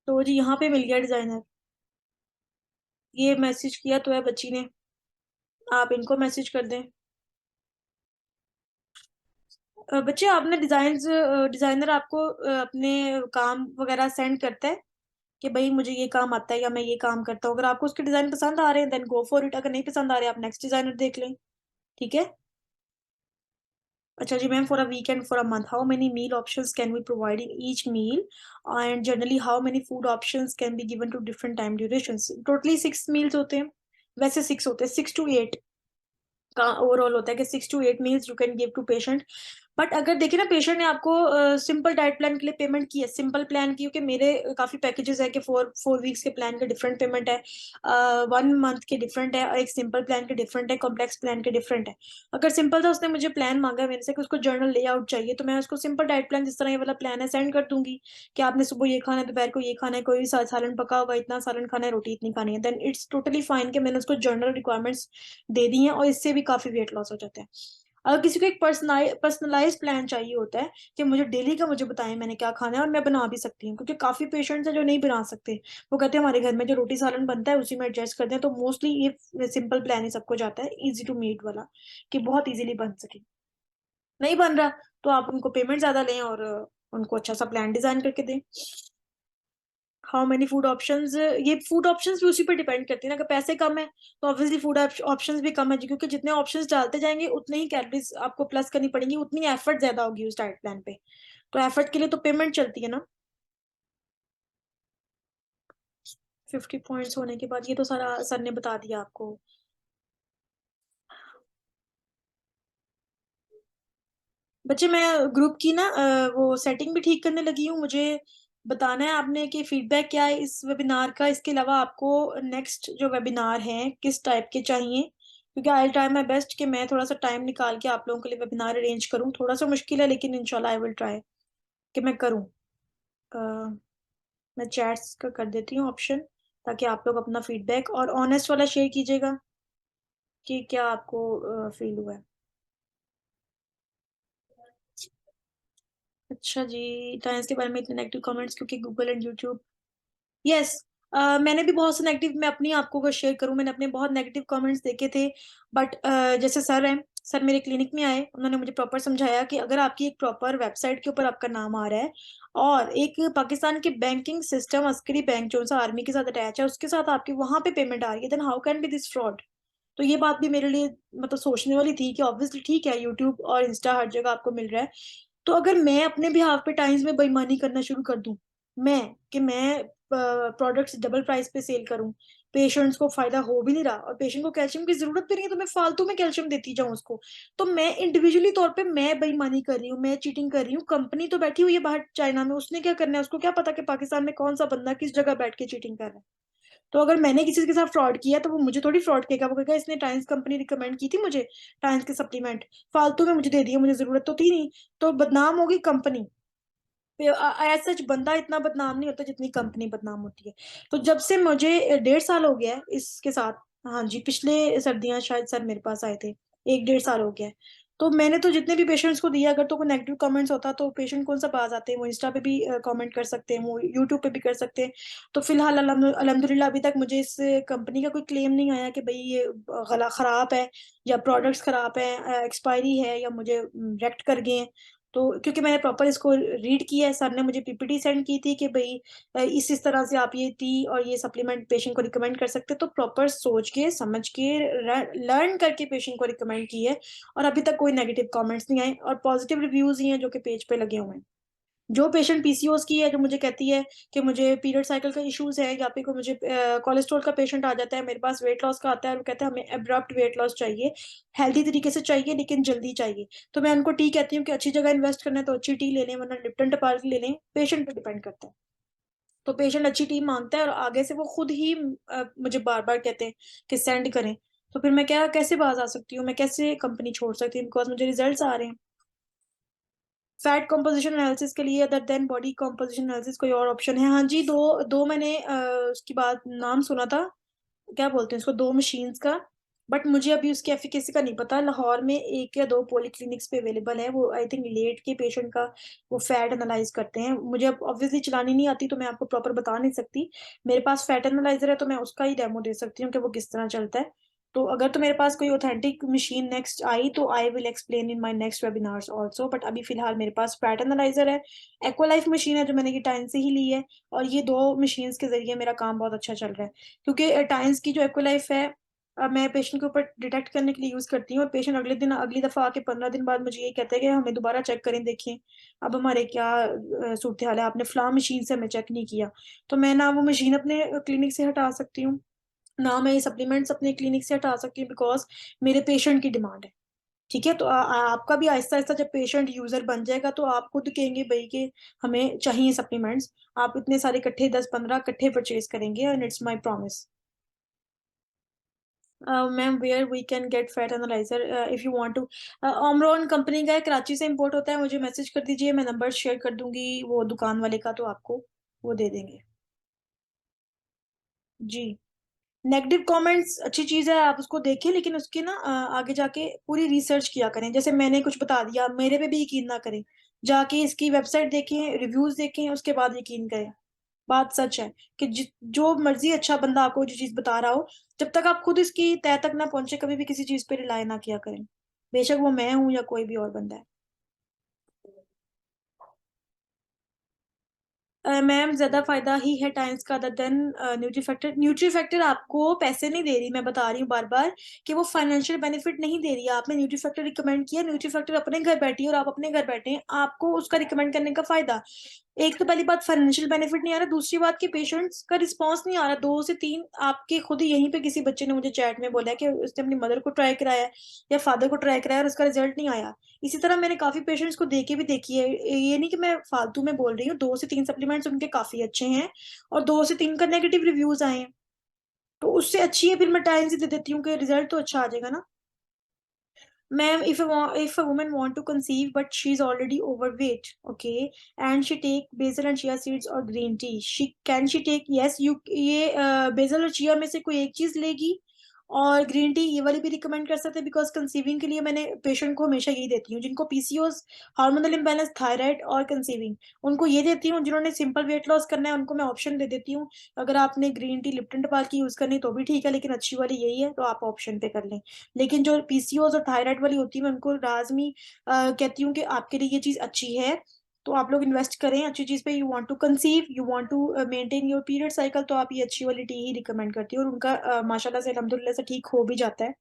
तो जी यहाँ पे मिल गया डिजाइनर, ये मैसेज किया तो है बच्ची ने, आप इनको मैसेज कर दें। बच्चे आपने डिजाइनर आपको अपने काम वगैरह सेंड करता है कि भाई मुझे ये काम आता है या मैं ये काम करता हूँ, अगर आपको उसके डिजाइन पसंद आ रहे हैं देन गो फॉर इट, अगर नहीं पसंद आ रहे आप नेक्स्ट डिजाइनर देख लें। ठीक है। अच्छा जी ma'am, for a week and for a month how many meal options can we provide in each meal, and generally how many food options can be given to different time durations. Totally 6 meals होते हैं, वैसे 6 होते हैं, 6 to 8 का overall होता है कि 6 to 8 meals you can give to patient. But अगर देखिए ना, पेशेंट ने आपको सिंपल डाइट प्लान के लिए पेमेंट की है, सिंपल प्लान की, क्योंकि मेरे काफी पैकेजेस है कि 4 वीक्स के प्लान के डिफरेंट पेमेंट है, 1 मंथ के डिफरेंट है, और एक सिंपल प्लान के डिफरेंट है, कॉम्प्लेक्स प्लान के डिफरेंट है। अगर सिंपल था, उसने मुझे प्लान मांगा मेरे से कि उसको जर्नल लेआउट चाहिए, तो मैं उसको सिंपल डाइट प्लान जिस तरह ये वाला प्लान है सेंड कर दूंगी कि आपने सुबह ये खाना है, दोपहर को ये खाना है, कोई सालन पका होगा, इतना सालन खाना है, रोटी इतनी खानी है, देन इट्स टोटली फाइन कि मैंने उसको जर्नल रिक्वायरमेंट्स दे दी हैं, और इससे भी काफी वेट लॉस हो जाता है। अगर किसी को एक पर्सनलाइज प्लान चाहिए होता है कि मुझे डेली का मुझे बताएं मैंने क्या खाना है, और मैं बना भी सकती हूँ, क्योंकि काफी पेशेंट्स हैं जो नहीं बना सकते, वो कहते हैं हमारे घर में जो रोटी सालन बनता है उसी में एडजस्ट करते हैं, तो मोस्टली ये सिंपल प्लान ही सबको जाता है, इजी टू मीट वाला, कि बहुत इजीली बन सके। नहीं बन रहा तो आप उनको पेमेंट ज्यादा लें और उनको अच्छा सा प्लान डिजाइन करके दें। हाउ मेनी फूड ऑप्शंस, ये फूड ऑप्शंस भी उसी पर डिपेंड करती है ना, अगर पैसे कम है तो ऑब्वियसली फूड ऑप्शंस भी कम है जी, क्योंकि जितने ऑप्शंस डालते जाएंगे उतने ही कैलोरीज आपको प्लस करनी पड़ेंगी, उतनी एफर्ट ज्यादा होगी उस डाइट प्लान पे, तो एफर्ट के लिए तो पेमेंट चलती है ना। 50 पॉइंट्स होने के बाद ये तो सारा सर ने बता दिया आपको। बच्चे मैं ग्रुप की ना वो सेटिंग भी ठीक करने लगी हूँ, मुझे बताना है आपने कि फीडबैक क्या है इस वेबिनार का। इसके अलावा आपको नेक्स्ट जो वेबिनार हैं किस टाइप के चाहिए, क्योंकि आई ट्राई माई बेस्ट कि मैं थोड़ा सा टाइम निकाल के आप लोगों के लिए वेबिनार अरेंज करूँ, थोड़ा सा मुश्किल है लेकिन इंशाल्लाह आई विल ट्राई कि मैं करूँ। मैं चैट्स का कर देती हूँ ऑप्शन, ताकि आप लोग अपना फीडबैक और ऑनेस्ट वाला शेयर कीजिएगा कि क्या आपको फील हुआ है। अच्छा जी, टाइम्स के बारे में इतने नेगेटिव कमेंट्स क्योंकि गूगल एंड यूट्यूब, यस। मैंने भी बहुत से नेगेटिव, मैं अपनी आपको अगर शेयर करूं, मैंने अपने बहुत नेगेटिव कमेंट्स देखे थे, बट जैसे सर हैं, सर मेरे क्लिनिक में आए, उन्होंने मुझे प्रॉपर समझाया कि अगर आपकी एक प्रॉपर वेबसाइट के ऊपर आपका नाम आ रहा है और एक पाकिस्तान के बैंकिंग सिस्टम अस्करी बैंक जो सा आर्मी के साथ अटैच है उसके साथ आपकी वहां पे पेमेंट आ रही है, then how can be this fraud. तो ये बात भी मेरे लिए मतलब सोचने वाली थी कि ऑब्वियसली ठीक है, यूट्यूब और इंस्टा हर जगह आपको मिल रहा है, तो अगर मैं अपने बिहाफ पे टाइम्स में बेईमानी करना शुरू कर दूं, मैं कि मैं प्रोडक्ट्स डबल प्राइस पे सेल करूं, पेशेंट्स को फायदा हो भी नहीं रहा और पेशेंट को कैल्शियम की जरूरत भी नहीं है, तो मैं फालतू में कैल्शियम देती जाऊं उसको। तो मैं इंडिविजुअली तौर पे मैं बेईमानी कर रही हूँ, मैं चीटिंग कर रही हूँ। कंपनी तो बैठी हुई है बाहर चाइना में, उसने क्या करना है, उसको क्या पता कि पाकिस्तान में कौन सा बंदा किस जगह बैठ के चीटिंग कर रहा है। तो अगर मैंने किसी के साथ फ्रॉड किया तो वो मुझे थोड़ी फ्रॉड कहेगा, वो कहेगा इसने टाइम्स कंपनी रिकमेंड की थी मुझे, टाइम्स के सप्लीमेंट फालतू में मुझे दे दिए, मुझे जरूरत तो थी नहीं। तो बदनाम होगी कंपनी। एज सच बंदा इतना बदनाम नहीं होता जितनी कंपनी बदनाम होती है। तो जब से मुझे 1.5 साल हो गया है इसके साथ, हाँ जी, पिछले सर्दियां शायद सर मेरे पास आए थे, 1-1.5 साल हो गया है। तो मैंने तो जितने भी पेशेंट्स को दिया, अगर तो कोई नेगेटिव कमेंट्स होता तो पेशेंट कौन सा बाज आते हैं, वो इंस्टा पे भी कमेंट कर सकते हैं, वो यूट्यूब पे भी कर सकते हैं। तो फिलहाल अल्हम्दुलिल्लाह अभी तक मुझे इस कंपनी का कोई क्लेम नहीं आया कि भाई ये गला खराब है या प्रोडक्ट्स खराब है, एक्सपायरी है या मुझे रेक्ट कर गए हैं। तो क्योंकि मैंने प्रॉपर इसको रीड किया है, सर ने मुझे पीपीटी सेंड की थी कि भाई इस तरह से आप ये टी और ये सप्लीमेंट पेशेंट को रिकमेंड कर सकते हैं, तो प्रॉपर सोच के समझ के लर्न करके पेशेंट को रिकमेंड की है। और अभी तक कोई नेगेटिव कमेंट्स नहीं आए और पॉजिटिव रिव्यूज ही हैं जो कि पेज पे लगे हुए हैं। जो पेशेंट पीसीओएस की है, जो मुझे कहती है कि मुझे पीरियड साइकिल का इश्यूज है, या फिर कोई मुझे कोलेस्ट्रॉल का पेशेंट आ जाता है मेरे पास, वेट लॉस का आता है और वो कहता है हमें एब्रप्ट वेट लॉस चाहिए, हेल्दी तरीके से चाहिए लेकिन जल्दी चाहिए, तो मैं उनको टी कहती हूँ कि अच्छी जगह इन्वेस्ट करना है तो अच्छी टी ले लें, वरना लिप्टन टपाल की ले लें, पेशेंट पे डिपेंड करता है। तो पेशेंट अच्छी टी मांगता है और आगे से वो खुद ही मुझे बार बार कहते हैं कि सेंड करें। तो फिर मैं क्या कैसे बाज आ सकती हूँ, मैं कैसे कंपनी छोड़ सकती हूँ, बिकॉज मुझे रिजल्ट आ रहे हैं। फैट कंपोजिशन एनालिसिस के लिए other than body composition analysis कोई और ऑप्शन है? हाँ जी, दो दो मैंने उसकी बात नाम सुना था, क्या बोलते हैं उसको, दो मशीन्स का। बट मुझे अभी उसकी एफिकेसी का नहीं पता। लाहौर में 1 या 2 पॉली क्लिनिक्स पे अवेलेबल है वो, आई थिंक लेट के पेशेंट का वो फैट एनालाइज करते हैं। मुझे अब ऑब्वियसली चलानी नहीं आती तो मैं आपको प्रॉपर बता नहीं सकती। मेरे पास फैट एनालाइजर है तो मैं उसका ही डेमो दे सकती हूँ कि वो किस तरह चलता है। तो अगर तो मेरे पास कोई ऑथेंटिक मशीन नेक्स्ट आई तो I will explain in my next webinars also, but अभी फिलहाल मेरे पास फैट एनालाइजर है, एक्वालाइफ मशीन है जो मैंने ये टाइम से ही ली है, और ये दो मशीन्स के जरिए मेरा काम बहुत अच्छा चल रहा है। क्योंकि टाइम्स की जो एक्वालाइफ है मैं पेशेंट के ऊपर डिटेक्ट करने के लिए यूज करती हूँ, और पेशेंट अगले दिन अगली दफा आके 15 दिन बाद मुझे ये कहते हैं कि हमें दोबारा चेक करें, देखें अब हमारे क्या सूरत हाल है, आपने फलां मशीन से हमें चेक नहीं किया। तो मैं ना वो मशीन अपने क्लिनिक से हटा सकती हूँ, ना मैं ये सप्लीमेंट्स अपने क्लिनिक से हटा सकती हूँ, बिकॉज मेरे पेशेंट की डिमांड है। ठीक है, तो आपका भी आहिस्ता आहिस्ता जब पेशेंट यूजर बन जाएगा तो आप खुद कहेंगे भाई कि हमें चाहिए सप्लीमेंट्स, आप इतने सारे इकट्ठे 10-15 इकट्ठे परचेज करेंगे, and it's my promise. Ma'am where we can get fat analyzer if you want to? Omron company का है, कराची से इंपोर्ट होता है, मुझे मैसेज कर दीजिए, मैं नंबर शेयर कर दूंगी वो दुकान वाले का, तो आपको वो दे देंगे। जी। नेगेटिव कमेंट्स अच्छी चीज है, आप उसको देखें, लेकिन उसके ना आगे जाके पूरी रिसर्च किया करें। जैसे मैंने कुछ बता दिया, मेरे पे भी यकीन ना करें, जाके इसकी वेबसाइट देखें, रिव्यूज देखें, उसके बाद यकीन करें। बात सच है कि जो मर्जी अच्छा बंदा आपको जो चीज बता रहा हो, जब तक आप खुद इसकी तह तक ना पहुंचे कभी भी किसी चीज पे रिलाय ना किया करें, बेशक वो मैं हूं या कोई भी और बंदा है। मैम ज्यादा फायदा ही है टाइम्स का other than nutri factor? Nutri factor आपको पैसे नहीं दे रही, मैं बता रही हूँ बार बार कि वो फाइनेंशियल बेनिफिट नहीं दे रही है। आपने न्यूट्री फैक्टर रिकमेंड किया, न्यूट्री फैक्टर अपने घर बैठी है और आप अपने घर बैठे हैं, आपको उसका रिकमेंड करने का फायदा। एक तो पहली बात फाइनेंशियल बेनिफिट नहीं आ रहा, दूसरी बात कि पेशेंट्स का रिस्पांस नहीं आ रहा, 2 से 3 आपके खुद ही यहीं पे किसी बच्चे ने मुझे चैट में बोला है कि उसने अपनी मदर को ट्राई कराया या फादर को ट्राई कराया और उसका रिजल्ट नहीं आया। इसी तरह मैंने काफी पेशेंट्स को देके भी देखी है, ये नहीं कि मैं फालतू में बोल रही हूँ, 2 से 3 सप्लीमेंट्स उनके काफी अच्छे हैं और 2 से 3 का नेगेटिव रिव्यूज आए हैं, तो उससे अच्छी है फिर मैं टाइम से दे देती हूँ कि रिजल्ट तो अच्छा आ जाएगा ना। Ma'am, if a woman want to conceive but she's already overweight, okay, and she take basil and chia seeds or green tea, she take? Yes, you ये basil और chia में से कोई एक चीज लेगी, और ग्रीन टी ये वाली भी रिकमेंड कर सकते हैं, बिकॉज कंसीविंग के लिए मैंने पेशेंट को हमेशा यही देती हूँ, जिनको पीसीओएस, हार्मोनल इम्बैलेंस, थायराइड और कंसीविंग, उनको ये देती हूँ। जिन्होंने सिंपल वेट लॉस करना है उनको मैं ऑप्शन दे देती हूँ, अगर आपने ग्रीन टी लिप्टन टपाल की यूज करनी तो भी ठीक है, लेकिन अच्छी वाली यही है तो आप ऑप्शन पे कर लें। लेकिन जो पीसीओएस और थायराइड वाली होती है मैं उनको लाजमी कहती हूँ कि आपके लिए ये चीज अच्छी है, तो आप लोग इन्वेस्ट करें अच्छी चीज पे। You want to conceive, you want to maintain your period cycle, तो आप ये अच्छी वाली टी ही रिकमेंड करती है, और उनका माशाल्लाह से अल्हम्दुलिल्लाह से ठीक हो भी जाता है।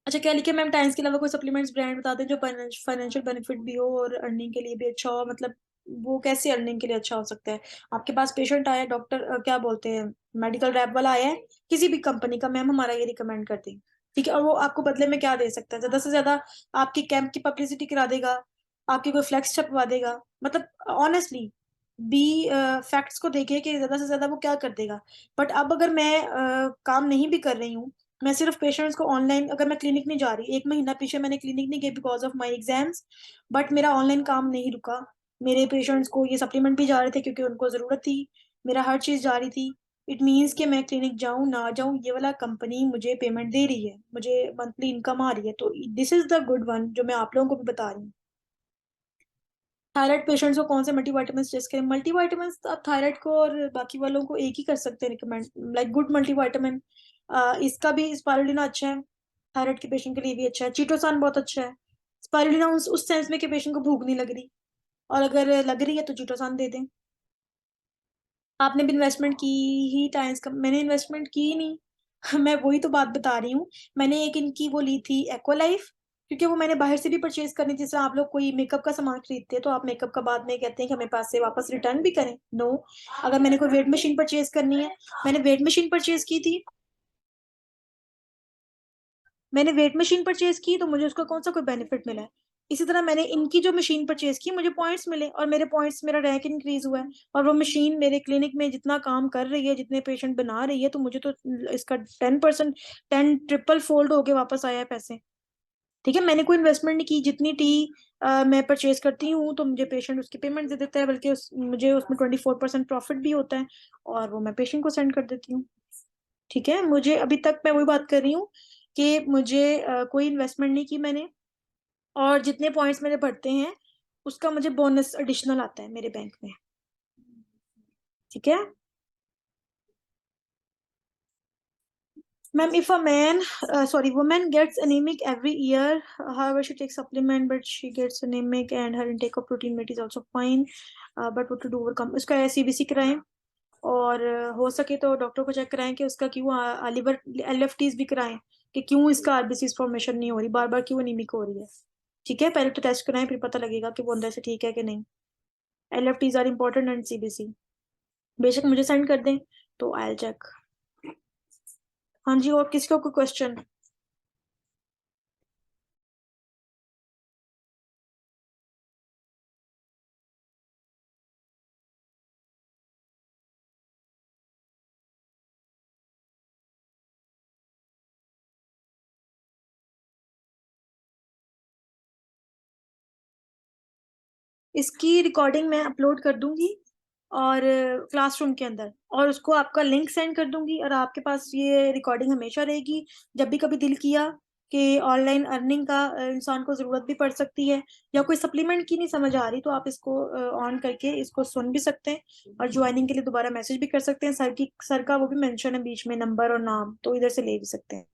अच्छा, क्या लिखे मैम, टाइम्स के अलावा कोई सप्लीमेंट्स ब्रांड बता दें जो फाइनेंशियल बेनिफिट भी हो और अर्निंग के लिए भी अच्छा हो, मतलब वो कैसे अर्निंग के लिए अच्छा हो सकता है? आपके पास पेशेंट आया, डॉक्टर क्या बोलते हैं, मेडिकल रैप वाला आया है किसी भी कंपनी का, मैम हमारा ये रिकमेंड करते हैं, ठीक है, और वो आपको बदले में क्या दे सकता है? ज्यादा से ज्यादा आपकी कैंप की पब्लिसिटी करा देगा, आपकी कोई फ्लेक्स छपवा देगा। मतलब ऑनेस्टली बी फैक्ट्स को देखे कि ज्यादा से ज्यादा वो क्या कर देगा। बट अब अगर मैं काम नहीं भी कर रही हूँ, मैं सिर्फ पेशेंट्स को ऑनलाइन, अगर मैं क्लिनिक नहीं जा रही, 1 महीना पीछे मैंने क्लिनिक नहीं गई because of my exams, but मेरा ऑनलाइन काम नहीं रुका। मेरे पेशेंट्स को ये सप्लीमेंट भी जा रहे थे क्योंकि उनको जरूरत थी, मेरा हर चीज जा रही थी। इट मीन्स कि मैं क्लिनिक जाऊं ना जाऊं, ये वाला कंपनी मुझे पेमेंट दे रही है, मुझे मंथली इनकम आ रही है, तो this is the good one जो मैं आप लोगों को भी बता रही हूँ। थायराइड पेशेंट्स को कौन से मल्टीविटामिन सजेस्ट करें? मल्टीविटामिन आप थायराइड को और बाकी वालों को एक ही कर सकते हैं रिकमेंड, लाइक गुड मल्टीविटामिन। इसका भी स्पारुलिना अच्छा है, थायराइड के पेशेंट के लिए भी अच्छा है। चीटोसान बहुत अच्छा है। स्पारुलिना उस सेंस में कि पेशेंट को भूख नहीं लग रही, और अगर लग रही है तो चीटोसान दे दें। आपने भी इन्वेस्टमेंट की ही टाइम्स का, मैंने इन्वेस्टमेंट की ही नहीं। मैं वही तो बात बता रही हूँ। मैंने एक इनकी वो ली थी एक्वालाइफ, क्योंकि वो मैंने बाहर से भी परचेज करनी थी। जैसे आप लोग कोई मेकअप का सामान खरीदते हैं तो आप मेकअप का बाद में कहते हैं कि हमें पास से वापस रिटर्न भी करें, नो। अगर मैंने कोई वेट मशीन परचेज करनी है, मैंने वेट मशीन परचेज की थी, मैंने वेट मशीन परचेज की तो मुझे उसका कौन सा कोई बेनिफिट मिला है? इसी तरह मैंने इनकी जो मशीन परचेज की, मुझे पॉइंट्स मिले, और मेरे पॉइंट्स, मेरा रैंक इंक्रीज हुआ है, और वो मशीन मेरे क्लिनिक में जितना काम कर रही है, जितने पेशेंट बना रही है, तो मुझे तो इसका 10%, 10 ट्रिपल फोल्ड होके वापस आया है पैसे। ठीक है, मैंने कोई इन्वेस्टमेंट नहीं की। जितनी टी मैं परचेज करती हूँ तो मुझे पेशेंट उसकी पेमेंट दे देता है, बल्कि मुझे उसमें 24% प्रॉफिट भी होता है, और वो मैं पेशेंट को सेंड कर देती हूँ। ठीक है, मुझे अभी तक, मैं वही बात कर रही हूँ कि मुझे कोई इन्वेस्टमेंट नहीं की मैंने, और जितने पॉइंट्स मेरे बढ़ते हैं उसका मुझे बोनस एडिशनल आता है मेरे बैंक में। ठीक है ma'am, if a man, sorry, woman gets anemic every year, however she takes supplement but she gets anemic and her intake of protein meat is also fine, but what to do overcome? उसका CBC कराएं, और हो सके तो doctor को check कराएं कि उसका क्यों, लिवर एलएफटीज भी कराएं कि क्यों इसका आरबीसी फॉर्मेशन नहीं हो रही, बार बार क्यों एनीमिक हो रही है। ठीक है, पहले तो टेस्ट कराएं, फिर पता लगेगा कि वो अंदर से ठीक है कि नहीं। एलएफटीज आर इम्पोर्टेंट एंड सीबीसी। बेशक मुझे सेंड कर दें तो आई चेक। हाँ जी, और किसी का कोई क्वेश्चन? इसकी रिकॉर्डिंग मैं अपलोड कर दूंगी, और क्लासरूम के अंदर, और उसको आपका लिंक सेंड कर दूंगी, और आपके पास ये रिकॉर्डिंग हमेशा रहेगी। जब भी कभी दिल किया कि ऑनलाइन अर्निंग का इंसान को जरूरत भी पड़ सकती है, या कोई सप्लीमेंट की नहीं समझ आ रही, तो आप इसको ऑन करके इसको सुन भी सकते हैं, और ज्वाइनिंग के लिए दोबारा मैसेज भी कर सकते हैं। सर का वो भी मेंशन है बीच में, नंबर और नाम, तो इधर से ले भी सकते हैं।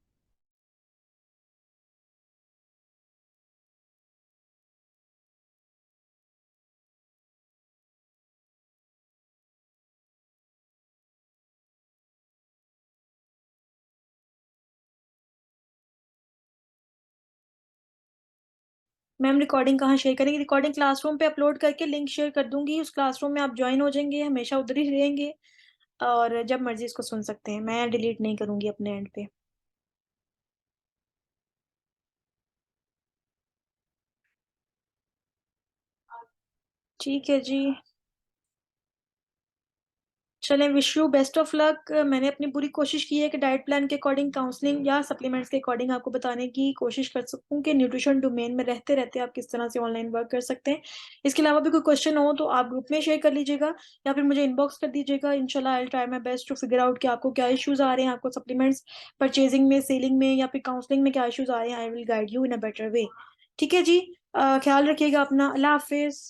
मैम रिकॉर्डिंग कहाँ शेयर करेंगे? रिकॉर्डिंग क्लासरूम पे अपलोड करके लिंक शेयर कर दूंगी, उस क्लासरूम में आप ज्वाइन हो जाएंगे, हमेशा उधर ही रहेंगे, और जब मर्जी इसको सुन सकते हैं, मैं डिलीट नहीं करूंगी अपने एंड पे। ठीक है जी, चलें, wish you best of luck. मैंने अपनी पूरी कोशिश की है कि डाइट प्लान के अकॉर्डिंग, काउंसलिंग या सप्लीमेंट्स के अकॉर्डिंग आपको बताने की कोशिश कर सकूं कि न्यूट्रिशन डोमेन में रहते रहते आप किस तरह से ऑनलाइन वर्क कर सकते हैं। इसके अलावा भी कोई क्वेश्चन हो तो आप ग्रुप में शेयर कर लीजिएगा, या फिर मुझे इनबॉक्स कर दीजिएगा। इंशाल्लाह I try my best to figure out कि आपको क्या इश्यूज आ रहे हैं, आपको सप्लीमेंट्स परचेजिंग में, सेलिंग में, या फिर काउंसलिंग में क्या इश्यूज आ रहे हैं। I will guide you in a better way. ठीक है जी, ख्याल रखिएगा अपना। अल्लाह हाफिज।